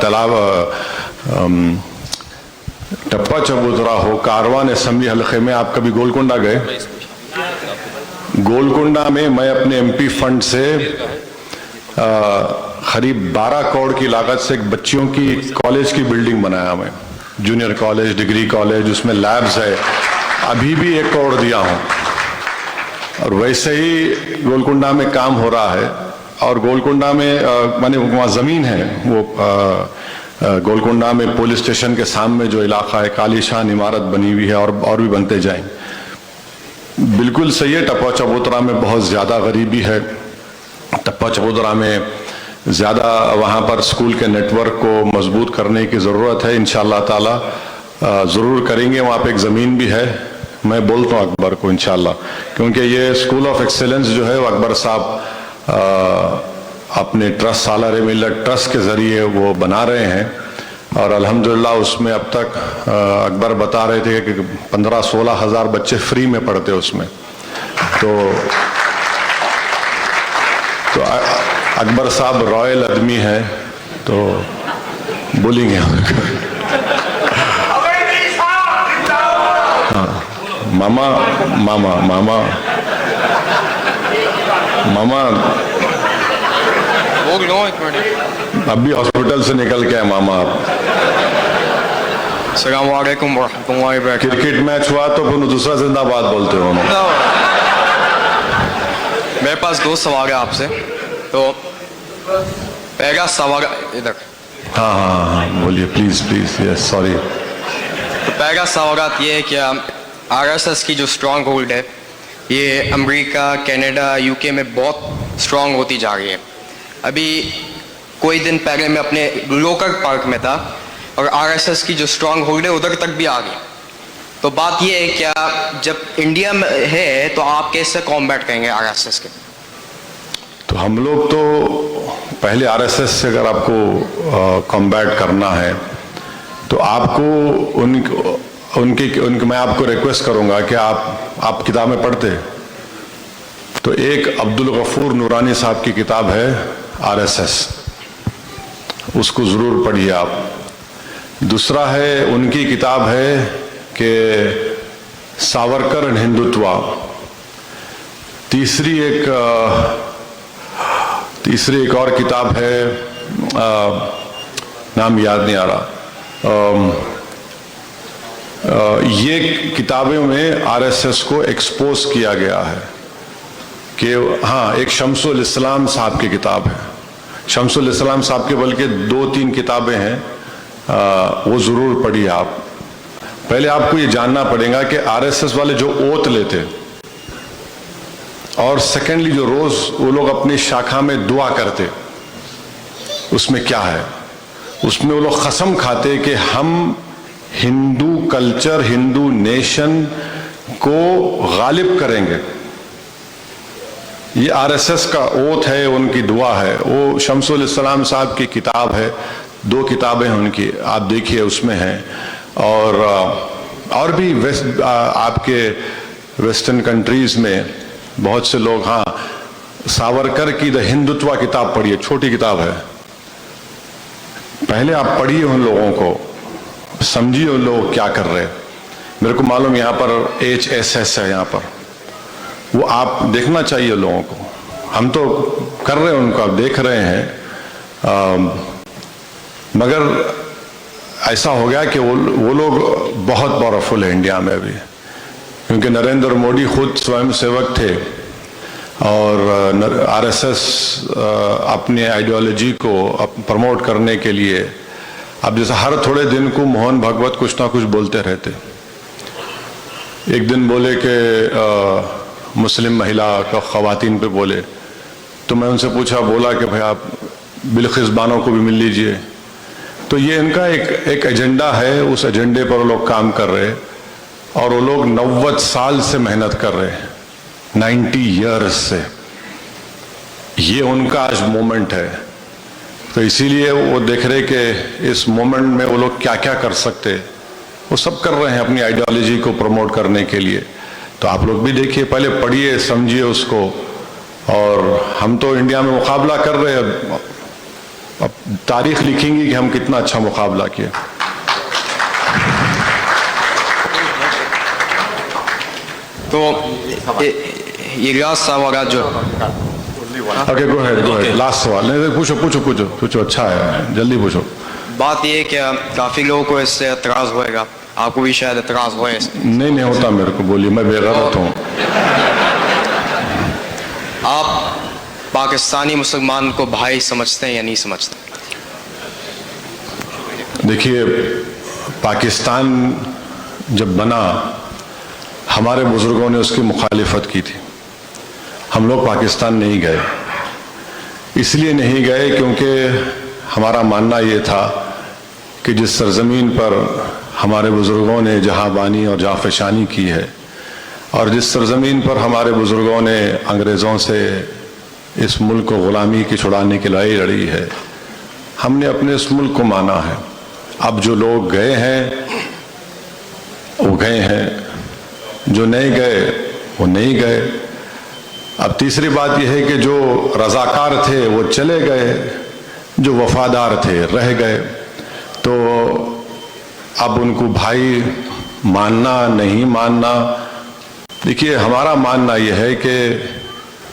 तालाब टप्पा चबूतरा हो, कारवान असेंबली हल्के में आप कभी गोलकुंडा गए? गोलकुंडा में मैं अपने एमपी फंड से करीब 12 करोड़ की लागत से एक बच्चियों की कॉलेज की बिल्डिंग बनाया मैं, जूनियर कॉलेज, डिग्री कॉलेज, उसमें लैब्स है। अभी भी 1 करोड़ दिया हूं। और वैसे ही गोलकुंडा में काम हो रहा है। और गोलकुंडा में माने वहाँ ज़मीन है, वो गोलकुंडा में पुलिस स्टेशन के सामने जो इलाका है, कालीशान इमारत बनी हुई है और भी बनते जाएंगे। बिल्कुल सही है, टप्पा चबूतरा में बहुत ज़्यादा गरीबी है। टप्पा चबूतरा में ज़्यादा वहाँ पर स्कूल के नेटवर्क को मजबूत करने की ज़रूरत है। इंशाअल्लाह ताला ज़रूर करेंगे। वहाँ पे एक ज़मीन भी है, मैं बोलता हूँ अकबर को इंशाअल्लाह, क्योंकि ये स्कूल ऑफ एक्सेलेंस जो है वो अकबर साहब अपने ट्रस्ट सालार मिल्लत ट्रस्ट के ज़रिए वो बना रहे हैं। और अल्हम्दुलिल्लाह उसमें अब तक अकबर बता रहे थे कि 15-16 हज़ार बच्चे फ्री में पढ़ते उसमें। तो अकबर साहब रॉयल आदमी है, तो बोलेंगे। हाँ, मामा मामा मामा मामा वो लो एक मिनट। अभी हॉस्पिटल से निकल के आए मामा आप। अस्सलाम वालेकुम वरहमतुल्लाहि वबरकातुहू। क्रिकेट मैच हुआ तो फिर दूसरा जिंदाबाद बोलते हो। मेरे पास दो सवाल है आपसे। तो पहला सवाल इधर। हाँ हाँ हाँ बोलिए प्लीज प्लीज। Yes sorry. तो पहला सवाल ये है कि आरएसएस की जो स्ट्रॉन्ग होल्ड है ये अमेरिका, कनाडा, यूके में बहुत स्ट्रॉन्ग होती जा रही है। अभी कोई दिन पहले मैं अपने लोकल पार्क में था और आरएसएस की जो स्ट्रॉन्ग होल्ड है उधर तक भी आ गई। तो बात ये है क्या जब इंडिया में है तो आप कैसे कॉम्बैट करेंगे आरएसएस के? तो हम लोग तो पहले आरएसएस से अगर आपको कॉम्बैट करना है तो आपको उनके मैं आपको रिक्वेस्ट करूंगा कि आप किताबें पढ़ते। तो एक अब्दुल गफूर नूरानी साहब की किताब है आरएसएस, उसको जरूर पढ़िए आप। दूसरा है उनकी किताब है कि सावरकर एंड हिंदुत्व। तीसरी एक और किताब है, नाम याद नहीं आ रहा। ये किताबों में आरएसएस को एक्सपोज किया गया है कि हाँ, एक शम्सुल इस्लाम साहब की किताब है। शम्सुल इस्लाम साहब के बल्कि 2-3 किताबें हैं, वो जरूर पढ़िए आप। पहले आपको ये जानना पड़ेगा कि आरएसएस वाले जो ओथ लेते और सेकेंडली जो रोज वो लोग अपनी शाखा में दुआ करते, उसमें क्या है? उसमें वो लोग कसम खाते कि हम हिंदू कल्चर, हिंदू नेशन को गालिब करेंगे। ये आरएसएस का ओथ है, उनकी दुआ है। वो शम्सुल इस्लाम साहब की किताब है, 2 किताबें हैं उनकी, आप देखिए उसमें हैं। और भी आपके वेस्टर्न कंट्रीज में बहुत से लोग, हाँ, सावरकर की द हिंदुत्व किताब पढ़िए, छोटी किताब है। पहले आप पढ़िए उन लोगों को, समझिए उन लोग क्या कर रहे हैं। मेरे को मालूम यहाँ पर HSS है, यहाँ पर वो आप देखना चाहिए लोगों को। हम तो कर रहे हैं उनको, आप देख रहे हैं। मगर ऐसा हो गया कि वो लोग बहुत पावरफुल है इंडिया में भी, क्योंकि नरेंद्र मोदी खुद स्वयं सेवक थे और आरएसएस अपनी आइडियोलॉजी को प्रमोट करने के लिए अब जैसे हर थोड़े दिन को मोहन भागवत कुछ ना कुछ बोलते रहते। एक दिन बोले कि मुस्लिम महिला का ख़वातीन पे बोले, तो मैं उनसे पूछा, बोला कि भाई आप बिल्किस बानो को भी मिल लीजिए। तो ये इनका एक एजेंडा है, उस एजेंडे पर वो लोग काम कर रहे हैं और वो लोग 90 साल से मेहनत कर रहे हैं, 90 ईयर्स से। ये उनका आज मोमेंट है। तो इसीलिए वो देख रहे कि इस मोमेंट में वो लोग क्या क्या कर सकते, वो सब कर रहे हैं अपनी आइडियोलॉजी को प्रमोट करने के लिए। तो आप लोग भी देखिए, पहले पढ़िए, समझिए उसको। और हम तो इंडिया में मुकाबला कर रहे हैं, अब तारीख लिखेंगी कि हम कितना अच्छा मुकाबला किए। तो ये लास्ट सवाल जो ओके, गो अहेड, लास्ट सवाल। नहीं, पूछो, अच्छा है, जल्दी पूछो। बात ये है कि काफी लोगों को इससे एतराज होएगा, आपको भी शायद एतराज होए इससे। नहीं होता मेरे को, बोलिए, मैं बेगैरत हूँ। आप पाकिस्तानी मुसलमान को भाई समझते हैं या नहीं समझते? देखिए, पाकिस्तान जब बना, हमारे बुजुर्गों ने उसकी मुखालिफत की थी। हम लोग पाकिस्तान नहीं गए, इसलिए नहीं गए क्योंकि हमारा मानना ये था कि जिस सरजमीन पर हमारे बुजुर्गों ने जहाँ बानी और जाफशानी की है, और जिस सरजमीन पर हमारे बुजुर्गों ने अंग्रेज़ों से इस मुल्क को ग़ुलामी की छुड़ाने की लड़ाई लड़ी है, हमने अपने इस मुल्क को माना है। अब जो लोग गए हैं वो गए हैं, जो नहीं गए वो नहीं गए। अब तीसरी बात यह है कि जो रज़ाकार थे वो चले गए, जो वफादार थे रह गए। तो अब उनको भाई मानना नहीं मानना देखिए, हमारा मानना यह है कि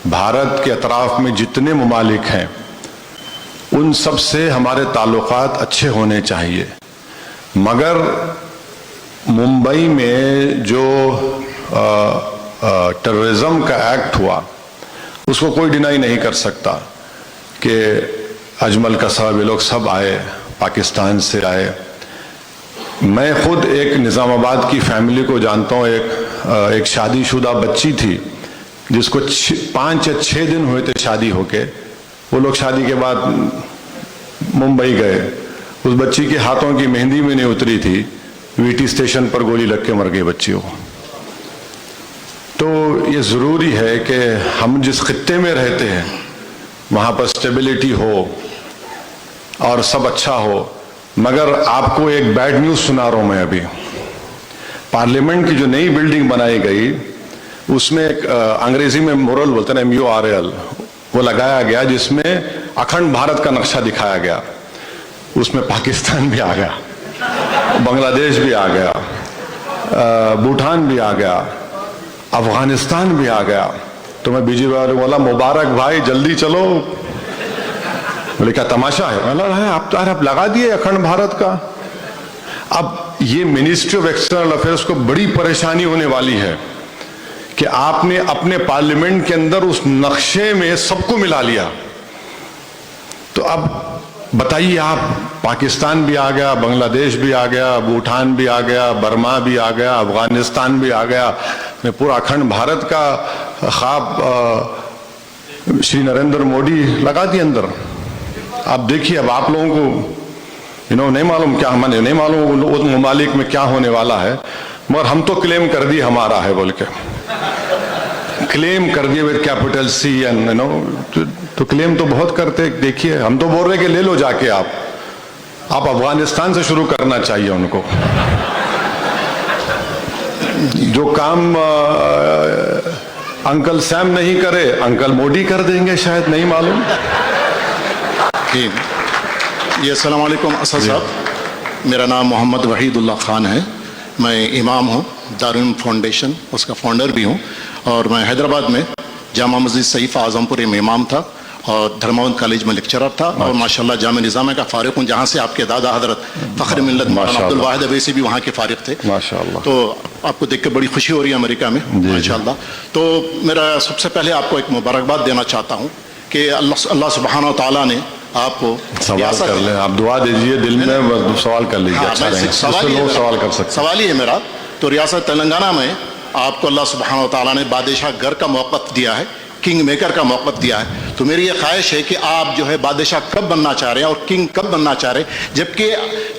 भारत के अतराफ में जितने ममालिक हैं उन सब से हमारे ताल्लुकात अच्छे होने चाहिए, मगर मुंबई में जो टेररिज्म का एक्ट हुआ उसको कोई डिनाई नहीं कर सकता कि अजमल कसब ये लोग सब आए, पाकिस्तान से आए। मैं खुद एक निज़ामाबाद की फैमिली को जानता हूँ, एक शादीशुदा बच्ची थी जिसको 5 या 6 दिन हुए थे शादी होके। वो लोग शादी के बाद मुंबई गए, उस बच्ची के हाथों की मेहंदी भी नहीं उतरी थी, वीटी स्टेशन पर गोली लग के मर गई बच्ची वो। तो ये ज़रूरी है कि हम जिस खित्ते में रहते हैं वहाँ पर स्टेबिलिटी हो और सब अच्छा हो। मगर आपको एक बैड न्यूज़ सुना रहा हूँ मैं अभी। पार्लियामेंट की जो नई बिल्डिंग बनाई गई उसमें एक अंग्रेजी में मोरल बोलते हैं MURAL, वो लगाया गया जिसमें अखंड भारत का नक्शा दिखाया गया। उसमें पाकिस्तान भी आ गया, बांग्लादेश भी आ गया, भूटान भी आ गया, अफगानिस्तान भी आ गया। तो मैं बीजेपी वाले बोला, मुबारक भाई, जल्दी चलो। बोले क्या तमाशा है? आप लगा दिए अखंड भारत का। अब ये मिनिस्ट्री ऑफ एक्सटर्नल अफेयर्स को बड़ी परेशानी होने वाली है कि आपने अपने पार्लियामेंट के अंदर उस नक्शे में सबको मिला लिया। तो अब बताइए आप, पाकिस्तान भी आ गया, बांग्लादेश भी आ गया, भूटान भी आ गया, बर्मा भी आ गया, अफगानिस्तान भी आ गया, पूरा अखंड भारत का ख्वाब श्री नरेंद्र मोदी लगा दिए अंदर। अब देखिए, अब आप लोगों को नहीं मालूम क्या, मैंने नहीं मालूम उन ममालिक में क्या होने वाला है, मगर हम तो क्लेम कर दिए हमारा है बोल के, क्लेम कर दिए विद कैपिटल C एंड तो क्लेम तो बहुत करते। देखिए, हम तो बोल रहे कि ले लो जाके आप अफगानिस्तान से शुरू करना चाहिए उनको। जो काम अंकल सैम नहीं करे, अंकल मोदी कर देंगे शायद, नहीं मालूम। जी, अस्सलाम वालेकुम असद साहब, मेरा नाम मोहम्मद वहीदुल्लाह खान है। मैं इमाम हूँ, दारुल फाउंडेशन उसका फाउंडर भी हूँ, और मैं हैदराबाद में जामा मस्जिद सईफ आजमपुर में इमाम था और धर्मावंत कॉलेज में लेक्चरर था, और माशाल्लाह जामे निज़ाम का फारिग हूँ, जहाँ से आपके दादा हजरत फ़ख्र मिल्लत अब्दुल वाहिद अवैसी भी वहाँ के फारिग थे माशाल्लाह। तो आपको देख के बड़ी खुशी हो रही है अमेरिका में माशाल्लाह। तो मेरा सबसे पहले आपको एक मुबारकबाद देना चाहता हूँ कि अल्लाह सुब्हानहू व तआला ने आपको सवाल कर ले, आप दुआ दीजिए दिल में, सवाल कर लीजिए। अच्छा रहेगा, सवाल कर सकते। सवाल ही है मेरा, तो रियासत तेलंगाना में आपको अल्लाह सुब्हानहू व तआला ने बादशाह घर का मौक़िफ़ दिया है, किंग मेकर का मौक़िफ़ दिया है। तो मेरी ये ख्वाहिश है कि आप जो है बादशाह कब बनना चाह रहे हैं और किंग कब बनना चाह रहे हैं? जबकि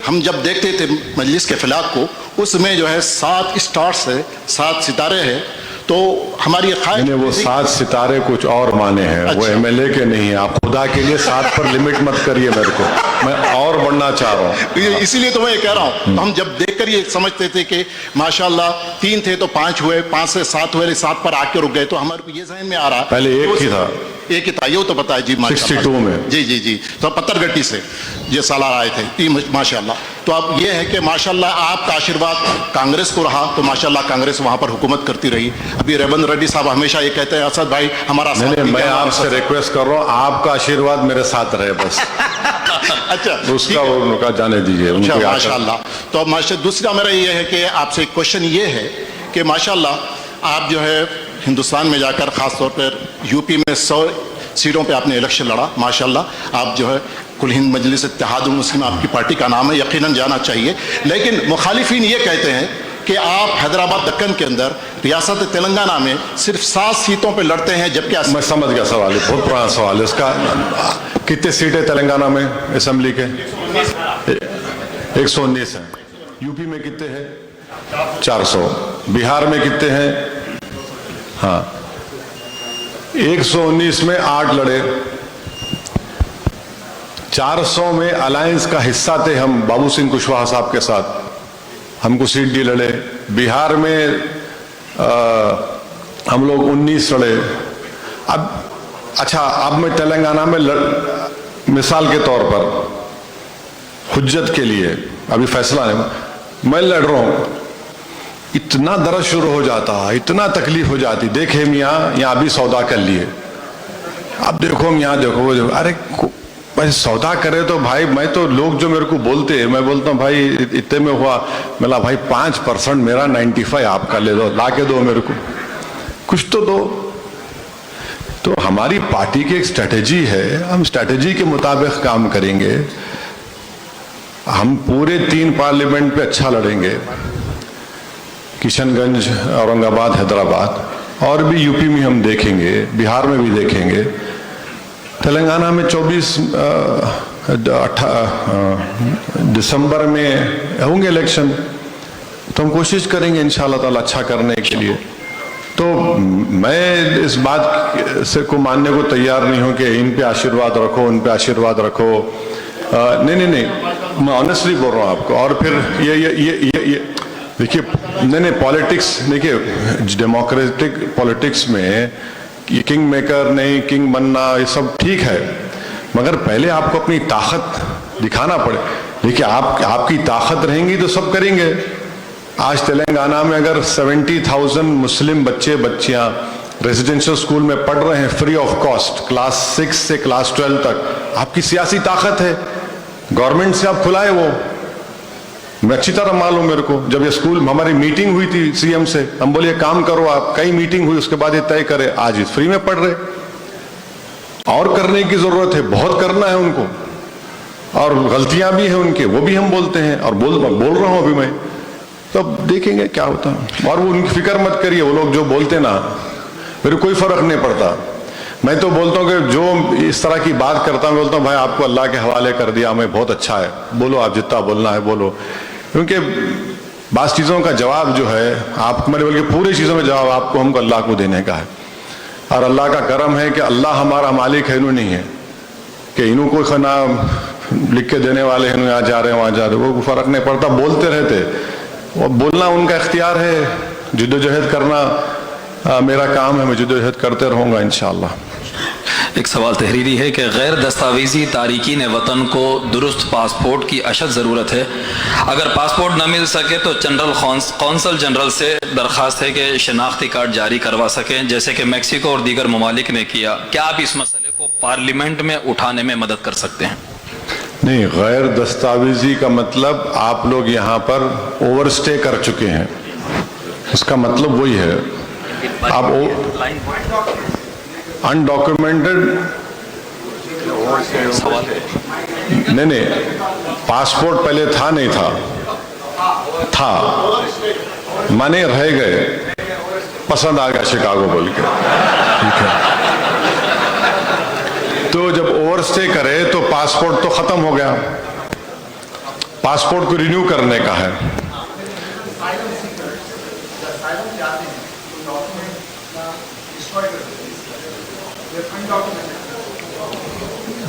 हम जब देखते थे मजलिस के फिलाक को, उसमें जो है 7 स्टार्स है, 7 सितारे हैं। तो हमारी ख्वाहिश, वो 7 सितारे कुछ और माने हैं। अच्छा। वो MLA के नहीं है। आप खुदा के लिए 7 पर लिमिट मत करिए मेरे को, मैं और बढ़ना चाह रहा हूँ। इसीलिए तो मैं ये कह रहा हूँ। तो हम जब देखकर ये समझते थे कि माशाल्लाह 3 थे तो 5 हुए, 5 से 7 हुए, 7 पर आके रुक गए। तो हमारे को ये जहन में आ रहा, पहले एक ही था, एक ही था, ये तो पता है जी। 62 में जी तो पत्थरगट्टी से ये सालार आए थे माशाल्लाह। तो अब ये है कि माशाल्लाह आपका आशीर्वाद कांग्रेस को रहा, तो माशाल्लाह कांग्रेस वहाँ पर हुकूमत करती रही। अभी रेवंत रेड्डी साहब हमेशा ये कहते हैं, असद भाई हमारा साथ। मैं आपसे रिक्वेस्ट कर रहा हूँ, आपका आशीर्वाद मेरे साथ रहे बस। अच्छा, उसका उनका जाने दीजिए माशाल्लाह। तो अब दूसरा मेरा ये है कि आपसे एक क्वेश्चन ये है कि माशाल्लाह आप जो है हिंदुस्तान में जाकर ख़ास तौर पर यूपी में 100 सीटों पे आपने इलेक्शन लड़ा माशाल्लाह। आप जो है कुल हिंद मजलिस इत्तेहादुल मुस्लिम आपकी पार्टी का नाम है, यकीनन जाना चाहिए। लेकिन मुखालिफिन ये कहते हैं कि आप हैदराबाद दक्कन के अंदर रियासत तेलंगाना में सिर्फ 7 सीटों पे लड़ते हैं, जबकि मैं समझ गया सवाल, बहुत पुराना सवाल है इसका। कितने सीट है तेलंगाना में असेंबली के? 119 है। यूपी में कितने हैं? 400। बिहार में कितने हैं? हाँ, 119 में 8 लड़े, 400 में अलायंस का हिस्सा थे हम बाबू सिंह कुशवाहा साहब के साथ, हमको सीट दी लड़े। बिहार में हम लोग 19 लड़े। अब अच्छा, अब मैं तेलंगाना में मिसाल के तौर पर हुज्जत के लिए अभी फैसला नहीं, मैं लड़ रहा हूं इतना दर्द शुरू हो जाता, इतना तकलीफ हो जाती। देखे मियाँ यहाँ भी सौदा कर लिए, अब देखो मियाँ देखो वो देखो, अरे भाई सौदा करे तो भाई, मैं तो लोग जो मेरे को बोलते हैं, मैं बोलता हूँ भाई इतने में हुआ, मिला भाई 5% मेरा 95 आपका ले दो, ला के दो मेरे को, कुछ तो दो। तो हमारी पार्टी की एक स्ट्रेटेजी है, हम स्ट्रेटेजी के मुताबिक काम करेंगे। हम पूरे 3 पार्लियामेंट पे अच्छा लड़ेंगे, किशनगंज, औरंगाबाद, हैदराबाद, और भी यूपी में हम देखेंगे, बिहार में भी देखेंगे, तेलंगाना में 24 दिसंबर में होंगे इलेक्शन। तो हम कोशिश करेंगे इंशाअल्लाह ताला अच्छा करने के लिए। तो मैं इस बात से को मानने को तैयार नहीं हूं कि इन पे आशीर्वाद रखो, उन पे आशीर्वाद रखो। नहीं, मैं ऑनेस्टली बोल रहा हूं आपको। और फिर ये देखिए, नहीं पॉलिटिक्स, देखिए डेमोक्रेटिक पॉलिटिक्स में ये किंग मेकर नहीं, किंग बनना ये सब ठीक है, मगर पहले आपको अपनी ताकत दिखाना पड़े। देखिए आपकी ताकत रहेंगी तो सब करेंगे। आज तेलंगाना में अगर 70,000 मुस्लिम बच्चे बच्चियां रेजिडेंशियल स्कूल में पढ़ रहे हैं फ्री ऑफ कॉस्ट, क्लास 6 से क्लास 12 तक, आपकी सियासी ताकत है। गवर्नमेंट से आप खुलाए वो, मैं अच्छी तरह मालूम मेरे को। जब ये स्कूल हमारी मीटिंग हुई थी सीएम से, हम बोले काम करो आप, कई मीटिंग हुई, उसके बाद ये तय करे, आज इस फ्री में पढ़ रहे। और करने की जरूरत है, बहुत करना है उनको, और गलतियां भी हैं उनके, वो भी हम बोलते हैं, और बोल रहा हूं अभी मैं। तब देखेंगे क्या होता है। और वो उनकी फिक्र मत करिए, वो लोग जो बोलते ना, मेरे कोई फर्क नहीं पड़ता। मैं तो बोलता हूँ कि जो इस तरह की बात करता हूँ, बोलता हूँ भाई आपको अल्लाह के हवाले कर दिया, मैं बहुत अच्छा है, बोलो आप जितना बोलना है बोलो। क्योंकि बास चीज़ों का जवाब जो है आप, मैंने बल्कि पूरी चीज़ों में जवाब आपको हमको अल्लाह को देने का है। और अल्लाह का करम है कि अल्लाह हमारा मालिक है, इन्हों नहीं है कि इन्हों को खाना लिख के देने वाले हैं, यहाँ जा रहे हैं वहाँ जा रहे, वो फर्क नहीं पड़ता, बोलते रहते। वो बोलना उनका इख्तियार है, जिद्दोजहद करना मेरा काम है, मैं जिद्दोजहद करते रहूँगा इंशाअल्लाह। एक सवाल तहरीरी है कि गैर दस्तावेजी तारिकीन वतन को दुरुस्त पासपोर्ट की अशद ज़रूरत है। अगर पासपोर्ट न मिल सके तो जनरल कौंसल जनरल से दरख्वास्त है कि शनाख्ती कार्ड जारी करवा सकें, जैसे कि मैक्सिको और दीगर ममालिक ने किया। क्या आप इस मसले को पार्लियामेंट में उठाने में मदद कर सकते हैं? नहीं, गैर दस्तावेजी का मतलब आप लोग यहाँ पर ओवरस्टे कर चुके हैं, उसका मतलब वही है। आप अनडॉक्यूमेंटेड, नहीं, पासपोर्ट पहले था नहीं था, माने रह गए, पसंद आ गया शिकागो बोल के, ठीक है। तो जब ओवरस्टे करे तो पासपोर्ट तो खत्म हो गया, पासपोर्ट को रिन्यू करने का है।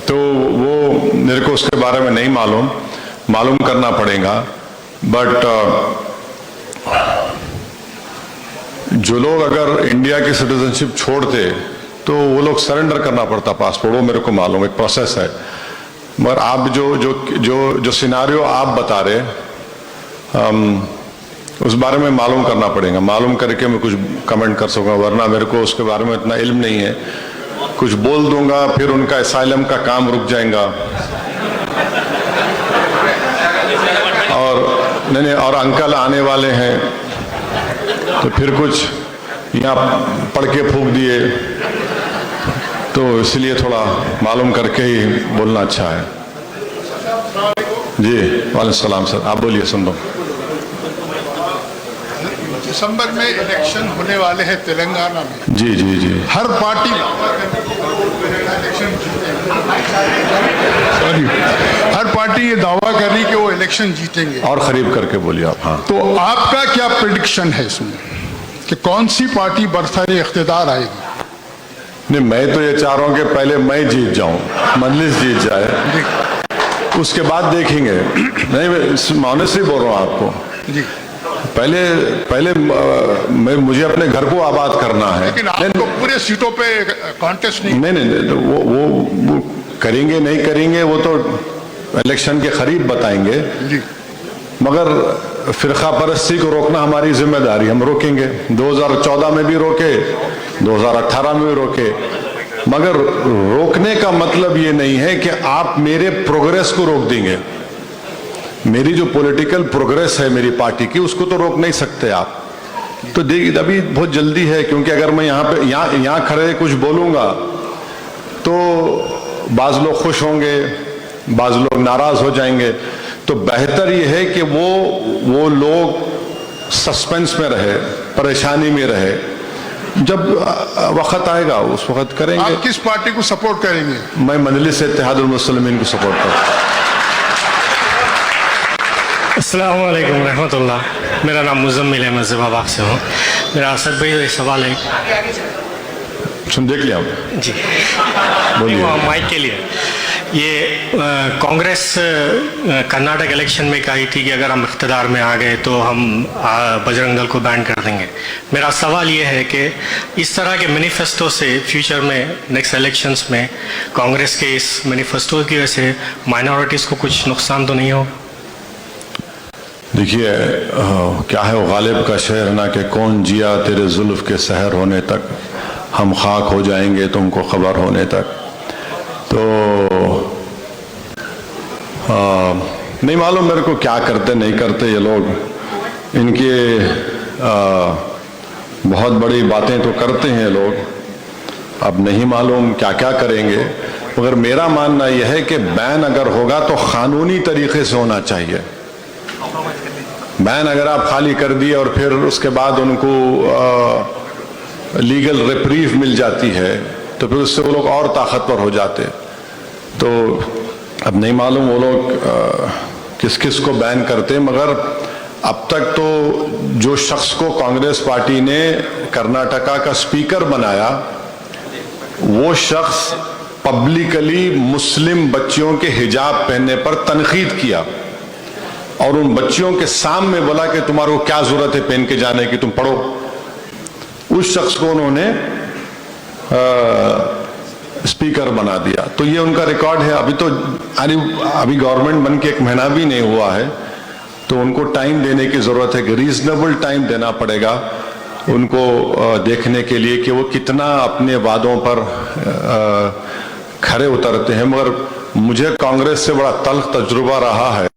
तो वो मेरे को उसके बारे में नहीं मालूम करना पड़ेगा। बट जो लोग अगर इंडिया की सिटीजनशिप छोड़ते तो वो लोग सरेंडर करना पड़ता पासपोर्ट, वो मेरे को मालूम, एक प्रोसेस है। मगर आप जो सिनारियो आप बता रहे, उस बारे में मालूम करना पड़ेगा, मालूम करके मैं कुछ कमेंट कर सकूँगा, वरना मेरे को उसके बारे में इतना इल्म नहीं है। कुछ बोल दूंगा फिर उनका असाइलम का काम रुक जाएगा। और नहीं, और अंकल आने वाले हैं तो फिर कुछ यहाँ पढ़ के फूंक दिए, तो इसलिए थोड़ा मालूम करके ही बोलना अच्छा है। जी वालेकुम सलाम सर, आप बोलिए, सुन लो। दिसंबर में इलेक्शन होने वाले हैं तेलंगाना में। जी जी जी। हर पार्टी हर पार्टी ये दावा कर रही कि वो इलेक्शन जीतेंगे। और करीब करके बोलिए आप। हाँ, तो आपका क्या प्रेडिक्शन है इसमें कि कौन सी पार्टी बरसरे इख्तिदार आएगी? नहीं, मैं तो ये चाह रहा हूँ कि पहले मैं जीत जाऊं, मजलिस जीत जाए, उसके बाद देखेंगे। नहीं, मैं ऑनेस्टली बोल रहा हूँ आपको जी। पहले मुझे अपने घर को आबाद करना है। लेकिन आपको पूरे सीटों पे कॉन्टेस्ट नहीं। नहीं, तो वो करेंगे नहीं करेंगे वो तो इलेक्शन के करीब बताएंगे। जी। मगर फिरका परस्ती को रोकना हमारी जिम्मेदारी, हम रोकेंगे। 2014 में भी रोके, 2018 में भी रोके, मगर रोकने का मतलब ये नहीं है कि आप मेरे प्रोग्रेस को रोक देंगे। मेरी जो पॉलिटिकल प्रोग्रेस है मेरी पार्टी की, उसको तो रोक नहीं सकते आप। तो देखिए अभी बहुत जल्दी है, क्योंकि अगर मैं यहाँ खड़े कुछ बोलूँगा तो बाज़ लोग खुश होंगे, बाज़ लोग नाराज़ हो जाएंगे। तो बेहतर ये है कि वो लोग सस्पेंस में रहे, परेशानी में रहे। जब वक्त आएगा उस वक्त करेंगे। आप किस पार्टी को सपोर्ट करेंगे? मैं मजलिस इत्तेहादुल मुस्लिमीन को सपोर्ट करता हूँ। अस्सलाम वालेकुम रहमतुल्लाह। मेरा नाम मुजम्मिल है, मैं ज़िबाबाग से हूँ। मेरा असद भाई सवाल है, सुन देख लिया जी बोलिए। माइक के लिए, ये कांग्रेस कर्नाटक इलेक्शन में कही थी कि अगर हम इख्तिदार में आ गए तो हम बजरंग दल को बैन कर देंगे। मेरा सवाल ये है कि इस तरह के मैनिफेस्टो से फ्यूचर में नेक्स्ट इलेक्शंस में कांग्रेस के इस मैनिफेस्टो की वजह से माइनॉरिटीज़ को कुछ नुकसान तो नहीं होगा? देखिए क्या है वो गालिब का शेर ना कि कौन जिया तेरे जुल्फ के सहर होने तक, हम खाक हो जाएंगे तुमको खबर होने तक। तो नहीं मालूम मेरे को क्या करते नहीं करते ये लोग। इनके बहुत बड़ी बातें तो करते हैं लोग, अब नहीं मालूम क्या क्या करेंगे। मगर मेरा मानना यह है कि बैन अगर होगा तो कानूनी तरीके से होना चाहिए। बैन अगर आप खाली कर दिए और फिर उसके बाद उनको लीगल रिप्रीव मिल जाती है तो फिर उससे वो लोग और ताकतवर हो जाते। तो अब नहीं मालूम वो लोग किस किस को बैन करते, मगर अब तक तो जो शख्स को कांग्रेस पार्टी ने कर्नाटका का स्पीकर बनाया वो शख्स पब्लिकली मुस्लिम बच्चियों के हिजाब पहनने पर तनकीद किया और उन बच्चियों के सामने बोला कि तुम्हारे को क्या जरूरत है पहन के जाने की, तुम पढ़ो। उस शख्स को उन्होंने स्पीकर बना दिया। तो ये उनका रिकॉर्ड है। अभी गवर्नमेंट बन के 1 महीना भी नहीं हुआ है, तो उनको टाइम देने की जरूरत है कि रीजनेबल टाइम देना पड़ेगा उनको देखने के लिए कि वो कितना अपने वादों पर खरे उतरते हैं। मगर मुझे कांग्रेस से बड़ा तल्ख तजुर्बा रहा है